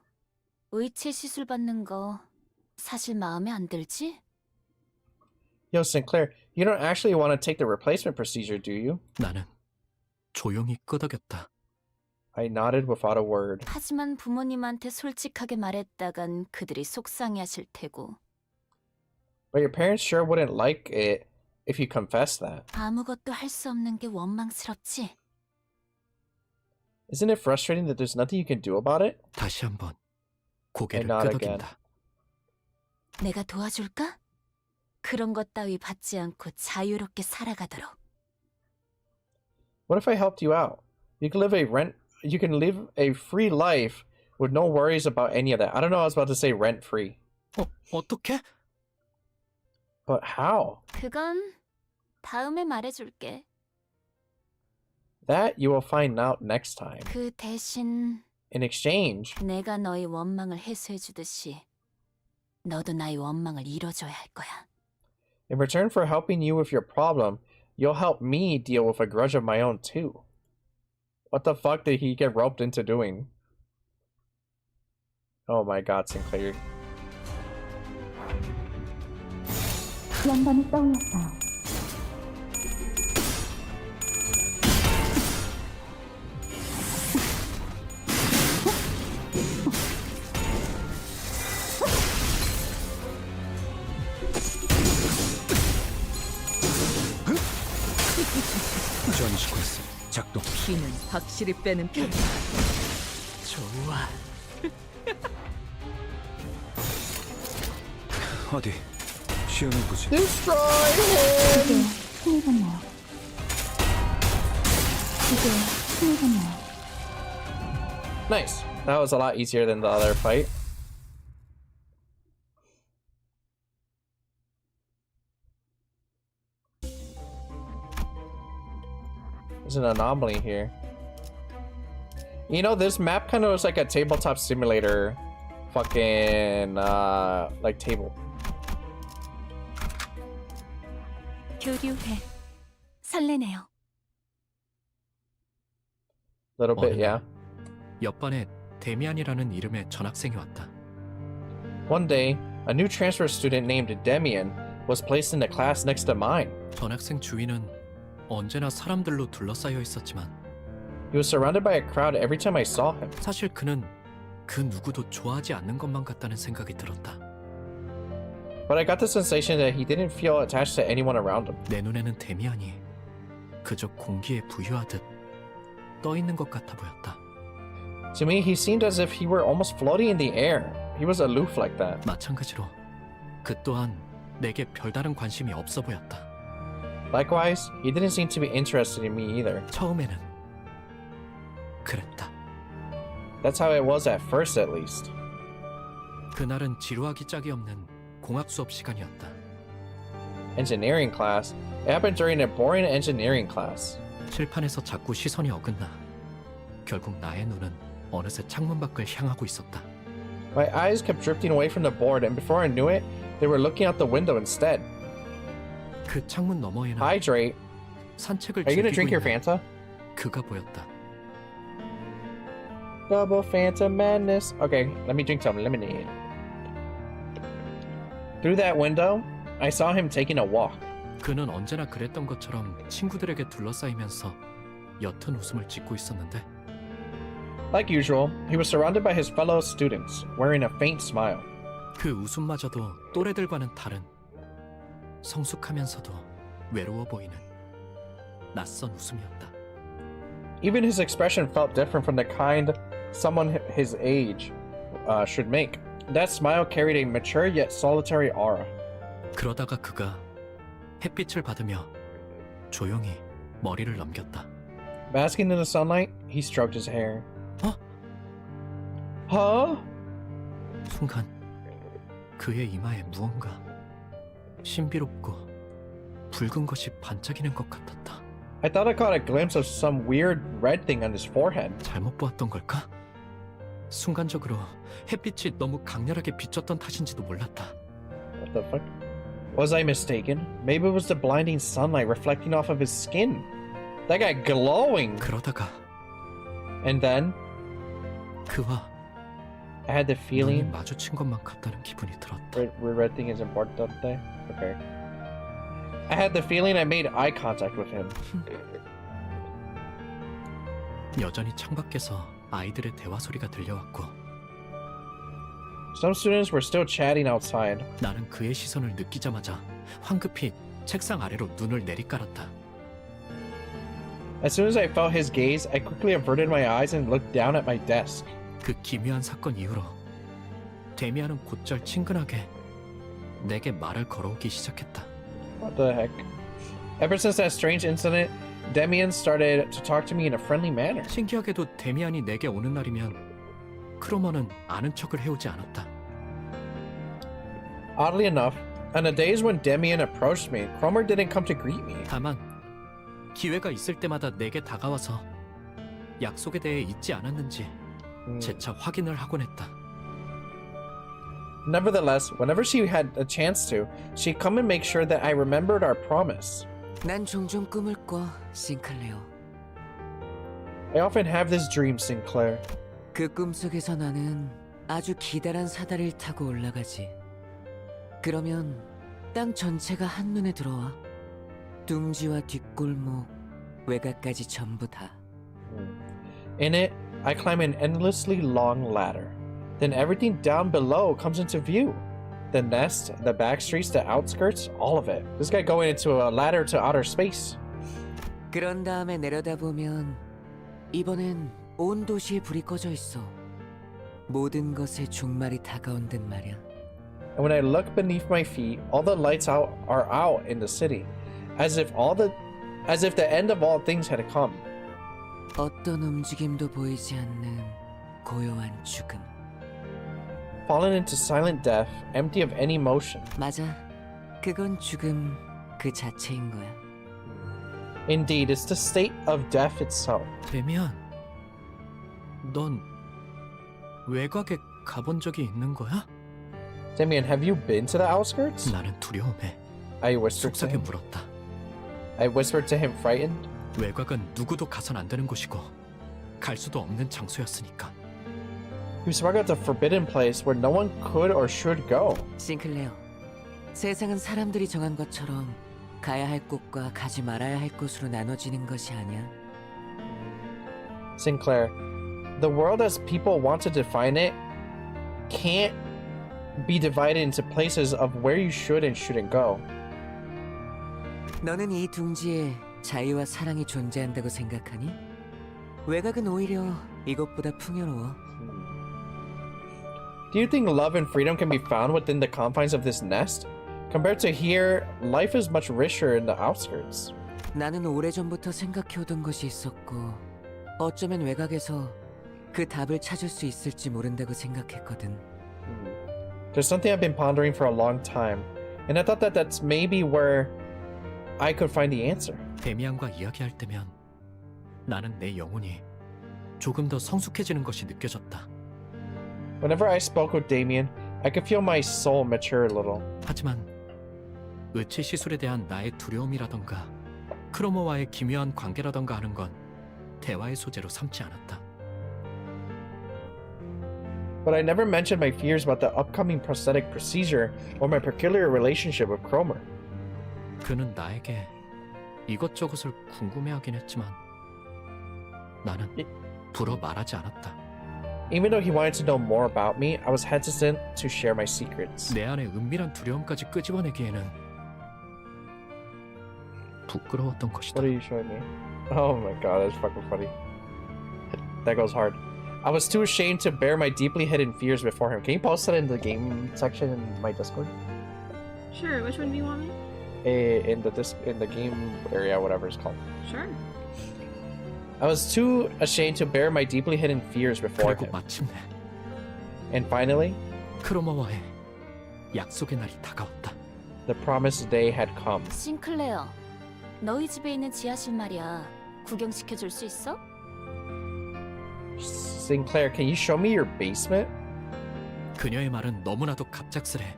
의체 시술 받는 거 사실 마음에 안 들지? Yo, Sinclair, you don't actually want to take the replacement procedure, do you? 나는 조용히 끄덕였다. I nodded without a word. 하지만 부모님한테 솔직하게 말했다간 그들이 속상해하실 테고. But your parents sure wouldn't like it if you confessed that. 아무것도 할 수 없는 게 원망스럽지? Isn't it frustrating that there's nothing you can do about it? 다시 한번 고개를 not again. 끄덕인다. 내가 도와줄까? 그런 것 따위 받지 않고 자유롭게 살아가도록. What if I helped you out? You can live a free life with no worries about any of that. I don't know, I was about to say rent free. 어떻게? But how? 그건 다음에 말해줄게. That you will find out next time. 그 대신 In exchange, 내가 너의 원망을 해소해주듯이 너도 나의 원망을 이뤄줘야 할 거야. in return for helping you with your problem, you'll help me deal with a grudge of my own too. What the fuck did he get roped into doing? Oh my god, Sinclair. 지난번이 떠올랐어요. 전시코스 작동. 피는 확실히 빼는 편. 좋아. 어디 시험해보지. Destroy him! 이제 힘이 졌나요? 이제 힘이 졌나요? Nice. That was a lot easier than the other fight. There's an anomaly here. You know, this map kind of looks like a tabletop simulator. Fucking, like table. 교류해. 설레네요. Little bit, 어느 yeah. 날 옆반에 데미안이라는 이름의 전학생이 왔다. One day, a new transfer student named Demian was placed in the class next to mine. 전학생 주위는 언제나 사람들로 둘러싸여 있었지만 He was surrounded by a crowd every time I saw him. 사실 그는 그 누구도 좋아하지 않는 것만 같다는 생각이 들었다. But I got the sensation that he didn't feel attached to anyone around him. 내 눈에는 데미안이 그저 공기에 부유하듯 떠 있는 것 같아 보였다. To me, he seemed as if he were almost floating in the air. He was aloof like that. 마찬가지로 그 또한 내게 별다른 관심이 없어 보였다. Likewise, he didn't seem to be interested in me either. 처음에는 그랬다. That's how it was at first, at least. 그날은 지루하기 짝이 없는 공학 수업 시간이었다. Engineering class? It happened during a boring engineering class. 칠판에서 자꾸 시선이 어긋나 결국 나의 눈은 어느새 창문 밖을 향하고 있었다. My eyes kept drifting away from the board, and before I knew it, they were looking out the window instead. 그 창문 너머에는 Hydrate. 산책을 Are you gonna drink 즐기고 your 있는 Fanta? 그가 보였다. Double Fanta madness. Okay, let me drink some lemonade. Through that window, I saw him taking a walk. 그는 언제나 그랬던 것처럼 친구들에게 둘러싸이면서 옅은 웃음을 짓고 있었는데 Like usual, he was surrounded by his fellow students, wearing a faint smile. 그 웃음마저도 또래들과는 다른 성숙하면서도 외로워 보이는 낯선 웃음이었다. Even his expression felt different from the kind someone his age should make. That smile carried a mature yet solitary aura. 그러다가 그가 햇빛을 받으며 조용히 머리를 넘겼다. Basking in the sunlight, he stroked his hair. 어? Huh? 순간 그의 이마에 무언가 신비롭고 붉은 것이 반짝이는 것 같았다. I thought I caught a glimpse of some weird red thing on his forehead. 잘못 보았던 걸까? 순간적으로 햇빛이 너무 강렬하게 비쳤던 탓인지도 몰랐다. What the fuck? Was I mistaken? Maybe it was the blinding sunlight reflecting off of his skin. That guy glowing. 그러다가 And then 그와 I had the 눈이 feeling. 마주친 것만 같다는 기분이 들었다. Red thing is important, don't they? Okay. I had the feeling I made eye contact with him. 여전히 창밖에서 아이들의 대화 소리가 들려왔고 Some students were still chatting outside. 나는 그의 시선을 느끼자마자 황급히 책상 아래로 눈을 내리깔았다. As soon as I felt his gaze, I quickly averted my eyes and looked down at my desk. 그 기묘한 사건 이후로 데미안은 곧잘 친근하게 내게 말을 걸어오기 시작했다. What the heck? Ever since that strange incident, Demian started to talk to me in a friendly manner. 신기하게도 데미안이 내게 오는 날이면 크로머는 아는 척을 해오지 않았다. Oddly enough, on the days when Demian approached me, Cromer didn't come to greet me. 다만 기회가 있을 때마다 내게 다가와서 약속에 대해 잊지 않았는지 재차 확인을 하곤 했다. Nevertheless, whenever she had a chance to, she'd come and make sure that I remembered our promise. 난 종종 꿈을 꿔, 싱클레어. I often have this dream, Sinclair. 그 꿈속에서 나는 아주 기다란 사다리를 타고 올라가지. 그러면 땅 전체가 한눈에 들어와. 둥지와 뒷골목, 외곽까지 전부 다. In it, I climb an endlessly long ladder. Then everything down below comes into view. The nest, the back streets, the outskirts, all of it. This guy going into a ladder to outer space. 그런 다음에 내려다보면 이번엔 온 도시에 불이 꺼져 있어. 모든 것의 종말이 다가온 듯 말이야. And when I look beneath my feet, all the lights are out in the city, as if the end of all things had come. 어떤 움직임도 보이지 않는 고요한 죽음. Fallen into silent death, empty of any motion. 맞아. 그건 죽음 그 자체인 거야. Indeed, it's the state of death itself. 데미안, 넌 외곽에 가본 적이 있는 거야? Demian, have you been to the outskirts? 나는 두려움에 I whispered to 속삭여 him. 물었다. I whispered to him, frightened. 외곽은 누구도 가선 안 되는 곳이고 갈 수도 없는 장소였으니까. You spoke of the forbidden place where no one could or should go. 싱클레어, 세상은 사람들이 정한 것처럼 가야 할 곳과 가지 말아야 할 곳으로 나눠지는 것이 아니야. Sinclair, the world as people want to define it can't be divided into places of where you should and shouldn't go. 너는 이 둥지에 자유와 사랑이 존재한다고 생각하니? 외곽은 오히려 이것보다 풍요로워. Do you think love and freedom can be found within the confines of this nest? Compared to here, life is much richer in the outskirts. 나는 오래전부터 생각해오던 것이 있었고 어쩌면 외곽에서 그 답을 찾을 수 있을지 모른다고 생각했거든. There's something I've been pondering for a long time, and I thought that that's maybe where I could find the answer. 데미안과 이야기할 때면 나는 내 영혼이 조금 더 성숙해지는 것이 느껴졌다. Whenever I spoke with Damien, I could feel my soul mature a little. 하지만 의치 시술에 대한 나의 두려움이라던가 크로모와의 기묘한 관계라던가 하는 건 대화의 소재로 삼지 않았다. But I never mentioned my fears about the upcoming prosthetic procedure or my peculiar relationship with Cromer. 그는 나에게 이것저것을 궁금해하긴 했지만 나는 불어 말하지 않았다. Even though he wanted to know more about me, I was hesitant to share my secrets. 내 안에 은밀한 두려움까지 끄집어내기에는 부끄러웠던 것이다. What are you showing me? Oh my god, that's fucking funny. That goes hard. I was too ashamed to bear my deeply hidden fears before him. Can you post that in the game section in my Discord? Sure, which one do you want me? In the game area, whatever it's called. Sure. I was too ashamed to bear my deeply hidden fears before 그리고 him. 마침내 And finally, 크로머와의 약속의 날이 다가왔다. the promised day had come. 싱클레어, 너희 집에 있는 지하실 말이야. 구경시켜줄 수 있어? Sinclair, can you show me your basement? 그녀의 말은 너무나도 갑작스레.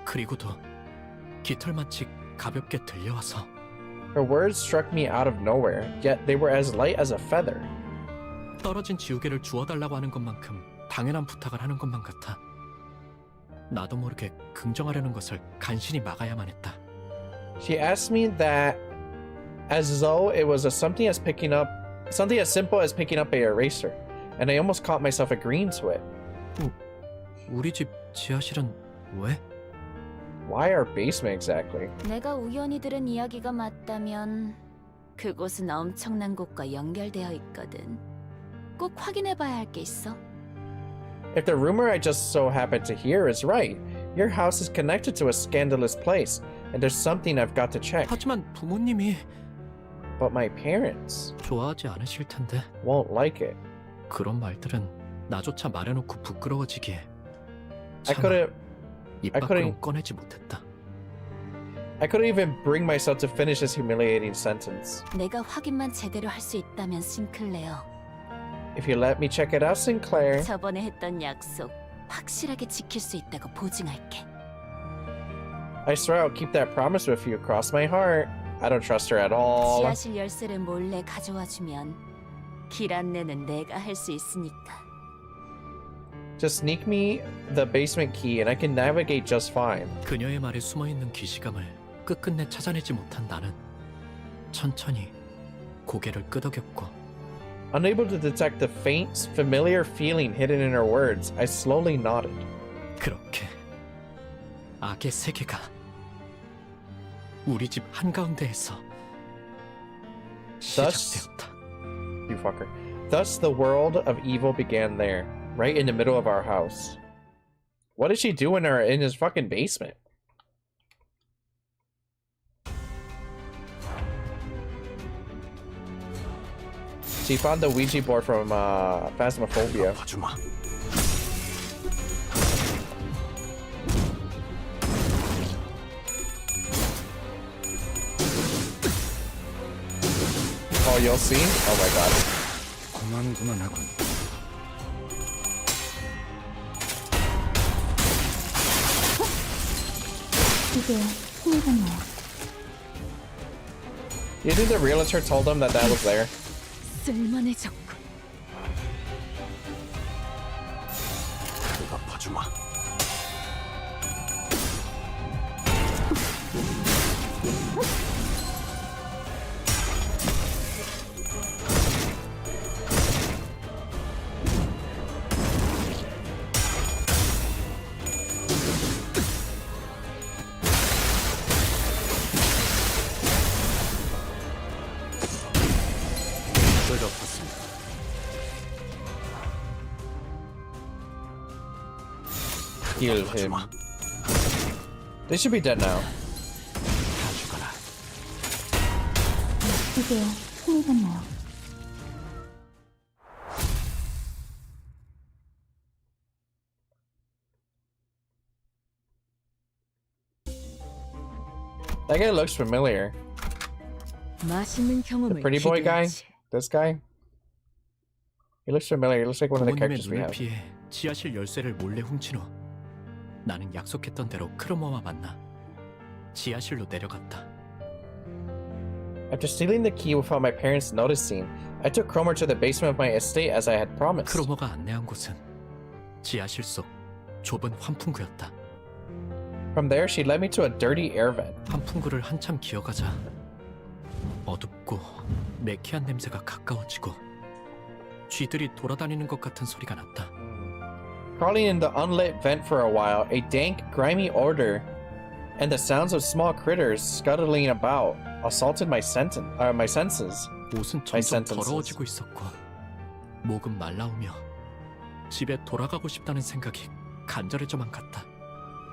그리고도 깃털마치 가볍게 들려와서 Her words struck me out of nowhere, yet they were as light as a feather. 떨어진 지우개를 주워달라고 하는 것만큼 당연한 부탁을 하는 것만 같아. 나도 모르게 긍정하려는 것을 간신히 막아야만 했다. She asked me that as though it was something as simple as picking up a eraser, and I almost caught myself agreeing to it. 우리 집 지하실은 왜? Why our basement exactly? 내가 우연히 들은 이야기가 맞다면 그곳은 엄청난 곳과 연결되어 있거든. 꼭 확인해봐야 할 게 있어. If the rumor I just so happened to hear is right, your house is connected to a scandalous place, and there's something I've got to check. 하지만 부모님이 But my parents 좋아하지 않으실 텐데. won't like it. 그런 말들은 나조차 말해놓고 부끄러워지기에 I couldn't 입 I 밖으로 couldn't- 꺼내지 못했다. I couldn't even bring myself to finish this humiliating sentence. 내가 확인만 제대로 할 수 있다면 싱클레어. If you let me check it out, Sinclair. 저번에 했던 약속 확실하게 지킬 수 있다고 보증할게. I swear I'll keep that promise with you. Cross my heart. I don't trust her at all. 지하실 열쇠를 몰래 가져와주면 길 안내는 내가 할 수 있으니까. Just sneak me the basement key and I can navigate just fine. 그녀의 말에 숨어있는 기시감을 끝끝내 찾아내지 못한 나는 천천히 고개를 끄덕였고 Unable to detect the faint, familiar feeling hidden in her words, I slowly nodded. 그렇게 악의 세계가 우리 집 한가운데에서 시작되었다. You fucker. Thus the world of evil began there, right in the middle of our house. What did she do in his fucking basement? She found the Ouija board from Phasmophobia. 봐주마. Oh, you'll see? Oh my god. 고만고만하군. 이게 힘이군요. You think the realtor told them that was there? 쓸만해졌군. 그거 봐주마. Heal him. They should be dead now. 이게 힘이군요. That guy looks familiar. 맛있는 경험을 The pretty boy guy? 기대하지. This guy? He looks familiar. He looks like one of the 부모님의 characters we 눈을 have. 피해 지하실 열쇠를 몰래 훔친 후 나는 약속했던 대로 크로머와 만나 지하실로 내려갔다. After stealing the key without my parents noticing, I took Cromer to the basement of my estate as I had promised. 크로머가 안내한 곳은 지하실 속 좁은 환풍구였다. From there, she led me to a dirty air vent. 환풍구를 한참 기어가자 어둡고 매캐한 냄새가 가까워지고 쥐들이 돌아다니는 것 같은 소리가 났다. Crawling in the unlit vent for a while, a dank, grimy odor and the sounds of small critters scuttling about assaulted my senses. 옷은 점점 더러워지고 있었고 목은 말라오며 집에 돌아가고 싶다는 생각이 간절해져만 갔다.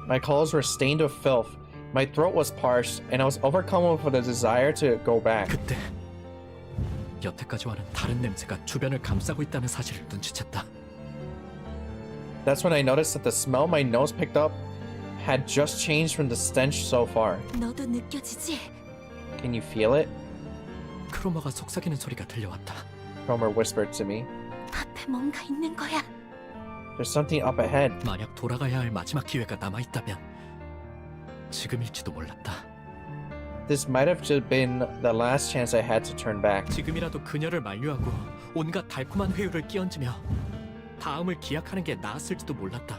My clothes were stained with filth, my throat was parched, and I was overcome with a desire to go back. 그때 여태까지와는 다른 냄새가 주변을 감싸고 있다는 사실을 눈치챘다. That's when I noticed that the smell my nose picked up had just changed from the stench so far. 너도 느껴지지? Can you feel it? 크로머가 속삭이는 소리가 들려왔다. Cromer whispered to me. 앞에 뭔가 있는 거야. There's something up ahead. 만약 돌아가야 할 마지막 기회가 남아있다면 지금일지도 몰랐다. This might have just been the last chance I had to turn back. 지금이라도 그녀를 만류하고 온갖 달콤한 회유를 끼얹으며 다음을 기약하는 게 나았을지도 몰랐다.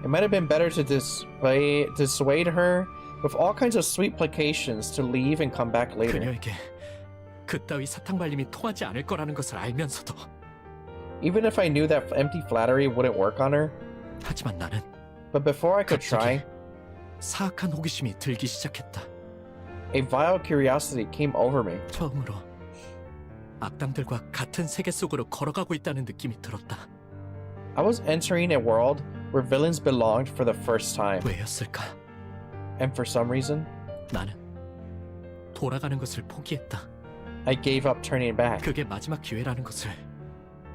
It might have been better to dissuade her with all kinds of sweet placations to leave and come back later. 그녀에게 그따위 사탕 발림이 통하지 않을 거라는 것을 알면서도. Even if I knew that empty flattery wouldn't work on her. 하지만 나는 But before I could try, 사악한 호기심이 들기 시작했다. a vile curiosity came over me. 처음으로 악당들과 같은 세계 속으로 걸어가고 있다는 느낌이 들었다. I was entering a world where villains belonged for the first time. 왜였을까? And for some reason, 나는 돌아가는 것을 포기했다. I gave up turning back. 그게 마지막 기회라는 것을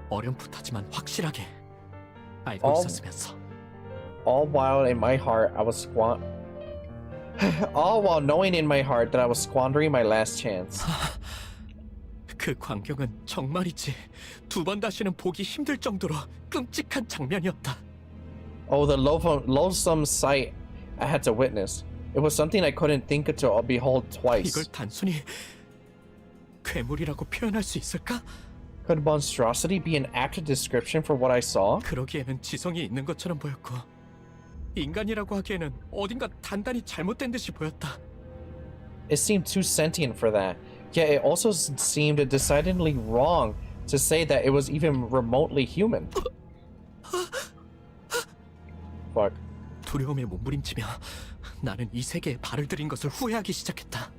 어렴풋하지만 확실하게 알고 있었으면서. All while in my heart, all while knowing in my heart that I was squandering my last chance. 그 광경은 정말이지 두 번 다시는 보기 힘들 정도로 끔찍한 장면이었다. Oh, the loathsome sight I had to witness. It was something I couldn't think to behold twice. 이걸 단순히 괴물이라고 표현할 수 있을까? Could monstrosity be an apt description for what I saw? 그러기에는 지성이 있는 것처럼 보였고 인간이라고 하기에는 어딘가 단단히 잘못된 듯이 보였다. It seemed too sentient for that. Yet it also seemed decidedly wrong to say that it was even remotely human. Fuck. 두려움에 몸부림치며 나는 이 세계에 발을 들인 것을 후회하기 시작했다.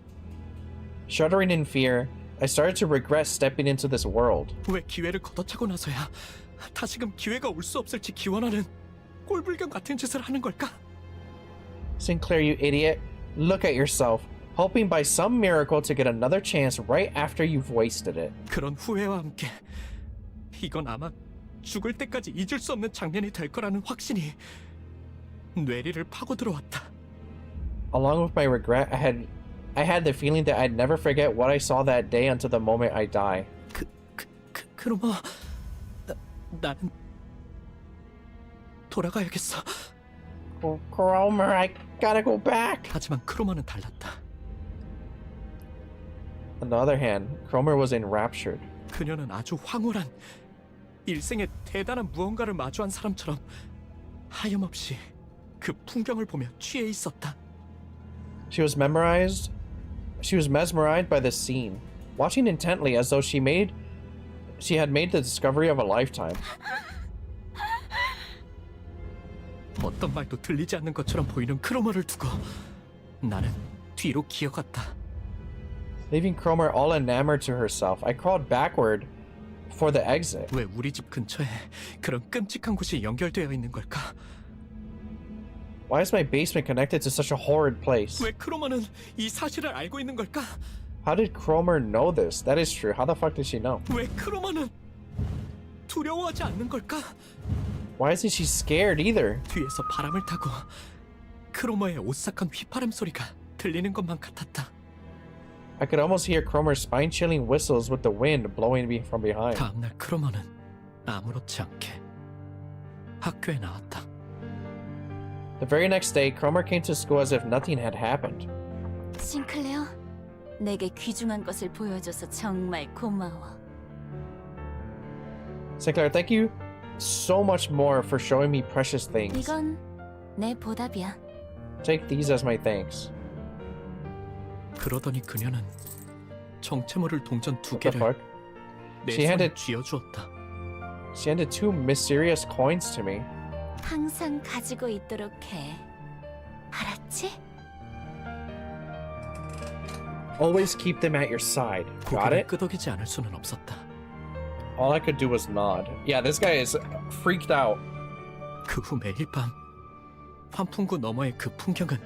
Shuddering in fear, I started to regret stepping into this world. 왜 기회를 걷어차고 나서야 다시금 기회가 올 수 없을지 기원하는 꼴불견 같은 짓을 하는 걸까? Sinclair, you idiot. Look at yourself, hoping by some miracle to get another chance right after you've wasted it. 그런 후회와 함께 이건 아마 죽을 때까지 잊을 수 없는 장면이 될 거라는 확신이 뇌리를 파고 들어왔다. Along with my regret, I had the feeling that I'd never forget what I saw that day until the moment I die. 그럼 나는 돌아가야겠어. Cromer, I gotta go back. 하지만 크로머는 달랐다. On the other hand, Cromer was enraptured. 그녀는 아주 황홀한 일생에 대단한 무언가를 마주한 사람처럼 하염없이 그 풍경을 보며 취해 있었다. She was mesmerized by the scene, watching intently as though she had made the discovery of a lifetime. 어떤 말도 들리지 않는 것처럼 보이는 크로머를 두고 나는 뒤로 기어갔다. Leaving Cromer all enamored to herself, I crawled backward for the exit. 왜 우리 집 근처에 그런 끔찍한 곳이 연결되어 있는 걸까? Why is my basement connected to such a horrid place? 왜 크로머는 이 사실을 알고 있는 걸까? How did Cromer know this? That is true. How the fuck did she know? 왜 크로머는 두려워하지 않는 걸까? Why isn't she scared either? 뒤에서 바람을 타고 크로머의 오싹한 휘파람 소리가 들리는 것만 같았다. I could almost hear Cromer's spine-chilling whistles with the wind blowing me from behind. 다음날 크로머는 아무렇지 않게 학교에 나왔다. The very next day, Cromer came to school as if nothing had happened. 싱클레어, 내게 귀중한 것을 보여줘서 정말 고마워. Sinclair, thank you so much more for showing me precious things. 이건 내 보답이야. Take these as my thanks. 그러더니 그녀는 정체모를 동전 두 What the 개를 fuck? 내 She 손에 handed- 쥐어주었다. She handed 2 mysterious coins to me. 항상 가지고 있도록 해. 알았지? Always keep them at your side. Got 고개를 it? 끄덕이지 않을 수는 없었다. All I could do was nod. Yeah, this guy is freaked out. 그 후 매일 밤 환풍구 너머의 그 풍경은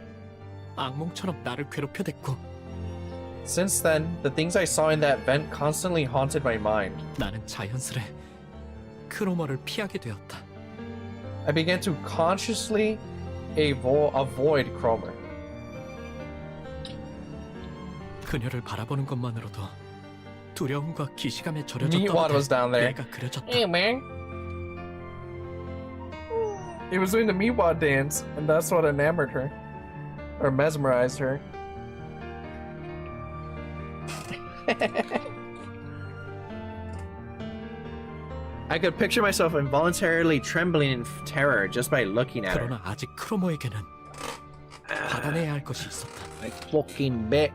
악몽처럼 나를 괴롭혀댔고 Since then, the things I saw in that vent constantly haunted my mind. 나는 자연스레 크로머를 피하게 되었다. I began to consciously avoid Cromer. 그녀를 바라보는 것만으로도 두려움과 기시감에 절여졌던 Meatwad was down there. 내가 그려졌다. Hey, man. He was doing the Meatwad dance, and that's what enamored her. Or mesmerized her. I could picture myself involuntarily trembling in terror just by looking at her. 그러나 아직 크로모에게는 받아내야 할 것이 있었다. My fucking Bic.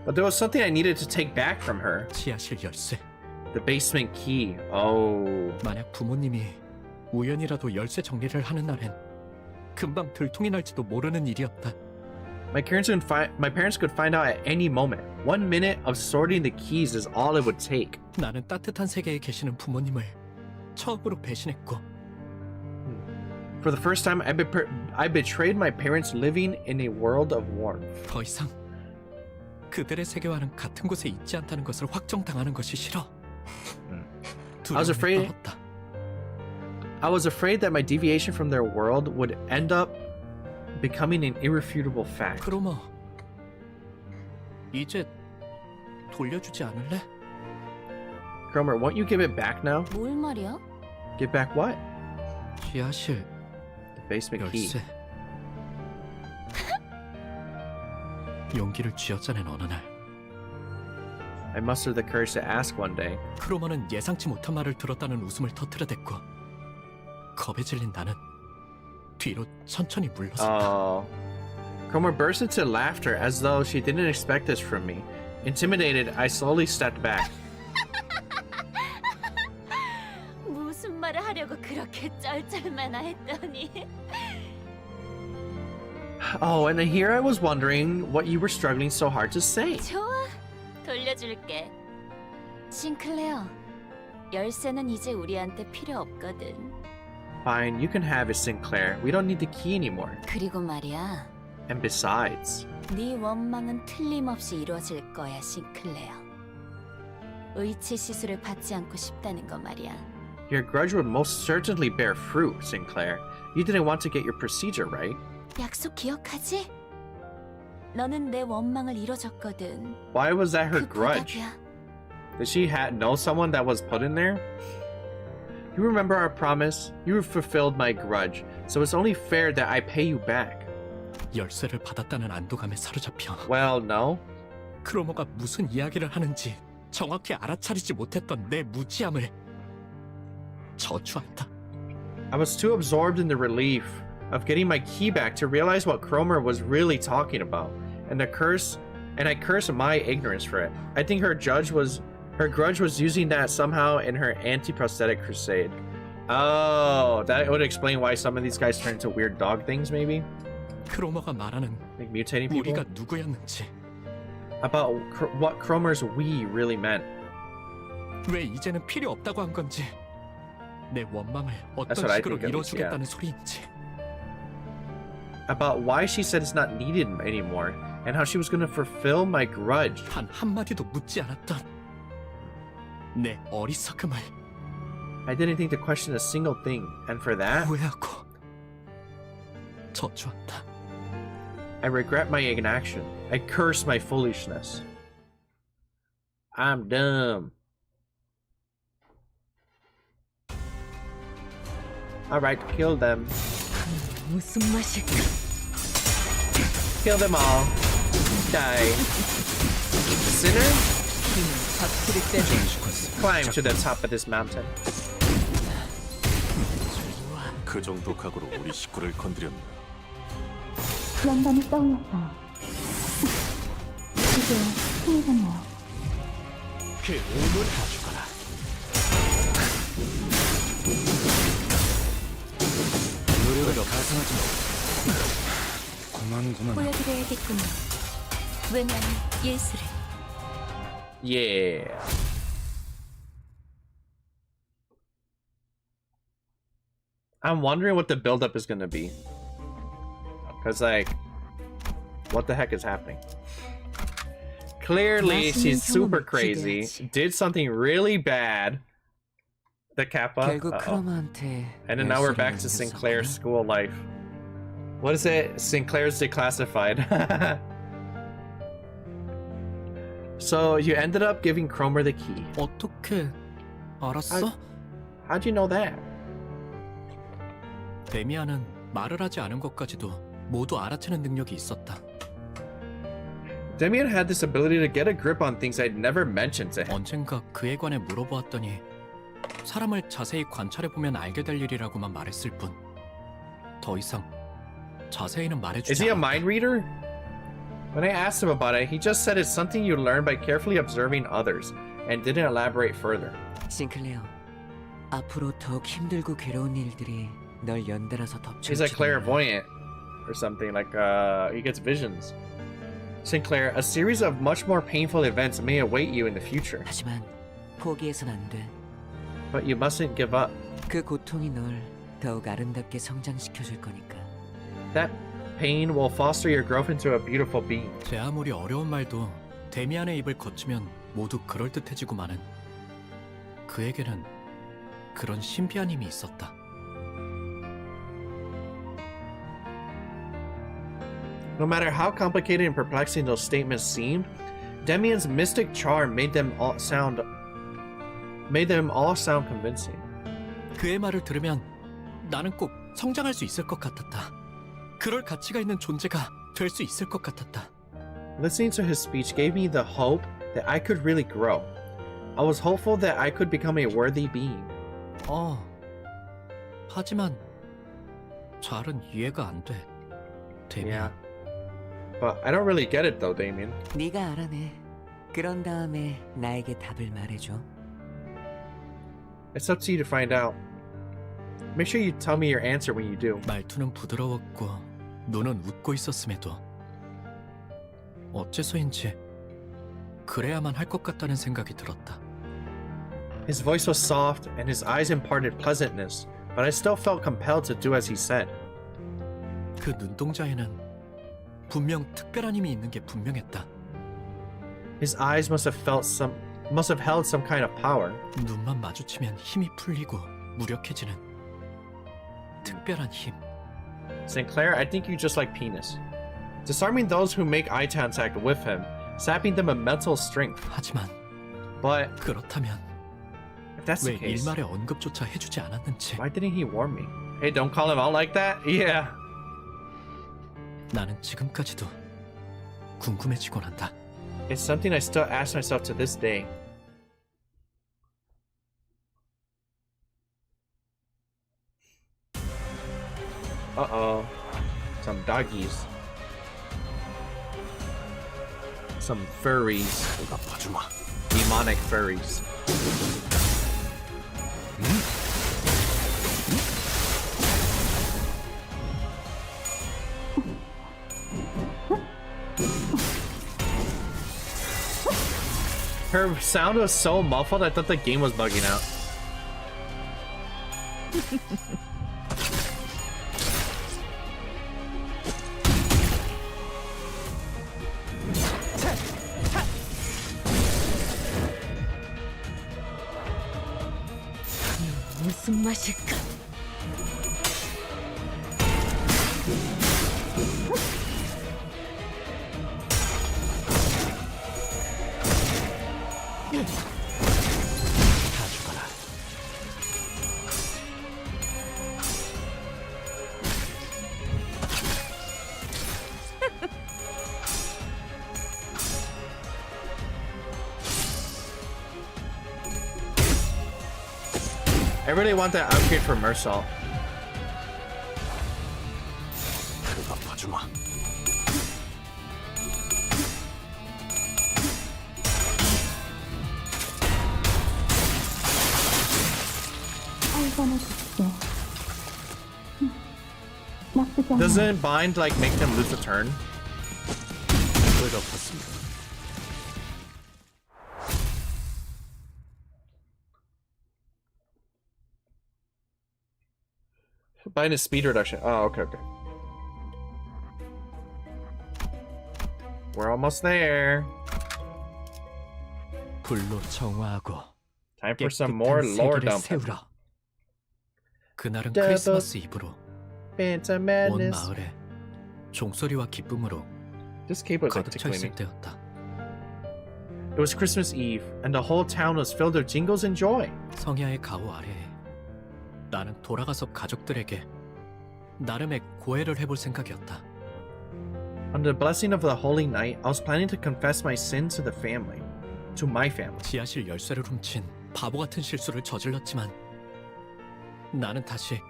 But there was something I needed to take back from her. 지하실 열쇠. The basement key. Oh. 만약 부모님이 우연이라도 열쇠 정리를 하는 날엔 금방 들통이 날지도 모르는 일이었다. My parents could find out at any moment. 1 minute of sorting the keys is all it would take. 나는 따뜻한 세계에 계시는 부모님을 처음으로 배신했고 For the first time, I betrayed my parents living in a world of warmth. 더 이상 그들의 세계와는 같은 곳에 있지 않다는 것을 확정당하는 것이 싫어. I was afraid that my deviation from their world would end up becoming an irrefutable fact. 크로모, 이제 돌려주지 않을래? Cromer, won't you give it back now? 뭘 말이야? Give back what? 지하실 The basement key. 열쇠. 용기를 쥐어짜낸 어느 날 I mustered the courage to ask one day. 크로머는 예상치 못한 말을 들었다는 웃음을 터뜨려댔고 겁에 질린 나는 뒤로 천천히 물러섰다. Cromer burst into laughter as though she didn't expect this from me. Intimidated, I slowly stepped back. 무슨 말을 하려고 그렇게 쩔쩔매나 했더니. Oh, and here I was wondering what you were struggling so hard to say. 좋아, 돌려줄게. 싱클레어, 열쇠는 이제 우리한테 필요 없거든. Fine, you can have it, Sinclair. We don't need the key anymore. 그리고 말이야. And besides, 네 원망은 틀림없이 이루어질 거야, 싱클레어. 의치 시술을 받지 않고 싶다는 거 말이야. your grudge would most certainly bear fruit, Sinclair. You didn't want to get your procedure right. 약속 기억하지? 너는 내 원망을 이뤄줬거든. Why was that her 그 grudge? 보답이야. Did she know someone that was put in there? You remember our promise? You fulfilled my grudge, so it's only fair that I pay you back. 열쇠를 받았다는 안도감에 사로잡혀 Well, no. 크로모가 무슨 이야기를 하는지 정확히 알아차리지 못했던 내 무지함을 저주한다. I was too absorbed in the relief of getting my key back to realize what Cromer was really talking about, and I curse my ignorance for it. I think her grudge was using that somehow in her anti-prosthetic crusade. Oh, that would explain why some of these guys turn into weird dog things, maybe? 크로모가 말하는 Like mutating people? 우리가 누구였는지, About what Cromer's we really meant. 왜 이제는 필요 없다고 한 건지, 내 원망을 어떤 That's what I 식으로 think of it, 이뤄주겠다는 소리인지. About why she said it's not needed anymore, and how she was going to fulfill my grudge. 단 한마디도 묻지 않았던 내 어리석음을 I didn't think to question a single thing, and for that, 후회하고 저주한다. I regret my inaction. I curse my foolishness. I'm dumb. Alright, kill them. 무슨 맛일까? Kill them all. Die. Sinner? Climb to the top of this mountain. 그 정도 각오로 우리 식구를 건드렸나? 불안감이 떠올랐어요. 이제 힘이 졌네요. 그 오물 다 죽어라. 노력을 가상하지 마. 고만. 보여드려야겠군요. 왜냐면 예술을. Yeah. I'm wondering what the buildup is gonna be. Cause like, what the heck is happening? Clearly, she's super crazy. Did something really bad. The Kappa. 결국 크로마한테 And then now we're back 열쇠를 to 넘겼었구나. Sinclair's school life. What is it? Sinclair's Declassified. So you ended up giving Cromer the key. 어떻게 알았어? How'd you know that? 데미안은 말을 하지 않은 것까지도 모두 알아채는 능력이 있었다. Demian had this ability to get a grip on things I'd never mentioned to him. 언젠가 그에 관해 물어보았더니 사람을 자세히 관찰해 보면 알게 될 일이라고만 말했을 뿐. 더 이상 자세히는 Is 말해주지 he a 않았다. mind reader? When I asked him about it, he just said it's something you learn by carefully observing others, and didn't elaborate further. 싱클레어, 앞으로 더욱 힘들고 괴로운 일들이 널 연달아서 He's a 덮칠지도 몰라. clairvoyant or something, like he gets visions. Sinclair, a series of much more painful events may await you in the future, 하지만 포기해선 안 돼. but you mustn't give up. 그 고통이 널 더욱 아름답게 성장시켜줄 거니까. That pain will foster your growth into a beautiful being. 제 아무리 어려운 말도 데미안의 입을 거치면 모두 그럴듯해지고 마는. 그에게는 그런 신비한 힘이 있었다. No matter how complicated and perplexing those statements seemed, Demian's mystic charm made them all sound convincing. 그의 말을 들으면 나는 꼭 성장할 수 있을 것 같았다. 그럴 가치가 있는 존재가 될 수 있을 것 같았다. Listening to his speech gave me the hope that I could really grow. I was hopeful that I could become a worthy being. 하지만 잘은 이해가 안 돼. 데미안. But I don't really get it though, Damien. 네가 알아내. 그런 다음에 나에게 답을 말해줘. It's up to you to find out. Make sure you tell me your answer when you do. 말투는 부드러웠고 눈은 웃고 있었음에도 어째서인지 그래야만 할 것 같다는 생각이 들었다. His voice was soft and his eyes imparted pleasantness, but I still felt compelled to do as he said. 그 눈동자에는 분명 특별한 힘이 있는 게 분명했다. His eyes must have held some kind of power. 눈만 마주치면 힘이 풀리고 무력해지는 특별한 힘. Sinclair, I think you just like penis. Disarming those who make eye contact with him, sapping them of mental strength. 하지만 But 그렇다면 if that's the 왜 case, 일말의 언급조차 해주지 않았는지. why didn't he warn me? Hey, don't call him out like that. Yeah. 나는 지금까지도 궁금해지곤 한다. It's something I still ask myself to this day. Uh-oh. Some doggies. Some furries. Demonic furries. Her sound was so muffled, I thought the game was bugging out. 무슨 맛일까? 다 죽어라. I really want that upgrade for Mersault. 그거 봐주마. 알바나 줬어. 나쁘지 않아. Doesn't bind like make them lose a turn? 그거 봤습니다. Bind is speed reduction. Oh, okay, okay. We're almost there. 불로 정화하고 Time for some 깨끗한 more lore 세계를 dumping. 세우라. 그날은 Double 크리스마스 이브로 Phantom 온 Madness. 마을에 종소리와 기쁨으로 This cape was like 가득 차 tickling 있을 me. 때였다. It was Christmas Eve, and the whole town was filled with jingles and joy. 성야의 가호 아래에 나는 돌아가서 가족들에게 나름의 고해를 해볼 생각이었다. Under the blessing of the holy night, I was planning to confess my sins to my family. 지하실 열쇠를 훔친 바보 같은 실수를 저질렀지만 나는 다시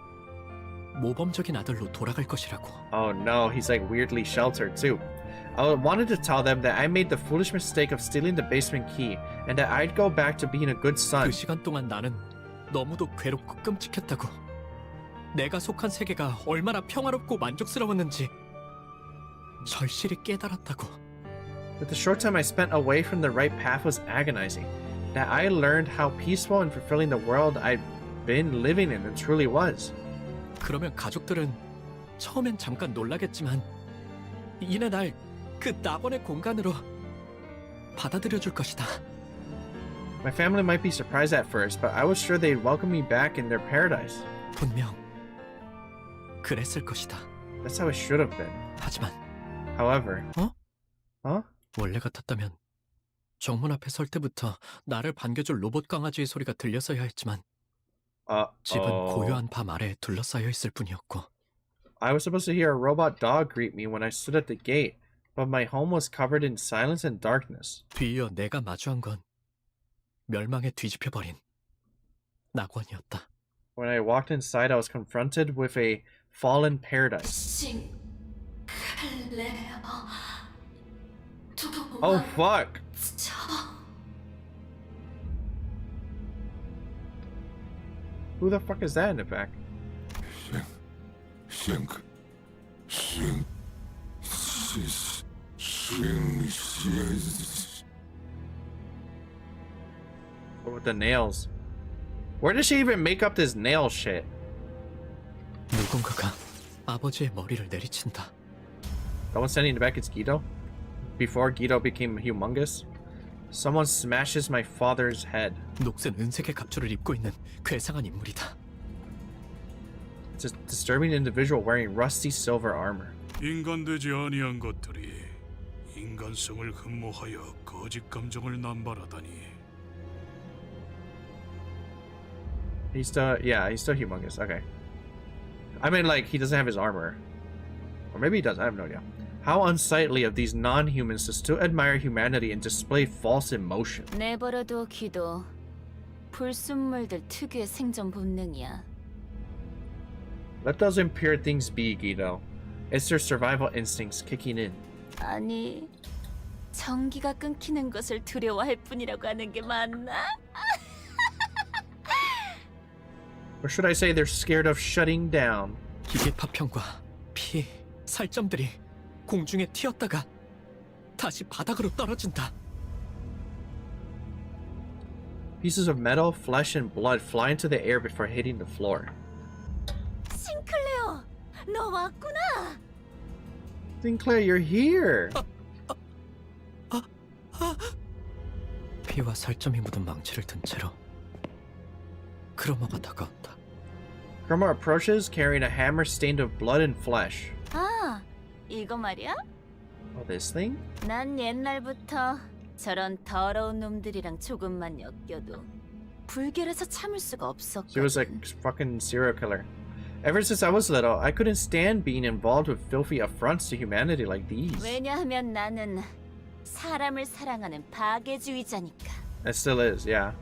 모범적인 아들로 돌아갈 것이라고. Oh no, he's like weirdly sheltered too. I wanted to tell them that I made the foolish mistake of stealing the basement key and that I'd go back to being a good son. 그 시간 동안 나는 너무도 괴롭고 끔찍했다고. 내가 속한 세계가 얼마나 평화롭고 만족스러웠는지 절실히 깨달았다고. But the short time I spent away from the right path was agonizing. That I learned how peaceful and fulfilling the world I'd been living in and truly was. 그러면 가족들은 처음엔 잠깐 놀라겠지만 이내 날 그 낙원의 공간으로 받아들여 줄 것이다. My family might be surprised at first, but I was sure they'd welcome me back in their paradise. 분명 그랬을 것이다. That's how it should have been. 하지만 However, 원래 같았다면 정문 앞에 설 때부터 나를 반겨줄 로봇 강아지의 소리가 들렸어야 했지만 집은 고요한 밤 아래 둘러싸여 있을 뿐이었고. I was supposed to hear a robot dog greet me when I stood at the gate, but my home was covered in silence and darkness. 뒤이어 내가 마주한 건 멸망에 뒤집혀버린 낙원이었다. When I walked inside, I was confronted with a fallen paradise. Oh fuck! Who the fuck is that in the back? What with the nails? Where does she even make up this nail shit? 누군가가 아버지의 머리를 내리친다. The one standing in the back is Guido? Before Guido became humongous? Someone smashes my father's head. 녹슨 은색의 갑주를 입고 있는 괴상한 인물이다. It's a disturbing individual wearing rusty silver armor. 인간되지 아니한 것들이 인간성을 흠모하여 거짓 감정을 남발하다니. He's still humongous. Okay. I mean, like, he doesn't have his armor. Or maybe he does, I have no idea. How unsightly of these non-humans to still admire humanity and display false emotion. 내버려둬 기도. 불순물들 특유의 생존 본능이야. Let those impure things be, Guido. It's their survival instincts kicking in. 아니, 전기가 끊기는 것을 두려워할 뿐이라고 하는 게 맞나? Or should I say they're scared of shutting down? 기계 파편과 피, 살점들이 공중에 튀었다가 다시 바닥으로 떨어진다. Pieces of metal, flesh, and blood fly into the air before hitting the floor. 싱클레어, 너 왔구나. Sinclair, you're here. 피와 살점이 묻은 망치를 든 채로 크로머가 다가온다. Chroma approaches carrying a hammer stained with blood and flesh. 아, 이거 말이야? Oh, this thing? 난 옛날부터 저런 더러운 놈들이랑 조금만 엮여도 불결해서 참을 수가 없었거든. She was like fucking serial killer. Ever since I was little, I couldn't stand being involved with filthy affronts to humanity like these. 왜냐하면 나는 사람을 사랑하는 파괴주의자니까. It still is, yeah.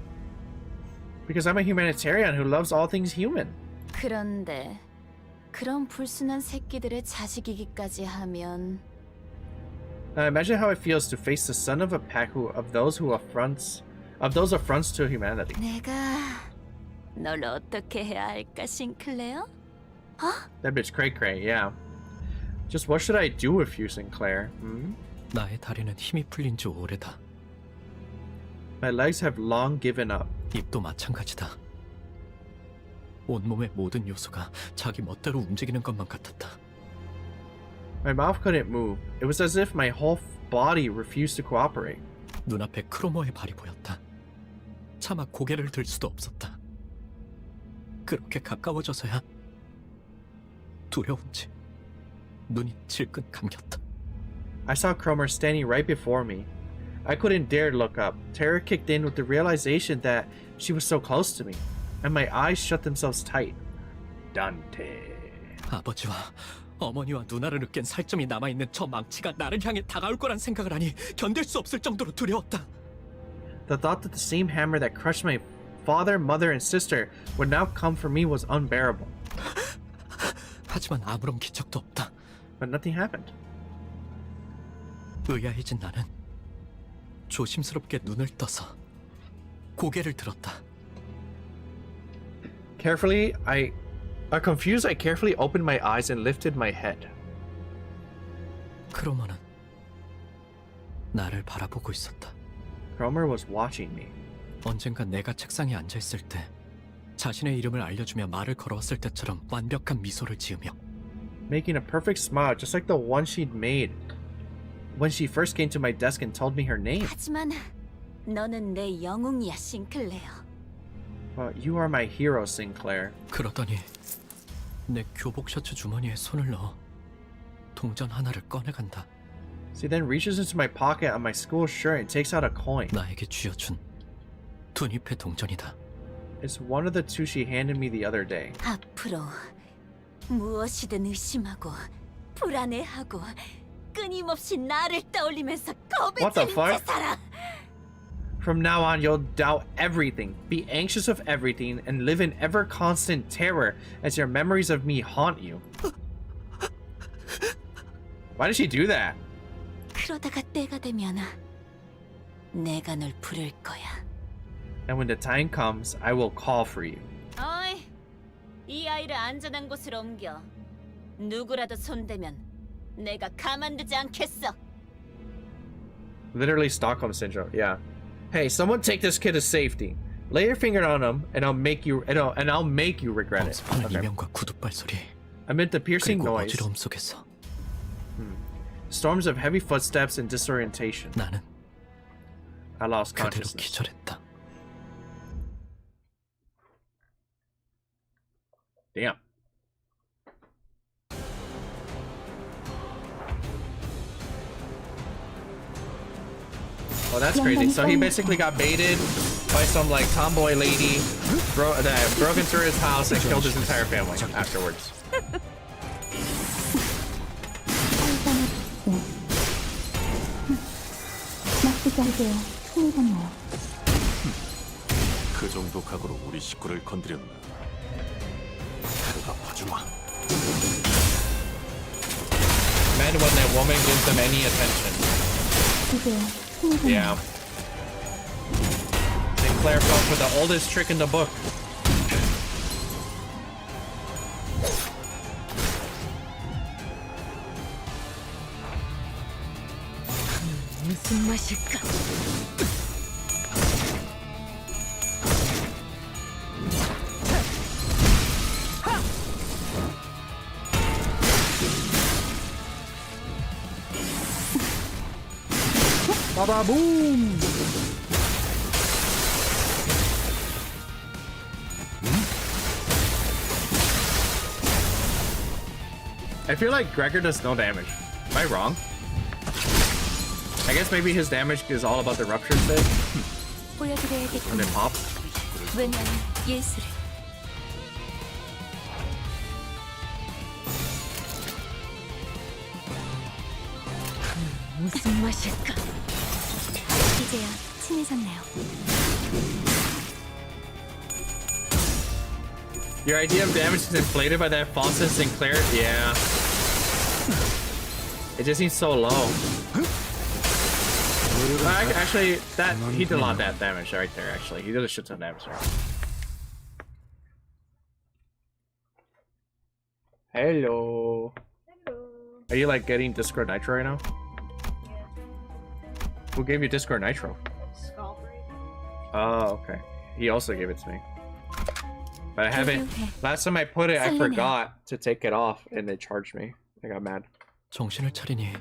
Because I'm a humanitarian who loves all things human. 그런데 그런 불순한 새끼들의 자식이기까지 하면 Imagine how it feels to face the son of a pack of those affronts to humanity. 내가 널 어떻게 해야 할까, 싱클레어? That bitch cray cray, yeah. Just what should I do with you, Sinclair? Hmm? 나의 다리는 힘이 풀린 지 오래다. My legs have long given up. 입도 마찬가지다. 온몸의 모든 요소가 자기 멋대로 움직이는 것만 같았다. My mouth couldn't move. It was as if my whole body refused to cooperate. 눈앞에 크로머의 발이 보였다. 차마 고개를 들 수도 없었다. 그렇게 가까워져서야 두려운지 눈이 질끈 감겼다. I saw Cromer standing right before me. I couldn't dare look up. Terror kicked in with the realization that she was so close to me, and my eyes shut themselves tight. Dante. 아버지와 어머니와 누나를 으깬 살점이 남아있는 저 망치가 나를 향해 다가올 거란 생각을 하니 견딜 수 없을 정도로 두려웠다. The thought that the same hammer that crushed my father, mother, and sister would now come for me was unbearable. 하지만 아무런 기척도 없다. But nothing happened. 의아해진 나는 조심스럽게 눈을 떠서 고개를 들었다. Confused, I carefully opened my eyes and lifted my head. 크로머는 나를 바라보고 있었다. Cromer was watching me. 언젠가 내가 책상에 앉아있을 때 자신의 이름을 알려주며 말을 걸어왔을 때처럼 완벽한 미소를 지으며 Making a perfect smile just like the one she'd made when she first came to my desk and told me her name. 하지만 너는 내 영웅이야, 싱클레어. But you are my hero, Sinclair. 그러더니 내 교복 셔츠 주머니에 손을 넣어 동전 하나를 꺼내간다. She then reaches into my pocket on my school shirt and takes out a coin. 나에게 쥐어준 두 잎의 동전이다. It's one of the two she handed me the other day. 앞으로 무엇이든 의심하고 불안해하고 끊임없이 나를 떠올리면서 겁에 What the 질린 fuck? 채 살아. From now on, you'll doubt everything, be anxious of everything, and live in ever constant terror as your memories of me haunt you. Why did she do that? 그러다가 때가 되면 내가 널 부를 거야. And when the time comes, I will call for you. 어이, 이 아이를 안전한 곳으로 옮겨. 누구라도 손대면 내가 가만두지 않겠어. Literally Stockholm syndrome. Yeah. Hey, someone take this kid to safety. Lay your finger on him, and I'll make you regret it. 엄습하는 이명과 구둣발 소리. Amid the piercing 그리고 noise, 어지러움 속에서 storms of heavy footsteps and disorientation. 나는 I lost 그대로 consciousness. 기절했다. Damn. Oh, that's crazy. So he basically got baited by some like tomboy lady that broke into his house and killed his entire family afterwards. 나쁘지 않게요. 힘이 갔나요? 그 정도 각오로 우리 식구를 건드렸나? 대답하주마. Men when their woman gives them any attention. 이제요. 힘이 갔나요? Yeah. Sinclair fell for the oldest trick in the book. 무슨 맛일까? Baba boom! I feel like Gregor does no damage. Am I wrong? I guess maybe his damage is all about the rupture save. When 보여드려야겠군요. it pops. 왜냐면 예술을. 무슨 맛일까? 이제야 친해졌네요. Your idea of damage is inflated by that falseness, Sinclair? Yeah. It just seems so low. Actually, he did a lot of that damage right there, actually. He did a shit ton of damage there. Hello. Are you like getting Discord Nitro right now? Who gave you Discord Nitro? Oh, okay. He also gave it to me. But I haven't. Last time I put it, I forgot to take it off and they charged me. I got mad. 정신을 차리니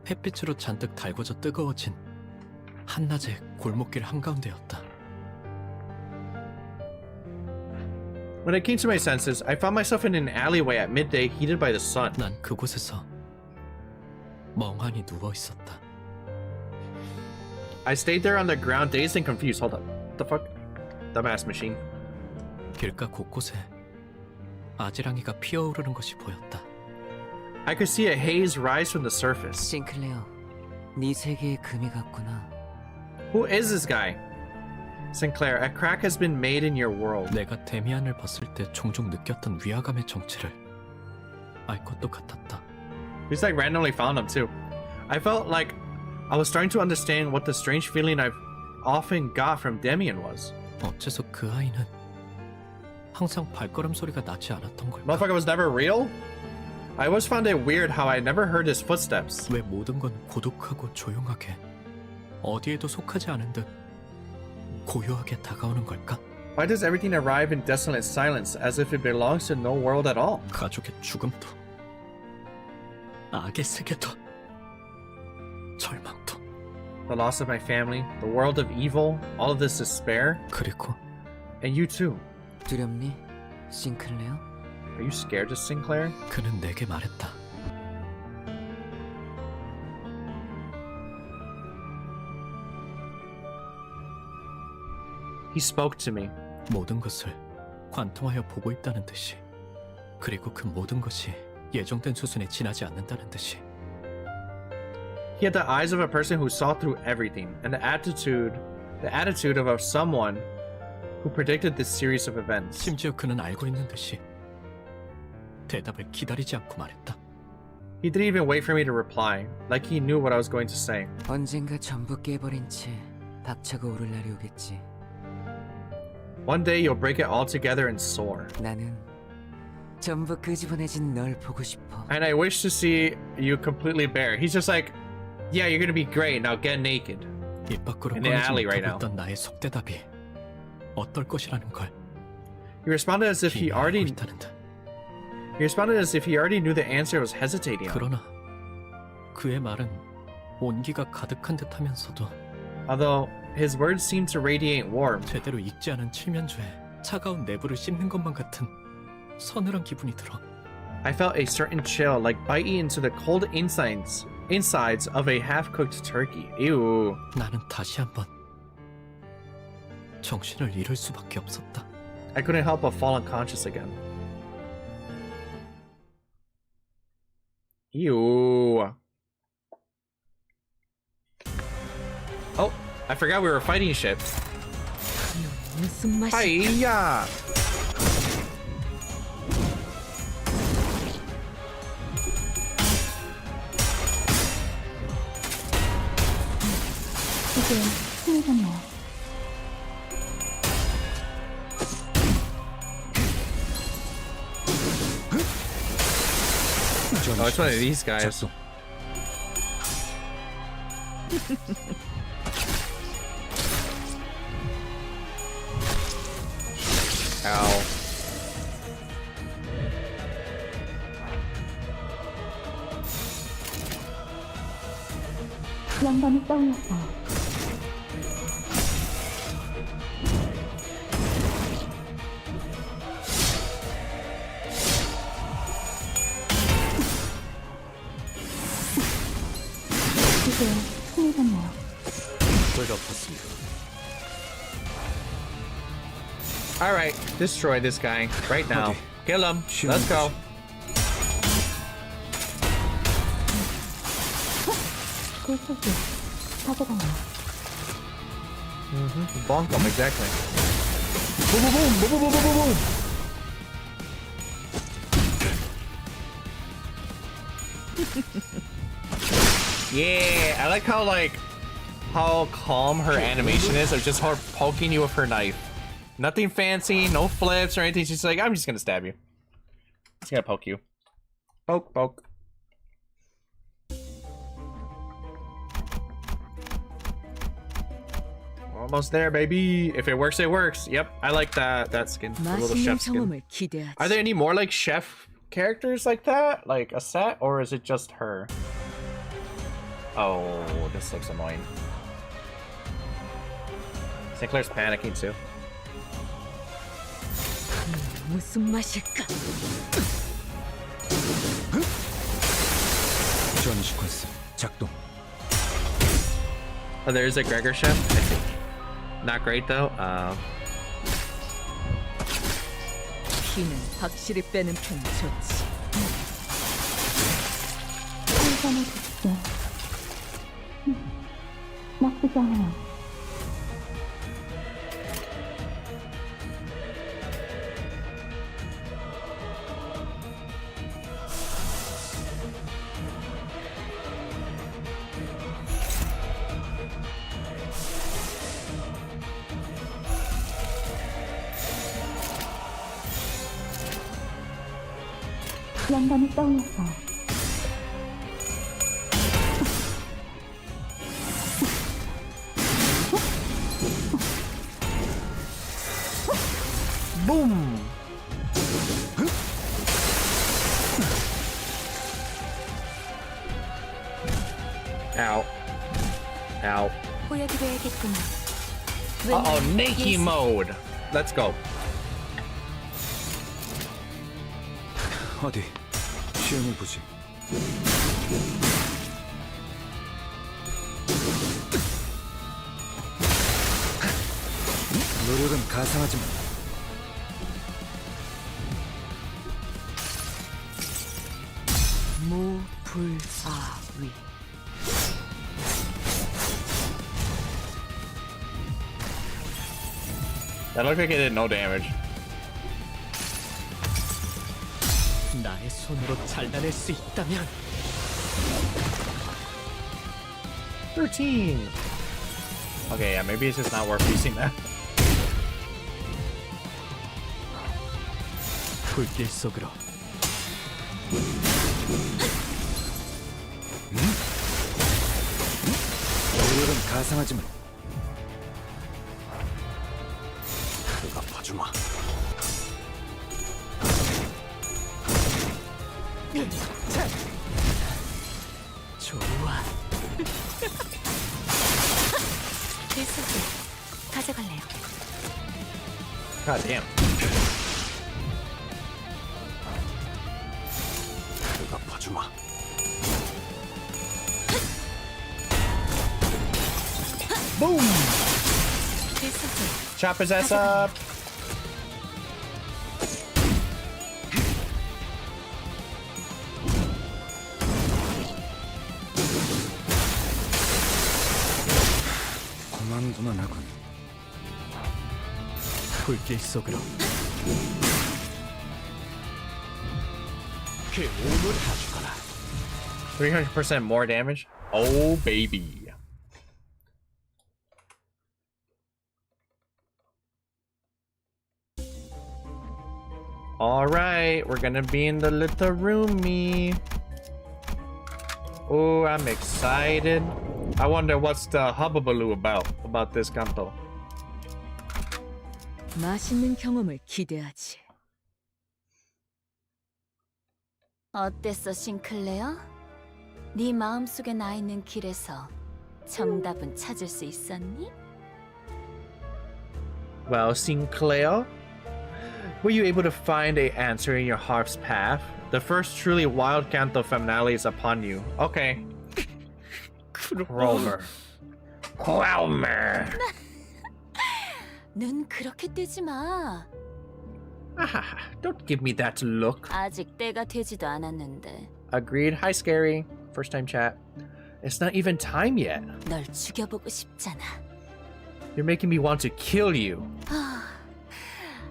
햇빛으로 잔뜩 달궈져 뜨거워진 한낮의 골목길 한가운데였다. When I came to my senses, I found myself in an alleyway at midday, heated by the sun. 난 그곳에서 멍하니 누워 있었다. I stayed there on the ground, dazed and confused. Hold up. What the fuck? Dumbass machine. 길가 곳곳에 아지랑이가 피어오르는 것이 보였다. I could see a haze rise from the surface. 싱클레어, 네 세계의 금이 같구나. Who is this guy? Sinclair, a crack has been made in your world. 내가 데미안을 봤을 때 종종 느꼈던 위화감의 정체를 알 것도 같았다. He's like randomly found him too. I felt like I was starting to understand what the strange feeling I've often got from Demian was. 어째서 그 아이는 항상 발걸음 소리가 나지 않았던 걸까? Motherfucker was never real? I always found it weird how I never heard his footsteps. 왜 모든 건 고독하고 조용하게 어디에도 속하지 않은 듯 고요하게 다가오는 걸까? Why does everything arrive in desolate silence as if it belongs to no world at all? 가족의 죽음도 악의 세계도 절망도 The loss of my family, the world of evil, all of this despair. 그리고 And you too. 두렵니, 싱클레어? Are you scared of Sinclair? 그는 내게 말했다. He spoke to me. 모든 것을 관통하여 보고 있다는 듯이, 그리고 그 모든 것이 예정된 수순에 지나지 않는다는 듯이. He had the eyes of a person who saw through everything, and the attitude of someone who predicted this series of events. 심지어 그는 알고 있는 듯이 대답을 기다리지 않고 말했다. He didn't even wait for me to reply, like he knew what I was going to say. 언젠가 전부 깨버린 채 박차가 오를 날이 오겠지. One day you'll break it all together and soar. 나는 전부 끄집어내진 널 보고 싶어. And I wish to see you completely bare. He's just like, yeah, you're gonna be great, now get naked. 입 밖으로 In the 꺼내지 alley right 못하고 now. 있던 나의 속대답이 어떨 것이라는 걸 He responded as if he already 있다는 듯. He responded as if he already knew the answer was hesitating on. 그러나 그의 말은 온기가 가득한 듯하면서도 Although his words seemed to radiate warmth. 제대로 익지 않은 칠면조에 차가운 내부를 씹는 것만 같은 서늘한 기분이 들어. I felt a certain chill, like biting into the cold insides of a half-cooked turkey. Ew. 나는 다시 한번 정신을 잃을 수밖에 없었다. I couldn't help but fall unconscious again. Ew. Oh, I forgot we were fighting shit. 무슨 맛이? Hiya! 이제 힘이잖아요. Oh, it's one of these guys. Ow. 영감이 떠올랐어요. 이제 힘이잖아요. Alright, destroy this guy right now. Kill him. Let's go. 그 속에 가져가요. Bonk him, exactly. Boom, boom, boom, boom, boom, boom, boom, boom. Yeah, I like how calm her animation is of just her poking you with her knife. Nothing fancy, no flips or anything. She's like, I'm just gonna stab you. Just gonna poke you. Poke, poke. Almost there, baby. If it works, it works. Yep, I like that skin. The little chef skin. Are there any more like chef characters like that? Like a set, or is it just her? Oh, this looks annoying. Sinclair's panicking too. 무슨 맛일까? 전 시퀀스 작동. Oh, there's a Gregor chef, I think. Not great though. 피는 확실히 빼는 편이 좋지. 한잔을 드시죠. 나쁘지 않아요. 영감이 떠올랐어요. Boom! Ow. Ow. 보여드려야겠군요. Uh-oh, Nakey mode. Let's go. 어디 시험을 보지. 노력은 가상하지만 무불아위. That looked like it did no damage. 나의 손으로 잘라낼 수 있다면 13. Okay, yeah, maybe it's just not worth using that. 불길 속으로 노력은 가상하지만 그가 봐주마. 좋아. 필수지 가져갈래요. God damn. 그가 봐주마. Boom! 필수지 Chop his ass up. 고만고만하군. 불길 속으로 그 몸을 가져가라. 300% more damage. Oh, baby. All right, we're gonna be in the little roomy. Oh, I'm excited. I wonder what's the hubbubaloo about this canto. 맛있는 경험을 기대하지. 어땠어, 싱클레어? 네 마음속에 나 있는 길에서 정답은 찾을 수 있었니? Well, Sinclair, were you able to find a answer in your heart's path? The first truly wild canto finale is upon you. Okay. Cromer. 눈 그렇게 뜨지 마. Don't give me that look. 아직 때가 되지도 않았는데. Agreed. Hi, Scary. First time chat. It's not even time yet. 널 죽여보고 싶잖아. You're making me want to kill you.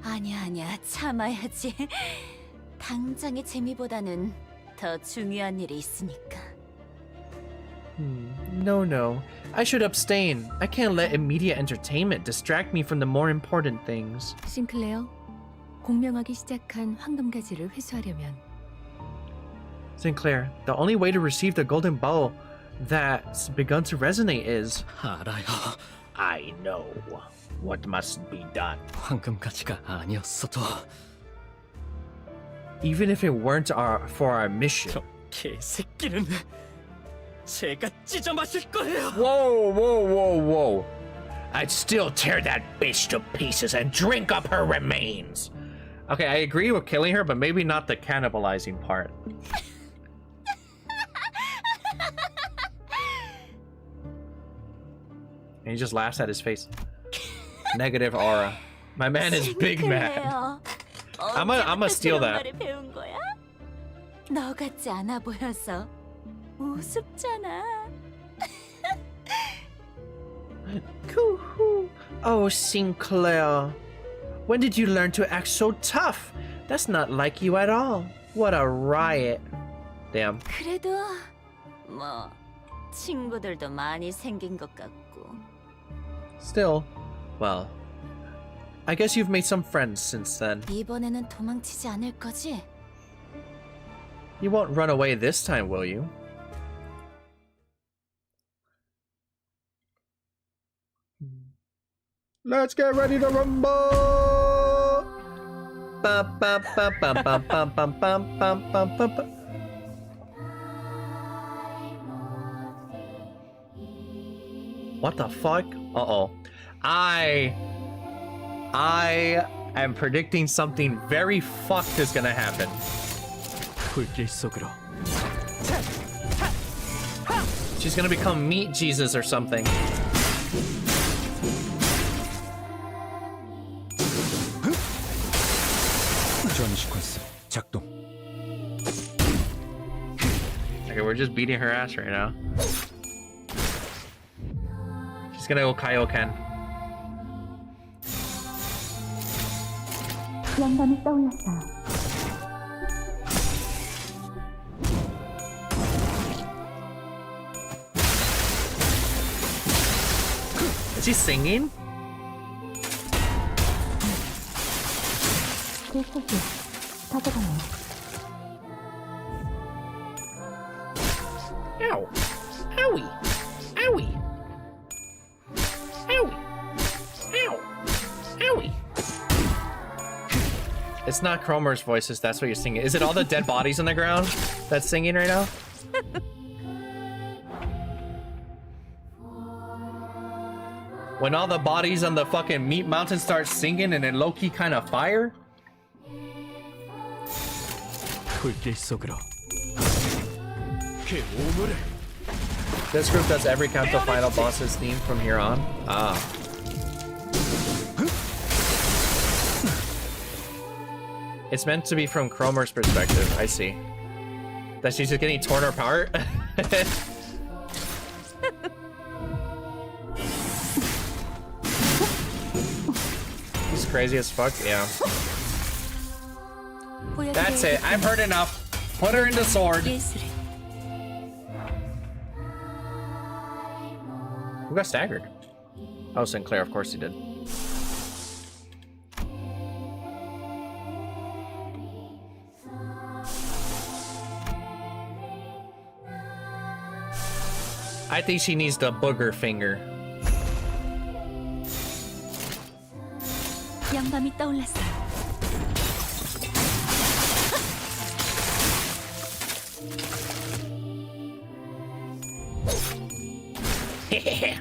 아니야, 참아야지. 당장의 재미보다는 더 중요한 일이 있으니까. No. I should abstain. I can't let immediate entertainment distract me from the more important things. 싱클레어, 공명하기 시작한 황금가지를 회수하려면 Sinclair, the only way to receive the golden bow that's begun to resonate is... 알아요. I know what must be done. 황금가지가 아니었어도 Even if it weren't for our mission. 저 개새끼는 제가 찢어 마실 거예요. Whoa. I'd still tear that bitch to pieces and drink up her remains. Okay, I agree with killing her, but maybe not the cannibalizing part. And he just laughs at his face. Negative aura. My man is big mad. I'ma steal that. 배운 거야? 너 같지 않아 보여서 우습잖아. Oh, Sinclair. When did you learn to act so tough? That's not like you at all. What a riot. Damn. 그래도 뭐 친구들도 많이 생긴 것 같고. Still, well, I guess you've made some friends since then. 이번에는 도망치지 않을 거지? You won't run away this time, will you? Let's get ready to rumble! Bum, bum, bum, bum, bum, bum, bum, bum, bum, bum, bum. What the fuck? Uh-oh. I am predicting something very fucked is gonna happen. 불길 속으로. She's gonna become Meat Jesus or something. 전 시퀀스 작동. Okay, we're just beating her ass right now. She's gonna go Kaioken. 영감이 떠올랐어요. Is he singing? 그 속에 가져가네요. Ow! Owie! Owie! Owie! Ow! Owie! It's not Cromer's voices, that's what you're singing. Is it all the dead bodies on the ground that's singing right now? When all the bodies on the fucking meat mountain start singing and then Loki kind of fire? 불길 속으로. This group does every Count the Final Boss's theme from here on. Ah. It's meant to be from Cromer's perspective, I see. That she's just getting torn apart? He's crazy as fuck, yeah. That's it, I've heard enough. Put her in the sword. Who got staggered? Oh, Sinclair, of course he did. I think she needs the booger finger. 영감이 떠올랐어요.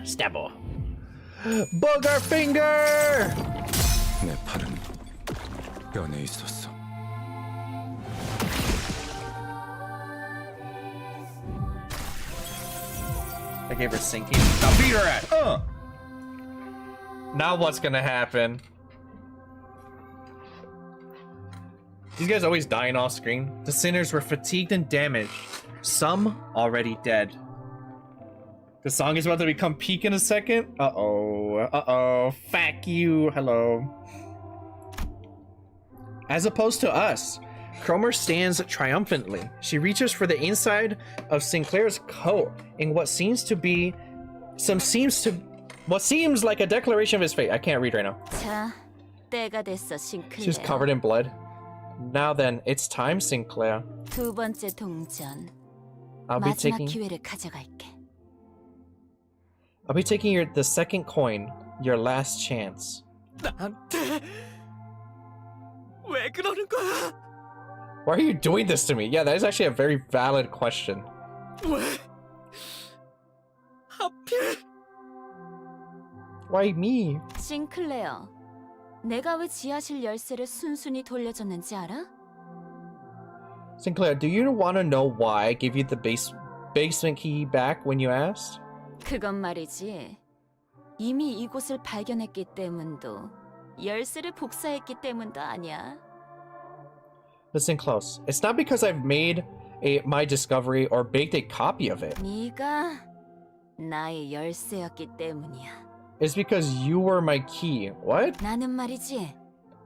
Stabbo. Booger finger! 내 팔은 뼈에 있었어. I gave her sinking. Now beat her at. Now what's gonna happen? These guys always dying off screen. The sinners were fatigued and damaged. Some already dead. The song is about to become peak in a second. Uh-oh. Uh-oh. Fuck you. Hello. As opposed to us, Cromer stands triumphantly. She reaches for the inside of Sinclair's coat in what seems like a declaration of his fate. I can't read right now. 자, 때가 됐어, 싱클레어. She's covered in blood. Now then, it's time, Sinclair. 두 번째 동전. I'll be 마지막 taking 기회를 가져갈게. the second coin, your last chance. 나한테 왜 그러는 거야? Why are you doing this to me? Yeah, that is actually a very valid question. 왜? 하필? Why me? 싱클레어, 내가 왜 지하실 열쇠를 순순히 돌려줬는지 알아? Sinclair, do you want to know why I gave you the basement key back when you asked? 그건 말이지. 이미 이곳을 발견했기 때문도 열쇠를 복사했기 때문도 아니야. Listen close. It's not because I've made my discovery or baked a copy of it. 네가 나의 열쇠였기 때문이야. It's because you were my key. What? 나는 말이지.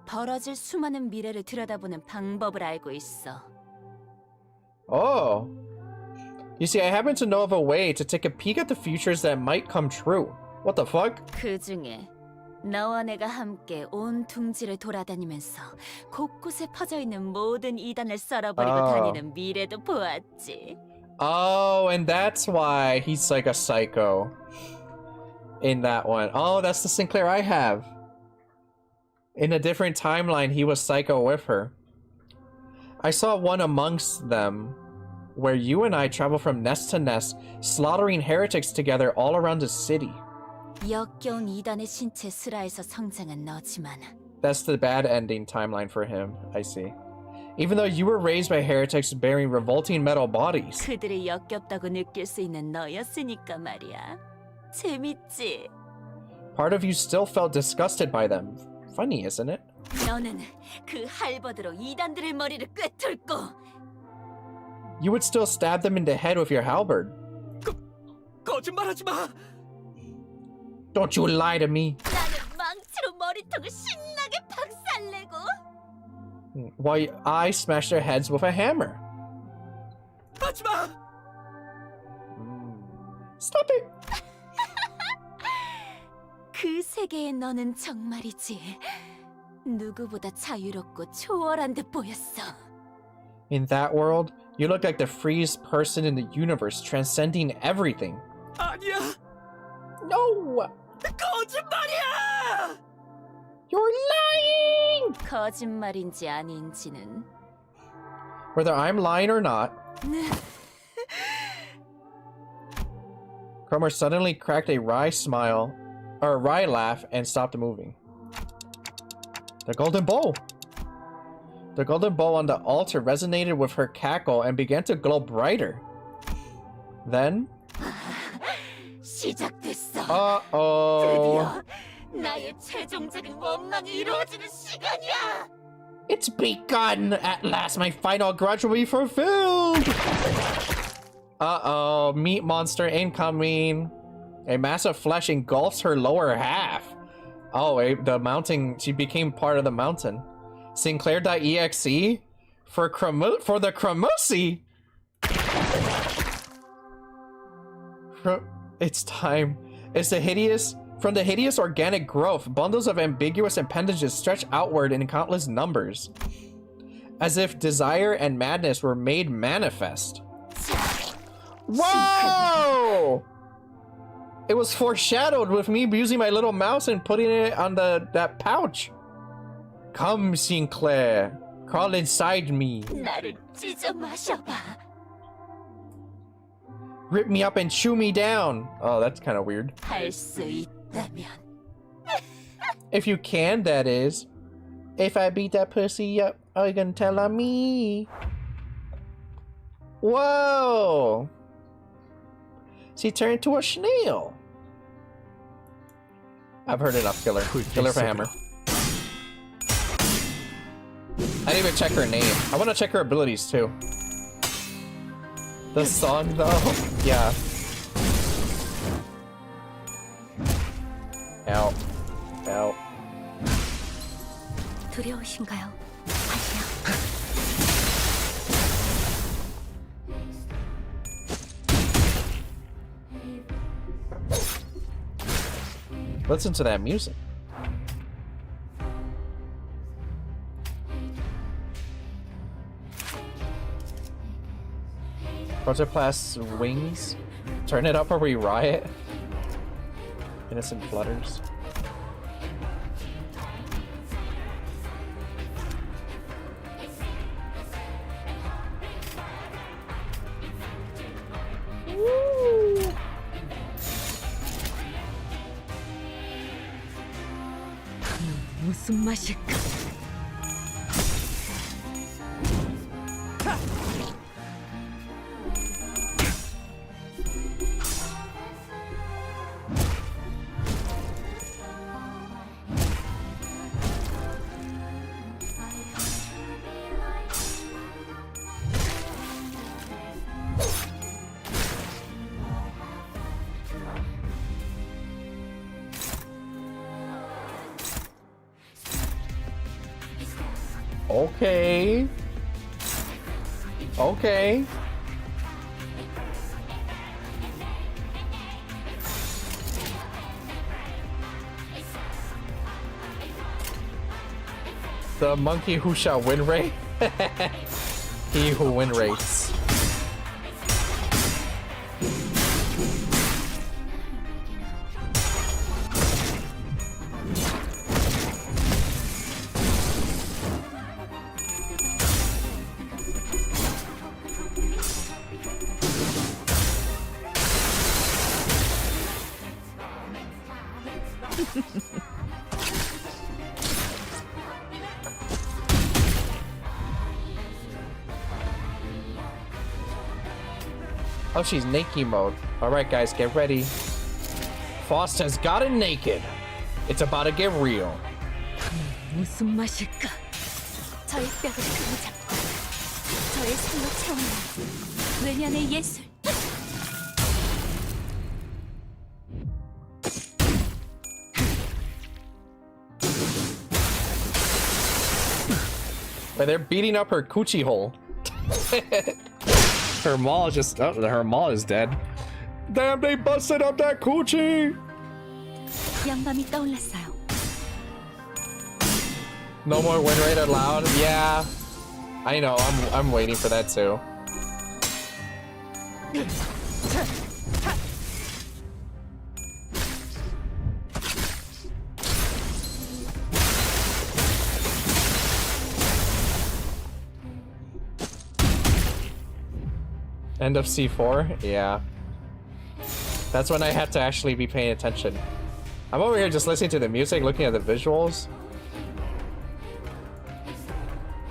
벌어질 수많은 미래를 들여다보는 방법을 알고 있어. Oh. You see, I happen to know of a way to take a peek at the futures that might come true. What the fuck? 그 중에 너와 내가 함께 온 둥지를 돌아다니면서 곳곳에 퍼져 있는 모든 이단을 썰어버리고 다니는 미래도 보았지. Oh, and that's why he's like a psycho in that one. Oh, that's the Sinclair I have. In a different timeline, he was psycho with her. I saw one amongst them where you and I travel from nest to nest, slaughtering heretics together all around the city. 역겨운 이단의 신체 슬하에서 성장한 너지만. That's the bad ending timeline for him, I see. Even though you were raised by heretics bearing revolting metal bodies. 그들이 역겹다고 느낄 수 있는 너였으니까 말이야. 재밌지? Part of you still felt disgusted by them. Funny, isn't it? 너는 그 할버드로 이단들의 머리를 꿰뚫고. You would still stab them in the head with your halberd. 거짓말하지 마. Don't you lie to me. 나는 망치로 머리통을 신나게 박살내고. While I smash their heads with a hammer. 하지 마. Stop it. 그 세계의 너는 정말이지. 누구보다 자유롭고 초월한 듯 보였어. In that world, you look like the freest person in the universe, transcending everything. 아니야. No. 거짓말이야. You're lying. 거짓말인지 아닌지는. Whether I'm lying or not. Cromer suddenly cracked a wry smile, or a wry laugh, and stopped moving. The golden bowl. The golden bowl on the altar resonated with her cackle and began to glow brighter. Then... 시작됐어. Uh-oh. 나의 최종적인 원망이 이루어지는 시간이야. It's begun! At last, my final grudge will be fulfilled! Uh-oh, meat monster incoming. A mass of flesh engulfs her lower half. Oh, the mountain, she became part of the mountain. Sinclair.exe? For the Cramosi? It's time. From the hideous organic growth, bundles of ambiguous appendages stretch outward in countless numbers. As if desire and madness were made manifest. Whoa! It was foreshadowed with me using my little mouse and putting it on that pouch. Come, Sinclair. Crawl inside me. 나를 찢어 마셔봐. Rip me up and chew me down. Oh, that's kind of weird. 할 수 있다면. If you can, that is. If I beat that pussy up, are you gonna tell on me? Whoa! She turned into a snail. I've heard enough, Killer. Killer for hammer. I didn't even check her name. I want to check her abilities too. The song though? Yeah. Ow. Ow. 두려우신가요? Listen to that music. Protoplas's wings. Turn it up or we riot. Innocent flutters. 무슨 맛일까? Okay. Okay. The monkey who shall win rate? He who win rates. Oh, she's naked mode. Alright guys, get ready. Faust has gotten naked. It's about to get real. 무슨 맛일까? 저의 뼈를 잡고 저의 살로 채우는 외면의 예술. But they're beating up her coochie hole. Her maul is just, oh, her maul is dead. Damn, they busted up that coochie. 영감이 떠올랐어요. No more win rate allowed. Yeah, I know. I'm waiting for that too. End of C4? Yeah. That's when I have to actually be paying attention. I'm over here just listening to the music, looking at the visuals.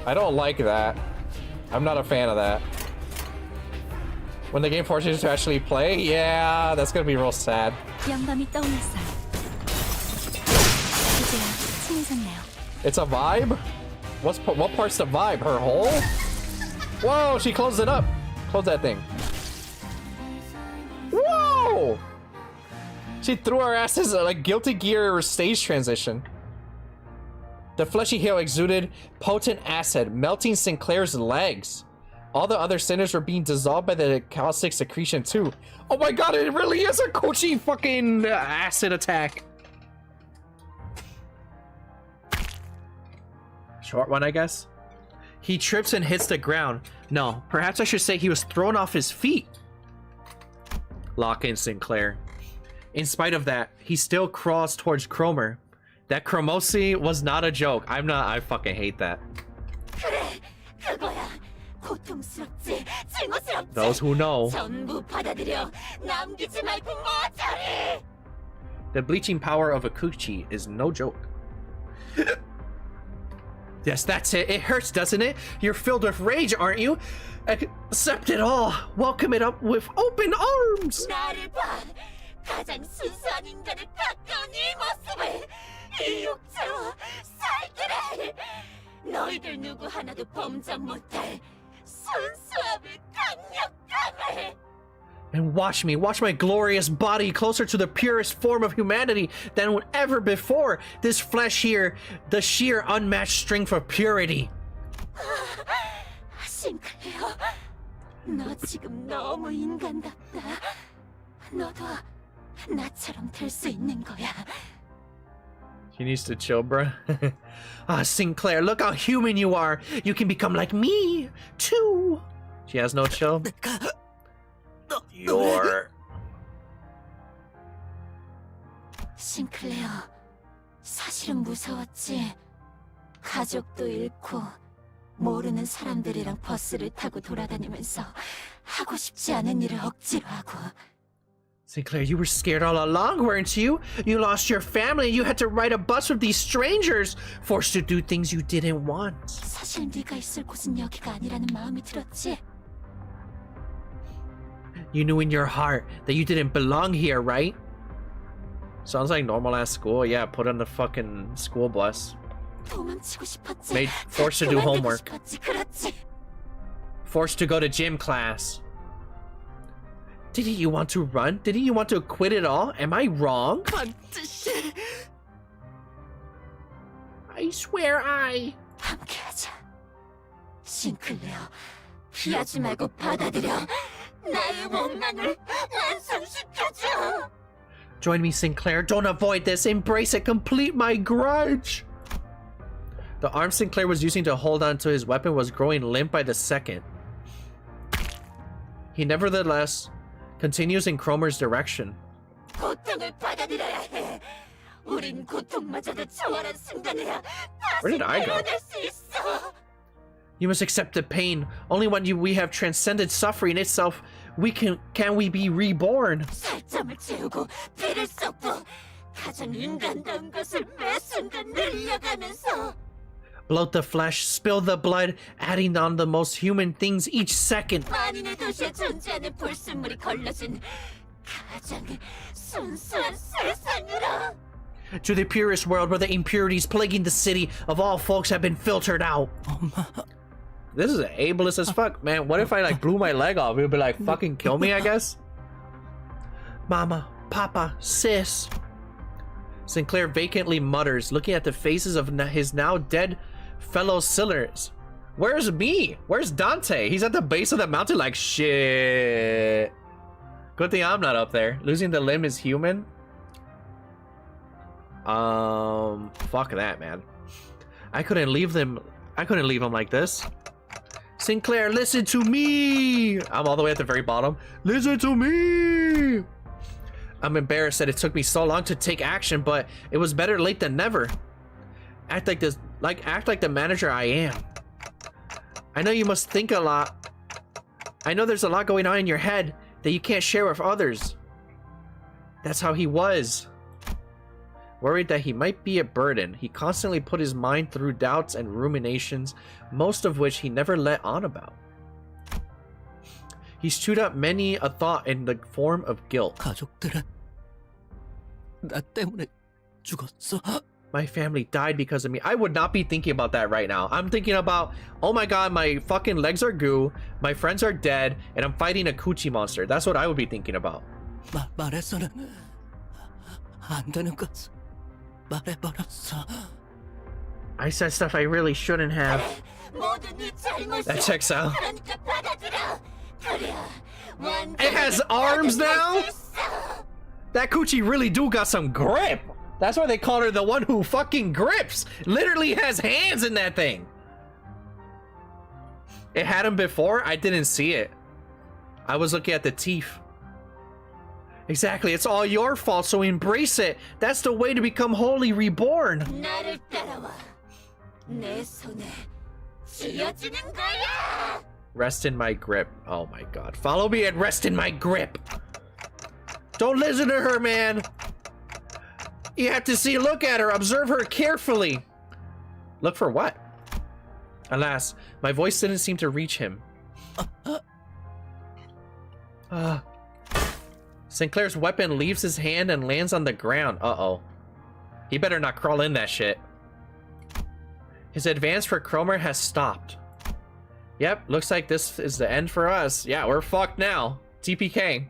I don't like that. I'm not a fan of that. When the game forces you to actually play, yeah, that's gonna be real sad. 영감이 떠올랐어요. 이제야 친해졌네요. It's a vibe? What part's the vibe? Her hole? Whoa, she closed it up. Close that thing. Whoa! She threw our asses like Guilty Gear stage transition. The fleshy heel exuded potent acid, melting Sinclair's legs. All the other sinners were being dissolved by the caustic secretion too. Oh my god, it really is a Kochi fucking acid attack. Short one, I guess. He trips and hits the ground. No, perhaps I should say he was thrown off his feet. Lock in Sinclair. In spite of that, he still crawls towards Cromer. That Chromosi was not a joke. I fucking hate that. Those who know. The bleaching power of a coochie is no joke. Yes, that's it. It hurts, doesn't it? You're filled with rage, aren't you? Accept it all. Welcome it up with open arms. And watch me, watch my glorious body closer to the purest form of humanity than ever before. This flesh here, the sheer unmatched strength of purity. 싱클레어, 너 지금 너무 인간답다. 너도 나처럼 될 수 있는 거야. She needs to chill, bruh. Ah, Sinclair, look how human you are. You can become like me, too. She has no chill. You're... 싱클레어, 사실은 무서웠지. 가족도 잃고 모르는 사람들이랑 버스를 타고 돌아다니면서 하고 싶지 않은 일을 억지로 하고. Sinclair, you were scared all along, weren't you? You lost your family and you had to ride a bus with these strangers, forced to do things you didn't want. 사실 네가 있을 곳은 여기가 아니라는 마음이 들었지. You knew in your heart that you didn't belong here, right? Sounds like normal ass school. Yeah, put on the fucking school bus. 도망치고 싶었지. Made forced to do homework. 그렇지. Forced to go to gym class. Didn't you want to run? Didn't you want to quit it all? Am I wrong? I swear I... 함께하자. 싱클레어, 피하지 말고 받아들여. 나의 원망을 완성시켜줘. Join me, Sinclair. Don't avoid this. Embrace it. Complete my grudge. The arm Sinclair was using to hold on to his weapon was growing limp by the second. He nevertheless continues in Cromer's direction. Where did I go? You must accept the pain. Only when we have transcended suffering itself, can we be reborn. Bloat the flesh, spill the blood, adding on the most human things each second. To the purest world where the impurities plaguing the city of all folks have been filtered out. This is ableist as fuck, man. What if I like blew my leg off? It would be like, fucking kill me, I guess? Mama, Papa, Sis. Sinclair vacantly mutters, looking at the faces of his now dead fellow Sillers. Where's me? Where's Dante? He's at the base of the mountain like, shit. Good thing I'm not up there. Losing the limb is human. Fuck that, man. I couldn't leave him like this. Sinclair, listen to me! I'm all the way at the very bottom. Listen to me! I'm embarrassed that it took me so long to take action, but it was better late than never. Act like the manager I am. I know you must think a lot. I know there's a lot going on in your head that you can't share with others. That's how he was. Worried that he might be a burden, he constantly put his mind through doubts and ruminations, most of which he never let on about. He's chewed up many a thought in the form of guilt. My family died because of me. I would not be thinking about that right now. I'm thinking about, oh my god, my fucking legs are goo, my friends are dead, and I'm fighting a coochie monster. That's what I would be thinking about. I said stuff I really shouldn't have. That checks out. It has arms now? That coochie really do got some grip. That's why they call her the one who fucking grips. Literally has hands in that thing. It had him before. I didn't see it. I was looking at the teeth. Exactly, it's all your fault, so embrace it. That's the way to become wholly reborn. Rest in my grip. Oh my god. Follow me and rest in my grip. Don't listen to her, man. You have to look at her, observe her carefully. Look for what? Alas, my voice didn't seem to reach him. Sinclair's weapon leaves his hand and lands on the ground. Uh-oh. He better not crawl in that shit. His advance for Cromer has stopped. Yep, looks like this is the end for us. Yeah, we're fucked now. TPK.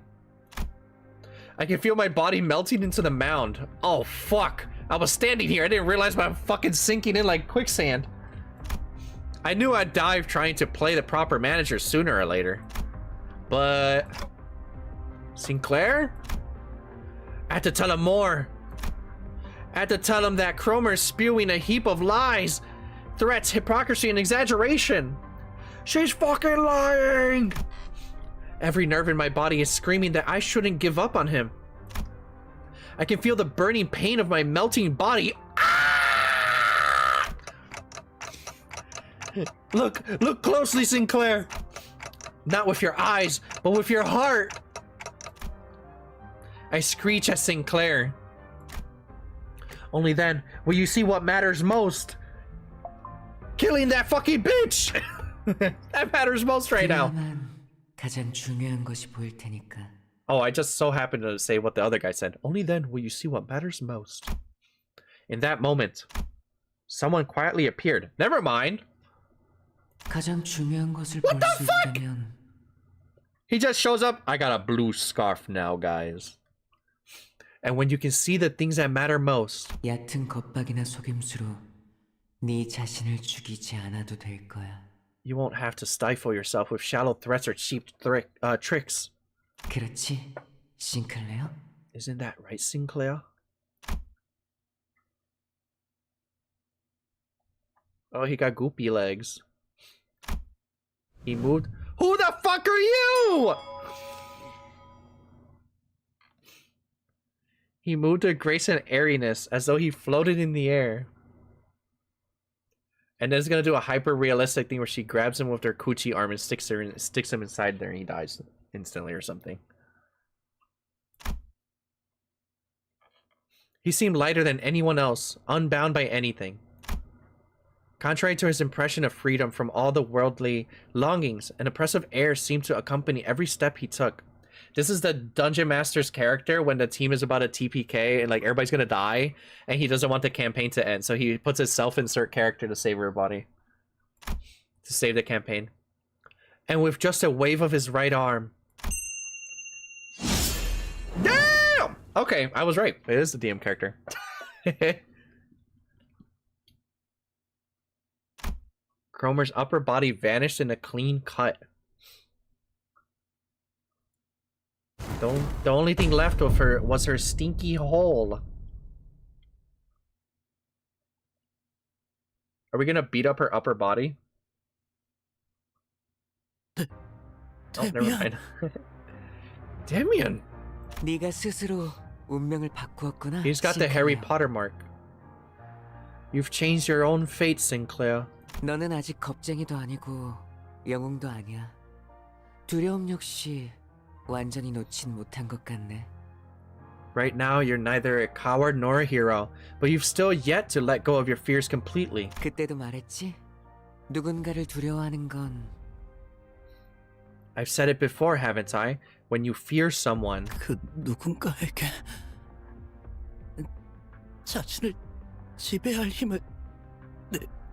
I can feel my body melting into the mound. Oh, fuck. I was standing here. I didn't realize I'm fucking sinking in like quicksand. I knew I'd dive trying to play the proper manager sooner or later. But... Sinclair? I had to tell him more. I had to tell him that Cromer's spewing a heap of lies, threats, hypocrisy, and exaggeration. She's fucking lying! Every nerve in my body is screaming that I shouldn't give up on him. I can feel the burning pain of my melting body. Ah! Look closely, Sinclair. Not with your eyes, but with your heart. I screech at Sinclair. Only then will you see what matters most. Killing that fucking bitch! That matters most right now. Oh, I just so happened to say what the other guy said. Only then will you see what matters most. In that moment, someone quietly appeared. Never mind. What the fuck? He just shows up. I got a blue scarf now, guys. And when you can see the things that matter most. You won't have to stifle yourself with shallow threats or cheap tricks. Isn't that right, Sinclair? Oh, he got goopy legs. He moved. Who the fuck are you? He moved to grace and airiness as though he floated in the air. And then it's gonna do a hyper realistic thing where she grabs him with her coochie arm and sticks him inside there and he dies instantly or something. He seemed lighter than anyone else, unbound by anything. Contrary to his impression of freedom from all the worldly longings, an oppressive air seemed to accompany every step he took. This is the Dungeon Master's character when the team is about a TPK and like everybody's gonna die and he doesn't want the campaign to end, so he puts his self-insert character to save everybody. To save the campaign. And with just a wave of his right arm. Damn! Okay, I was right. It is the DM character. Cromer's upper body vanished in a clean cut. The only thing left of her was her stinky hole. Are we gonna beat up her upper body? Oh, never mind. Damien! 네가 스스로 운명을 바꾸었구나. He's got the Harry Potter mark. You've changed your own fate, Sinclair. 너는 아직 겁쟁이도 아니고 영웅도 아니야. 두려움 역시 완전히 놓진 못한 것 같네. Right now, you're neither a coward nor a hero, but you've still yet to let go of your fears completely. 그때도 말했지? 누군가를 두려워하는 건 I've said it before, haven't I? When you fear someone. 그 누군가에게 자신을 지배할 힘을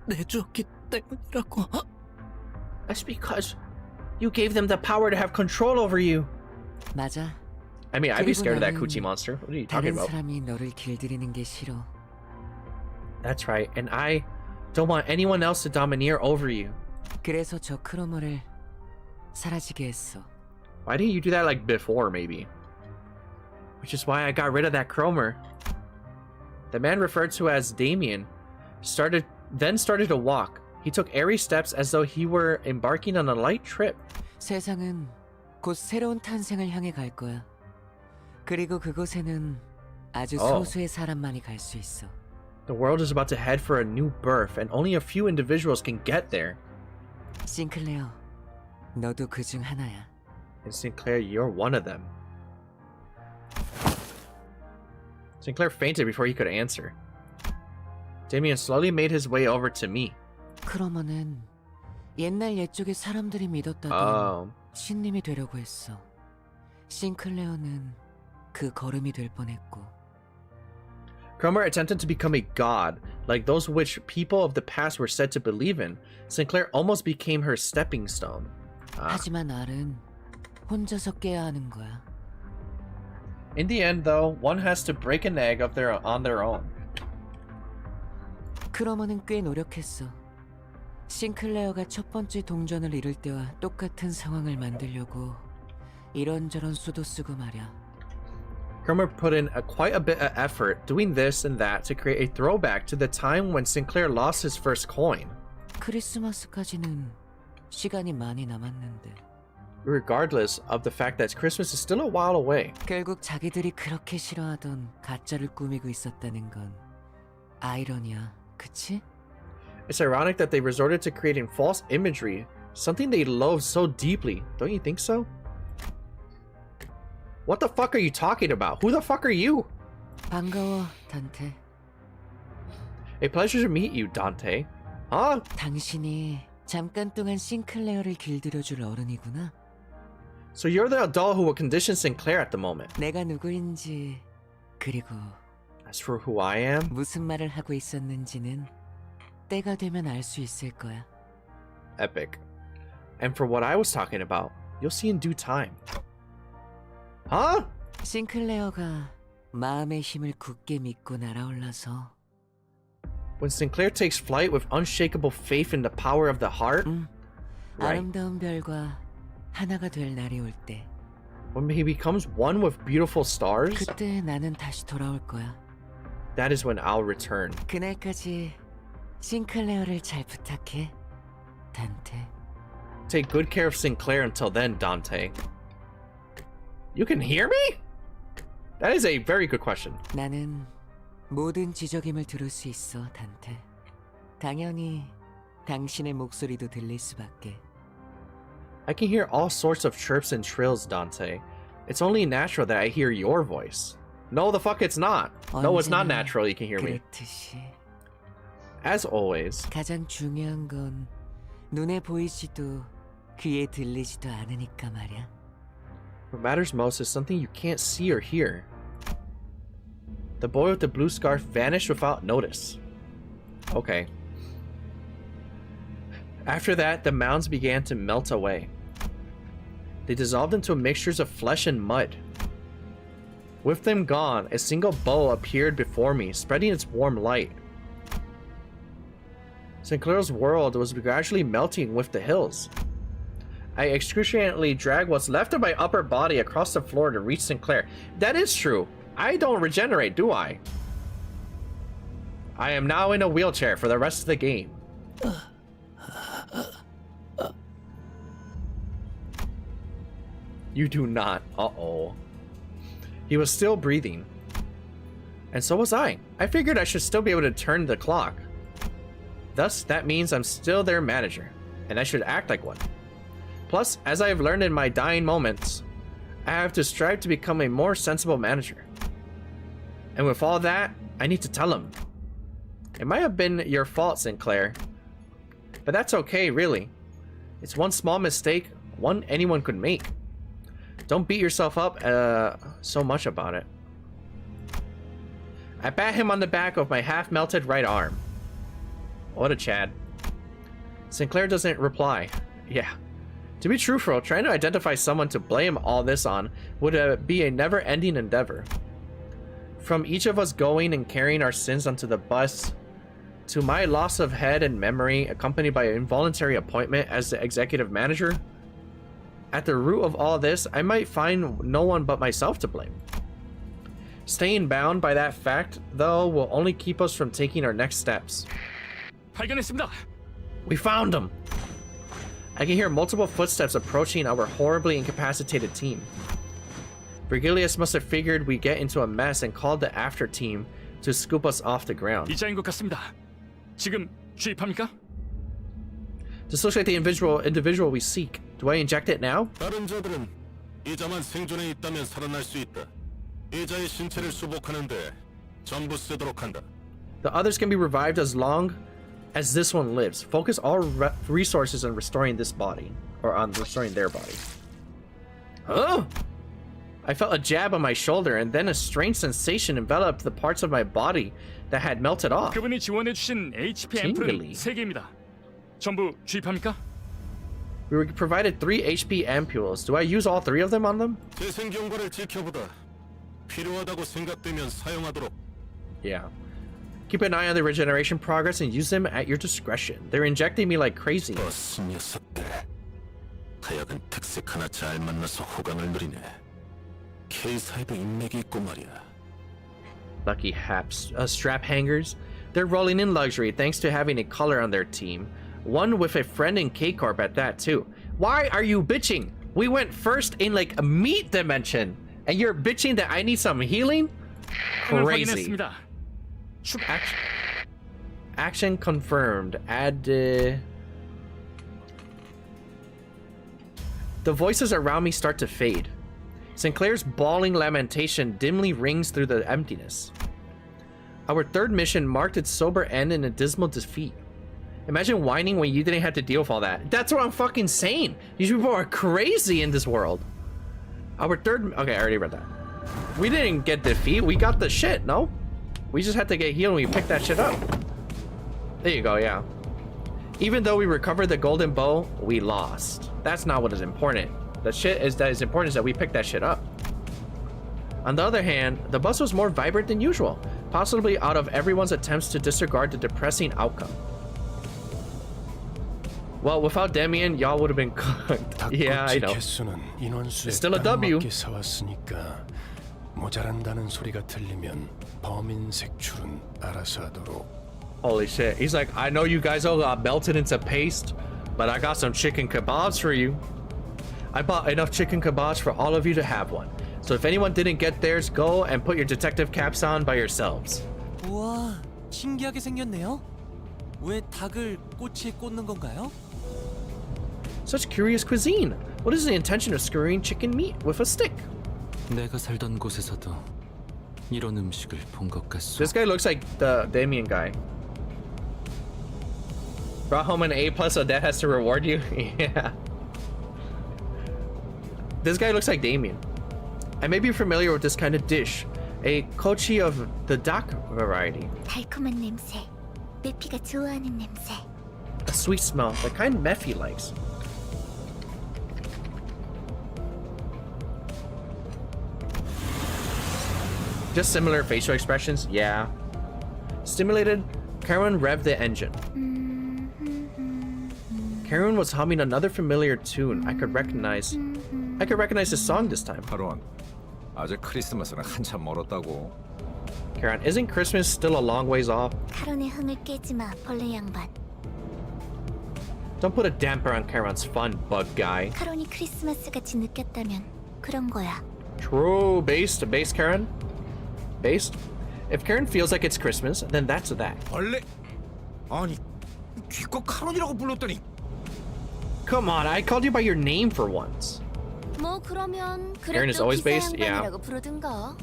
내주었기 때문이라고. That's because you gave them the power to have control over you. 맞아. I mean, I'd be scared of that coochie monster. What are you talking 다른 about? 사람이 너를 길들이는 게 싫어. That's right, and I don't want anyone else to domineer over you. 그래서 저 크로머를 사라지게 했어. Why didn't you do that like before, maybe? Which is why I got rid of that Cromer. The man referred to as Damien started to walk. He took airy steps as though he were embarking on a light trip. 세상은 곧 새로운 탄생을 향해 갈 거야. 그리고 그곳에는 아주 소수의 사람만이 갈 수 있어. The world is about to head for a new birth, and only a few individuals can get there. 싱클레어, 너도 그 중 하나야. And Sinclair, you're one of them. Sinclair fainted before he could answer. Damien slowly made his way over to me. 크로머는 옛날 옛적의 사람들이 믿었다던 신님이 되려고 했어. 싱클레어는 그 걸음이 될 뻔했고. Cromer attempted to become a god, like those which people of the past were said to believe in. Sinclair almost became her stepping stone. 하지만 알은 혼자서 깨야 하는 거야. In the end, though, one has to break an egg on their own. 크로머는 꽤 노력했어. 싱클레어가 첫 번째 동전을 잃을 때와 똑같은 상황을 만들려고 이런저런 수도 쓰고 말이야. Cromer put in quite a bit of effort doing this and that to create a throwback to the time when Sinclair lost his first coin. 크리스마스까지는 시간이 많이 남았는데. Regardless of the fact that Christmas is still a while away. 결국 자기들이 그렇게 싫어하던 가짜를 꾸미고 있었다는 건 아이러니야, 그치? It's ironic that they resorted to creating false imagery, something they loathe so deeply. Don't you think so? What the fuck are you talking about? Who the fuck are you? 반가워, 단테. A pleasure to meet you, Dante. Huh? 당신이 잠깐 동안 싱클레어를 길들여줄 어른이구나. So you're the adult who will condition Sinclair at the moment. 내가 누구인지 그리고 As for who I am, 무슨 말을 하고 있었는지는 때가 되면 알 수 있을 거야. epic. And for what I was talking about, you'll see in due time. Huh? 싱클레어가 마음의 힘을 굳게 믿고 날아올라서 When Sinclair takes flight with unshakable faith in the power of the heart, right? 아름다운 별과 하나가 될 날이 올 때, When he becomes one with beautiful stars, 그때 나는 다시 돌아올 거야. that is when I'll return. 그날까지 싱클레어를 잘 부탁해, 단테. Take good care of Sinclair until then, Dante. You can hear me? That is a very good question. 나는 모든 지적임을 들을 수 있어, 단테. 당연히 당신의 목소리도 들릴 수밖에. I can hear all sorts of chirps and trills, Dante. It's only natural that I hear your voice. No, the fuck it's not. No, it's not natural you can hear me. 그렇듯이. As always. 가장 중요한 건 눈에 보이지도 귀에 들리지도 않으니까 말이야. What matters most is something you can't see or hear. The boy with the blue scarf vanished without notice. Okay. After that, the mounds began to melt away. They dissolved into mixtures of flesh and mud. With them gone, a single bow appeared before me, spreading its warm light. Sinclair's world was gradually melting with the hills. I excruciatingly dragged what's left of my upper body across the floor to reach Sinclair. That is true. I don't regenerate, do I? I am now in a wheelchair for the rest of the game. You do not. Uh-oh. He was still breathing. And so was I. I figured I should still be able to turn the clock. Thus, that means I'm still their manager, and I should act like one. Plus, as I have learned in my dying moments, I have to strive to become a more sensible manager. And with all that, I need to tell him. It might have been your fault, Sinclair. But that's okay, really. It's one small mistake, one anyone could make. Don't beat yourself up so much about it. I pat him on the back with my half-melted right arm. What a Chad. Sinclair doesn't reply. Yeah. To be truthful, trying to identify someone to blame all this on would be a never-ending endeavor. From each of us going and carrying our sins onto the bus, to my loss of head and memory accompanied by an involuntary appointment as the executive manager, at the root of all this, I might find no one but myself to blame. Staying bound by that fact, though, will only keep us from taking our next steps. 발견했습니다. We found him! I can hear multiple footsteps approaching our horribly incapacitated team. Virgilius must have figured we'd get into a mess and called the after team to scoop us off the ground. 이자인 것 같습니다. 지금 주입합니까? This looks like the individual we seek. Do I inject it now? 다른 자들은 이자만 생존해 있다면 살아날 수 있다. 이자의 신체를 수복하는데 전부 쓰도록 한다. The others can be revived as long as this one lives. Focus all resources on restoring this body, or on restoring their body. Huh? I felt a jab on my shoulder, and then a strange sensation enveloped the parts of my body that had melted off. 그분이 지원해 주신 HP 앰플은 3개입니다. 전부 주입합니까? We were provided 3 HP ampules. Do I use all 3 of them on them? 재생 경과를 지켜보다. 필요하다고 생각되면 사용하도록. Yeah. Keep an eye on the regeneration progress and use them at your discretion. They're injecting me like crazy. 버스 녀석들. 하여간 특색 하나 잘 만나서 호강을 누리네. K사에도 인맥이 있고 말이야. Lucky strap hangers. They're rolling in luxury thanks to having a color on their team. One with a friend in K-Corp at that too. Why are you bitching? We went first in like a meat dimension, and you're bitching that I need some healing? Crazy. Action confirmed. Add. The voices around me start to fade. Sinclair's bawling lamentation dimly rings through the emptiness. Our third mission marked its sober end in a dismal defeat. Imagine whining when you didn't have to deal with all that. That's what I'm fucking saying. These people are crazy in this world. Our third... Okay, I already read that. We didn't get defeat. We got the shit, no? We just had to get healed and we picked that shit up. There you go, yeah. Even though we recovered the golden bow, we lost. That's not what is important. The shit is that is important is that we picked that shit up. On the other hand, the bus was more vibrant than usual, possibly out of everyone's attempts to disregard the depressing outcome. Well, without Demian, y'all would have been cooked. Yeah, I know. It's still a W. 모자란다는 소리가 들리면 범인 색출은 알아서 하도록. Holy shit. He's like, I know you guys all got melted into paste, but I got some chicken kebabs for you. I bought enough chicken kebabs for all of you to have one. So if anyone didn't get theirs, go and put your detective caps on by yourselves. 우와, 신기하게 생겼네요. 왜 닭을 꼬치에 꽂는 건가요? Such curious cuisine. What is the intention of skewering chicken meat with a stick? 내가 살던 곳에서도 이런 음식을 본 것 같소. This guy looks like the Damien guy. Brought home an A+, so dad has to reward you? Yeah. This guy looks like Damien. I may be familiar with this kind of dish. A kochi of the dak variety. 달콤한 냄새. 메피가 좋아하는 냄새. A sweet smell, the kind Mephi likes. Just similar facial expressions, yeah. Stimulated, Karen revved the engine. Karen was humming another familiar tune I could recognize the song this time. 하론, 아직 크리스마스는 한참 멀었다고. Karen, isn't Christmas still a long ways off? 카론의 흥을 깨지 마, 벌레 양반. Don't put a damper on Karen's fun, bug guy. 카론이 크리스마스 같이 느꼈다면 그런 거야. True, based Karen? Based? If Karen feels like it's Christmas, then that's that. 벌레? 아니, 기껏 카론이라고 불렀더니. Come on, I called you by your name for once. 뭐 그러면 Karen is 그래도 always 기사 based? Yeah. 양반이라고 부르든가.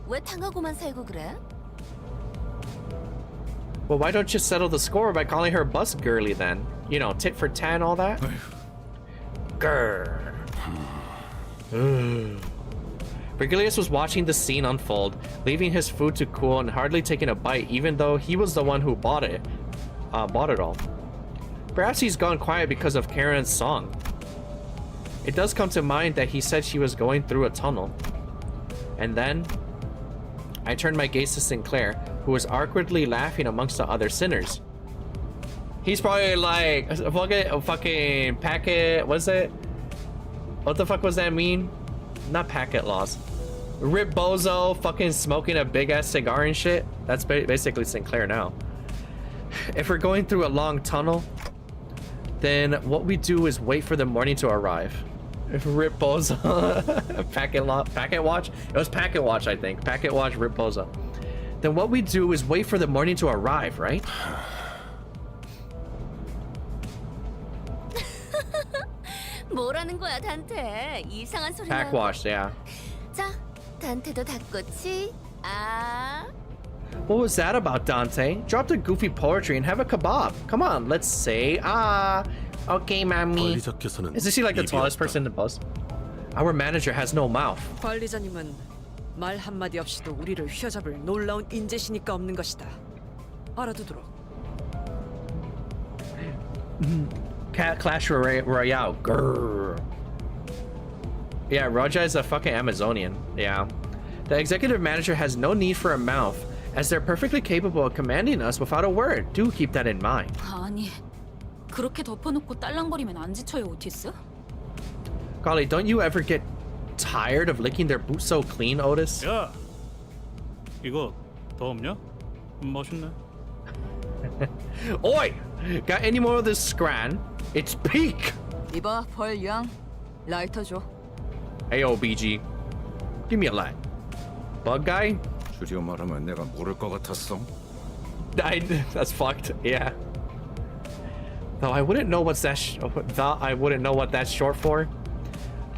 왜 당하고만 살고 그래? Well, why don't you settle the score by calling her bus girly then? You know, tit for tat and all that? Grrr. Virgilius was watching the scene unfold, leaving his food to cool and hardly taking a bite, even though he was the one who bought it all. Perhaps he's gone quiet because of Karen's song. It does come to mind that he said she was going through a tunnel. And then I turned my gaze to Sinclair, who was awkwardly laughing amongst the other sinners. He's probably like, fucking packet, what's it? What the fuck was that mean? Not packet loss. Rip Bozo fucking smoking a big ass cigar and shit. That's basically Sinclair now. If we're going through a long tunnel, then what we do is wait for the morning to arrive. Rip Bozo. Packet watch? It was Packet watch, I think. Packet watch, Rip Bozo. Then what we do is wait for the morning to arrive, right? 뭐라는 거야, 단테? 이상한 소리 Pack 나고. wash, yeah. 자, 단테도 닭꼬치. 아. What was that about, Dante? Drop the goofy poetry and have a kebab. Come on, let's say okay, mommy. Isn't she like the tallest person in the bus? Our manager has no mouth. 관리자님은 말 한마디 없이도 우리를 휘어잡을 놀라운 인재시니까 없는 것이다. 알아두도록. Cat Clash Royale. Grrr. Yeah, Roja is a fucking Amazonian. Yeah. The executive manager has no need for a mouth, as they're perfectly capable of commanding us without a word. Do keep that in mind. 아니, 그렇게 덮어놓고 딸랑거리면 안 지쳐요, 오티스? Golly, don't you ever get tired of licking their boots so clean, Otis? 야, 이거 더 없냐? 맛있네. Oi! Got any more of this scran? It's peak! 이봐, 벌양. 라이터 줘. Ayo, BG. Give me a light. Bug guy? 줄여 말하면 내가 모를 것 같았어. That's fucked. Yeah. Though I wouldn't know what that's short for.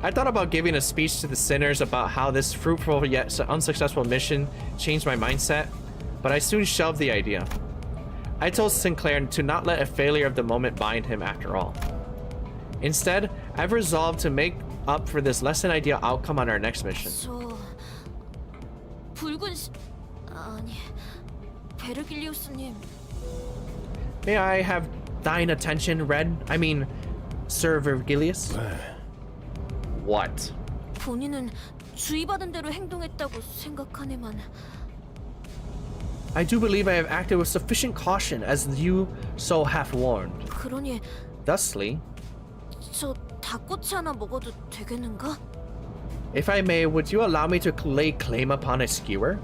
I thought about giving a speech to the sinners about how this fruitful yet unsuccessful mission changed my mindset, but I soon shelved the idea. I told Sinclair to not let a failure of the moment bind him after all. Instead, I've resolved to make up for this less than ideal outcome on our next mission. 아니, 베르길리우스님. May I have thine attention, Sir Virgilius? What? 본인은 주의받은 대로 행동했다고 생각하네만. I do believe I have acted with sufficient caution, as you so have warned. 그러니 Thusly, 저 닭꼬치 하나 먹어도 되겠는가? if I may, would you allow me to lay claim upon a skewer?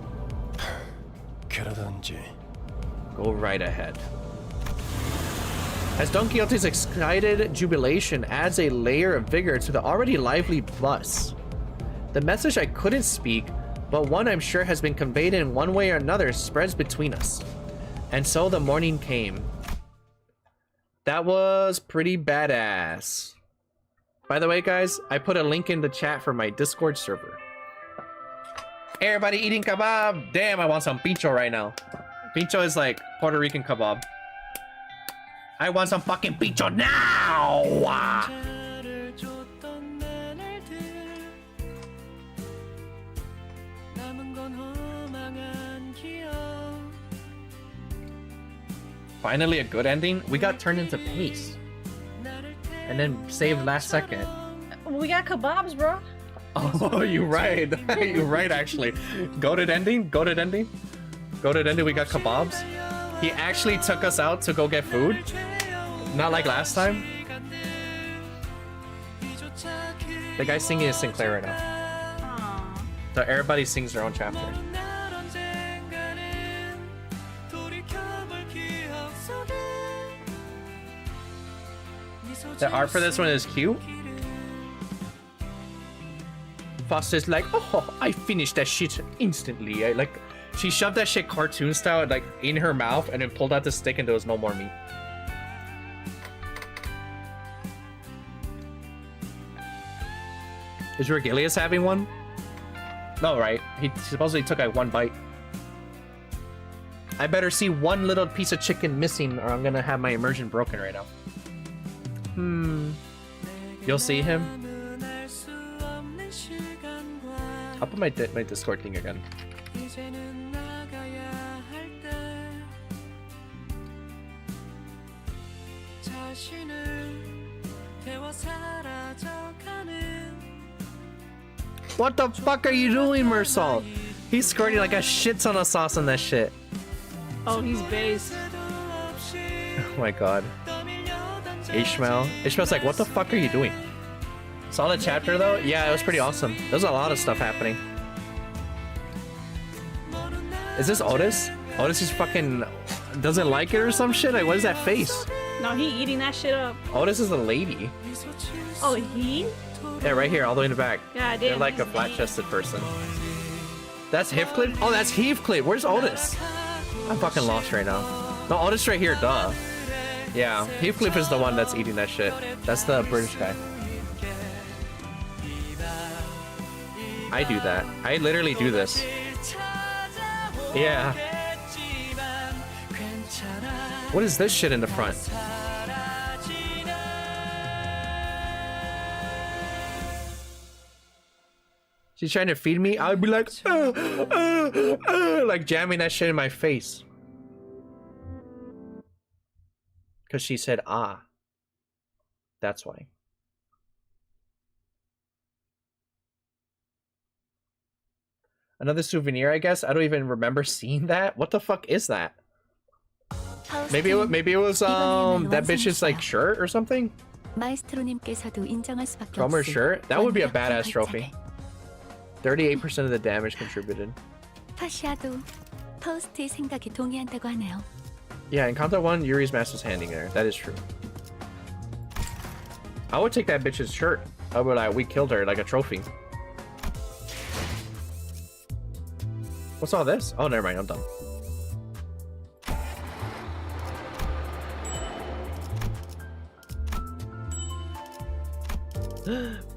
그러던지 Go right ahead. As Don Quixote's excited jubilation adds a layer of vigor to the already lively bus. The message I couldn't speak, but one I'm sure has been conveyed in one way or another, spreads between us. And so the morning came. That was pretty badass. By the way, guys, I put a link in the chat for my Discord server. Everybody eating kebab? Damn, I want some pincho right now. Pincho is like Puerto Rican kebab. I want some fucking pincho now! Finally a good ending. We got turned into paste. And then saved last second. We got kebabs, bro. Oh, you're right. You're right, actually. Goated ending? Goated ending? Goated ending, we got kebabs. He actually took us out to go get food. Not like last time. The guy singing is Sinclair right now. So everybody sings their own chapter. The art for this one is cute. Foster's like, oh, I finished that shit instantly. She shoved that shit cartoon style like in her mouth and then pulled out the stick and there was no more meat. Is Regilius having one? No, right? He supposedly took like one bite. I better see one little piece of chicken missing or I'm gonna have my immersion broken right now. You'll see him? I'll put my Discord thing again. What the fuck are you doing, Mersal? He's squirting like a shit ton of sauce on that shit. Oh, he's based. Oh my god. Ishmael. Ishmael's like, what the fuck are you doing? Saw the chapter though? Yeah, it was pretty awesome. There's a lot of stuff happening. Is this Otis? Otis is fucking doesn't like it or some shit? Like, what is that face? No, he eating that shit up. Otis is a lady. Oh, he? Yeah, right here, all the way in the back. Yeah, I did. They're like a flat-chested person. That's Heathcliff? Oh, that's Heathcliff. Where's Otis? I'm fucking lost right now. No, Otis right here, duh. Yeah, Heathcliff is the one that's eating that shit. That's the British guy. I do that. I literally do this. Yeah. What is this shit in the front? She's trying to feed me. I'd be like, like jamming that shit in my face. Because she said, ah. That's why. Another souvenir, I guess. I don't even remember seeing that. What the fuck is that? Maybe it was that bitch's like shirt or something. Drummer's shirt. That would be a badass trophy. 38% of the damage contributed. Yeah, in Kanto 1, Yuri's mask was handing there. That is true. I would take that bitch's shirt. I would be like, we killed her, like a trophy. What's all this? Oh, never mind, I'm done.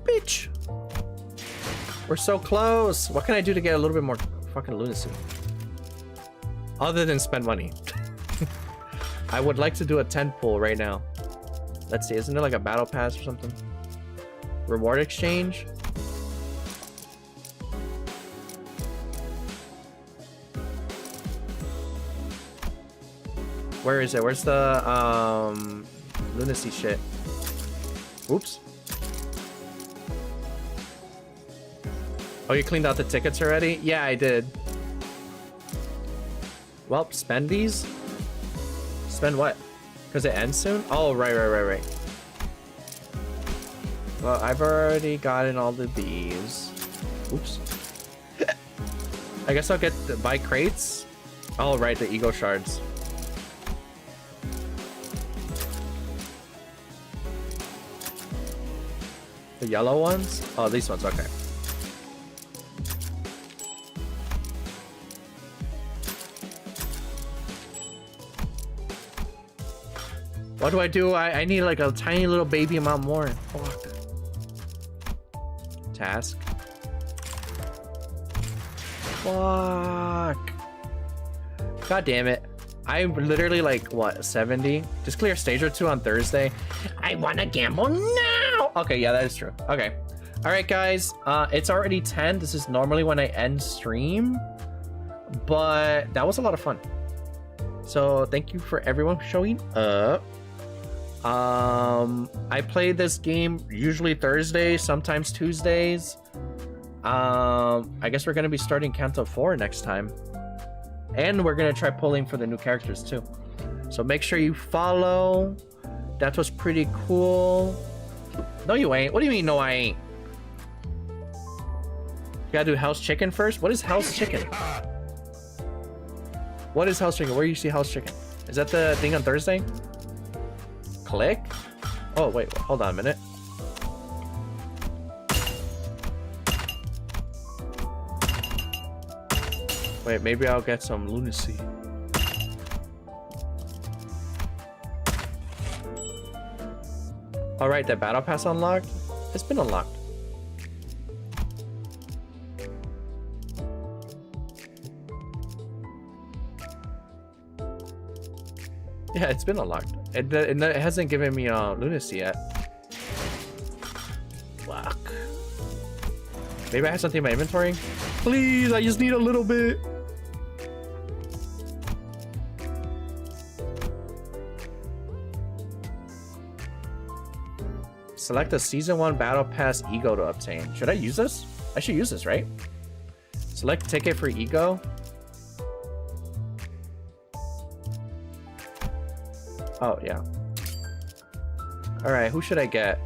Bitch! We're so close! What can I do to get a little bit more fucking lunacy? Other than spend money. I would like to do a 10 pull right now. Let's see, isn't there like a battle pass or something? Reward exchange? Where is it? Where's the lunacy shit? Oops. Oh, you cleaned out the tickets already? Yeah, I did. Well, spend these? Spend what? Because it ends soon? Oh, right. Well, I've already gotten all of these. Oops. I guess I'll buy crates. Oh, right, the ego shards. The yellow ones? Oh, these ones, okay. What do I do? I need like a tiny little baby amount more. Fuck. Task. Fuck. God damn it. I'm literally like, what, 70? Just clear stage or 2 on Thursday. I wanna gamble now! Okay, yeah, that is true. Okay. Alright, guys. It's already 10. This is normally when I end stream. But that was a lot of fun. So thank you for everyone showing up. I play this game usually Thursdays, sometimes Tuesdays. I guess we're gonna be starting Kanto 4 next time. And we're gonna try pulling for the new characters too. So make sure you follow. That was pretty cool. No, you ain't. What do you mean, no, I ain't? You gotta do House Chicken first? What is House Chicken? What is House Chicken? Where do you see House Chicken? Is that the thing on Thursday? Click? Oh, wait, hold on a minute. Wait, maybe I'll get some lunacy. Alright, that battle pass unlocked? It's been unlocked. Yeah, it's been unlocked. It hasn't given me lunacy yet. Fuck. Maybe I have something in my inventory? Please, I just need a little bit. Select a Season 1 Battle Pass Ego to obtain. Should I use this? I should use this, right? Select ticket for Ego. Oh, yeah. Alright, who should I get?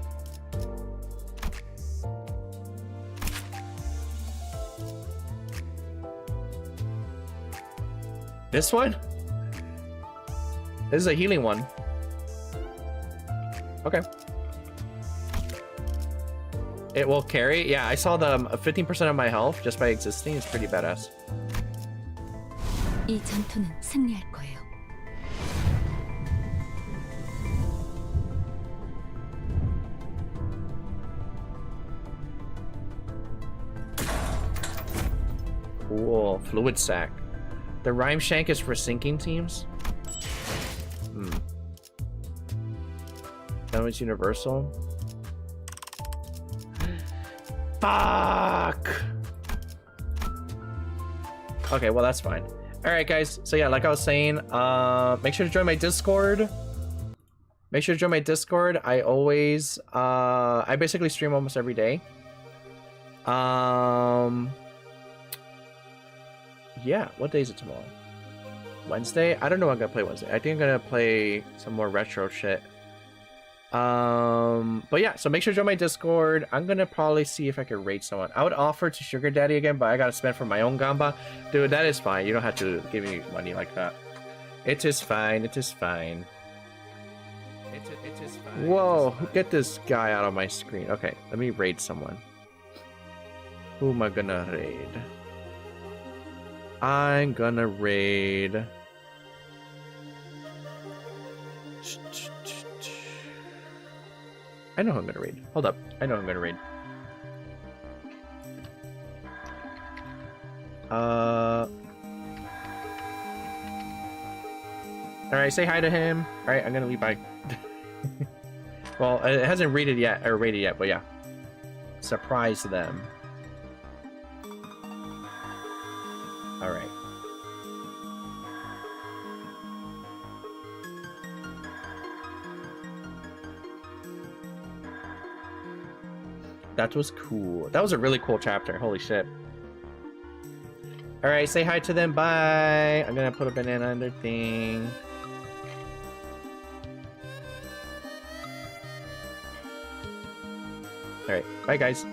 This one? This is a healing one. Okay. It will carry? Yeah, I saw the 15% of my health just by existing. It's pretty badass. 이 전투는 승리할 거예요. Cool. Fluid sack. The rhyme shank is for sinking teams? That was universal. Fuck! Okay, well that's fine. Alright guys, so yeah, like I was saying, make sure to join my Discord. Make sure to join my Discord. I always, I basically stream almost every day. Yeah, what day is it tomorrow? Wednesday? I don't know what I'm gonna play Wednesday. I think I'm gonna play some more retro shit. But yeah, so make sure to join my Discord. I'm gonna probably see if I can raid someone. I would offer to Sugar Daddy again, but I gotta spend for my own gamba. Dude, that is fine. You don't have to give me money like that. It is fine. It is fine. It is fine. Whoa, get this guy out of my screen. Okay, let me raid someone. Who am I gonna raid? I'm gonna raid. I know who I'm gonna raid. Hold up. I know who I'm gonna raid. Alright, say hi to him. Alright, I'm gonna leave by. Well, it hasn't rated yet, or rated yet, but yeah. Surprise them. Alright. That was cool. That was a really cool chapter. Holy shit. Alright, say hi to them. Bye. I'm gonna put a banana on their thing. Alright, bye guys.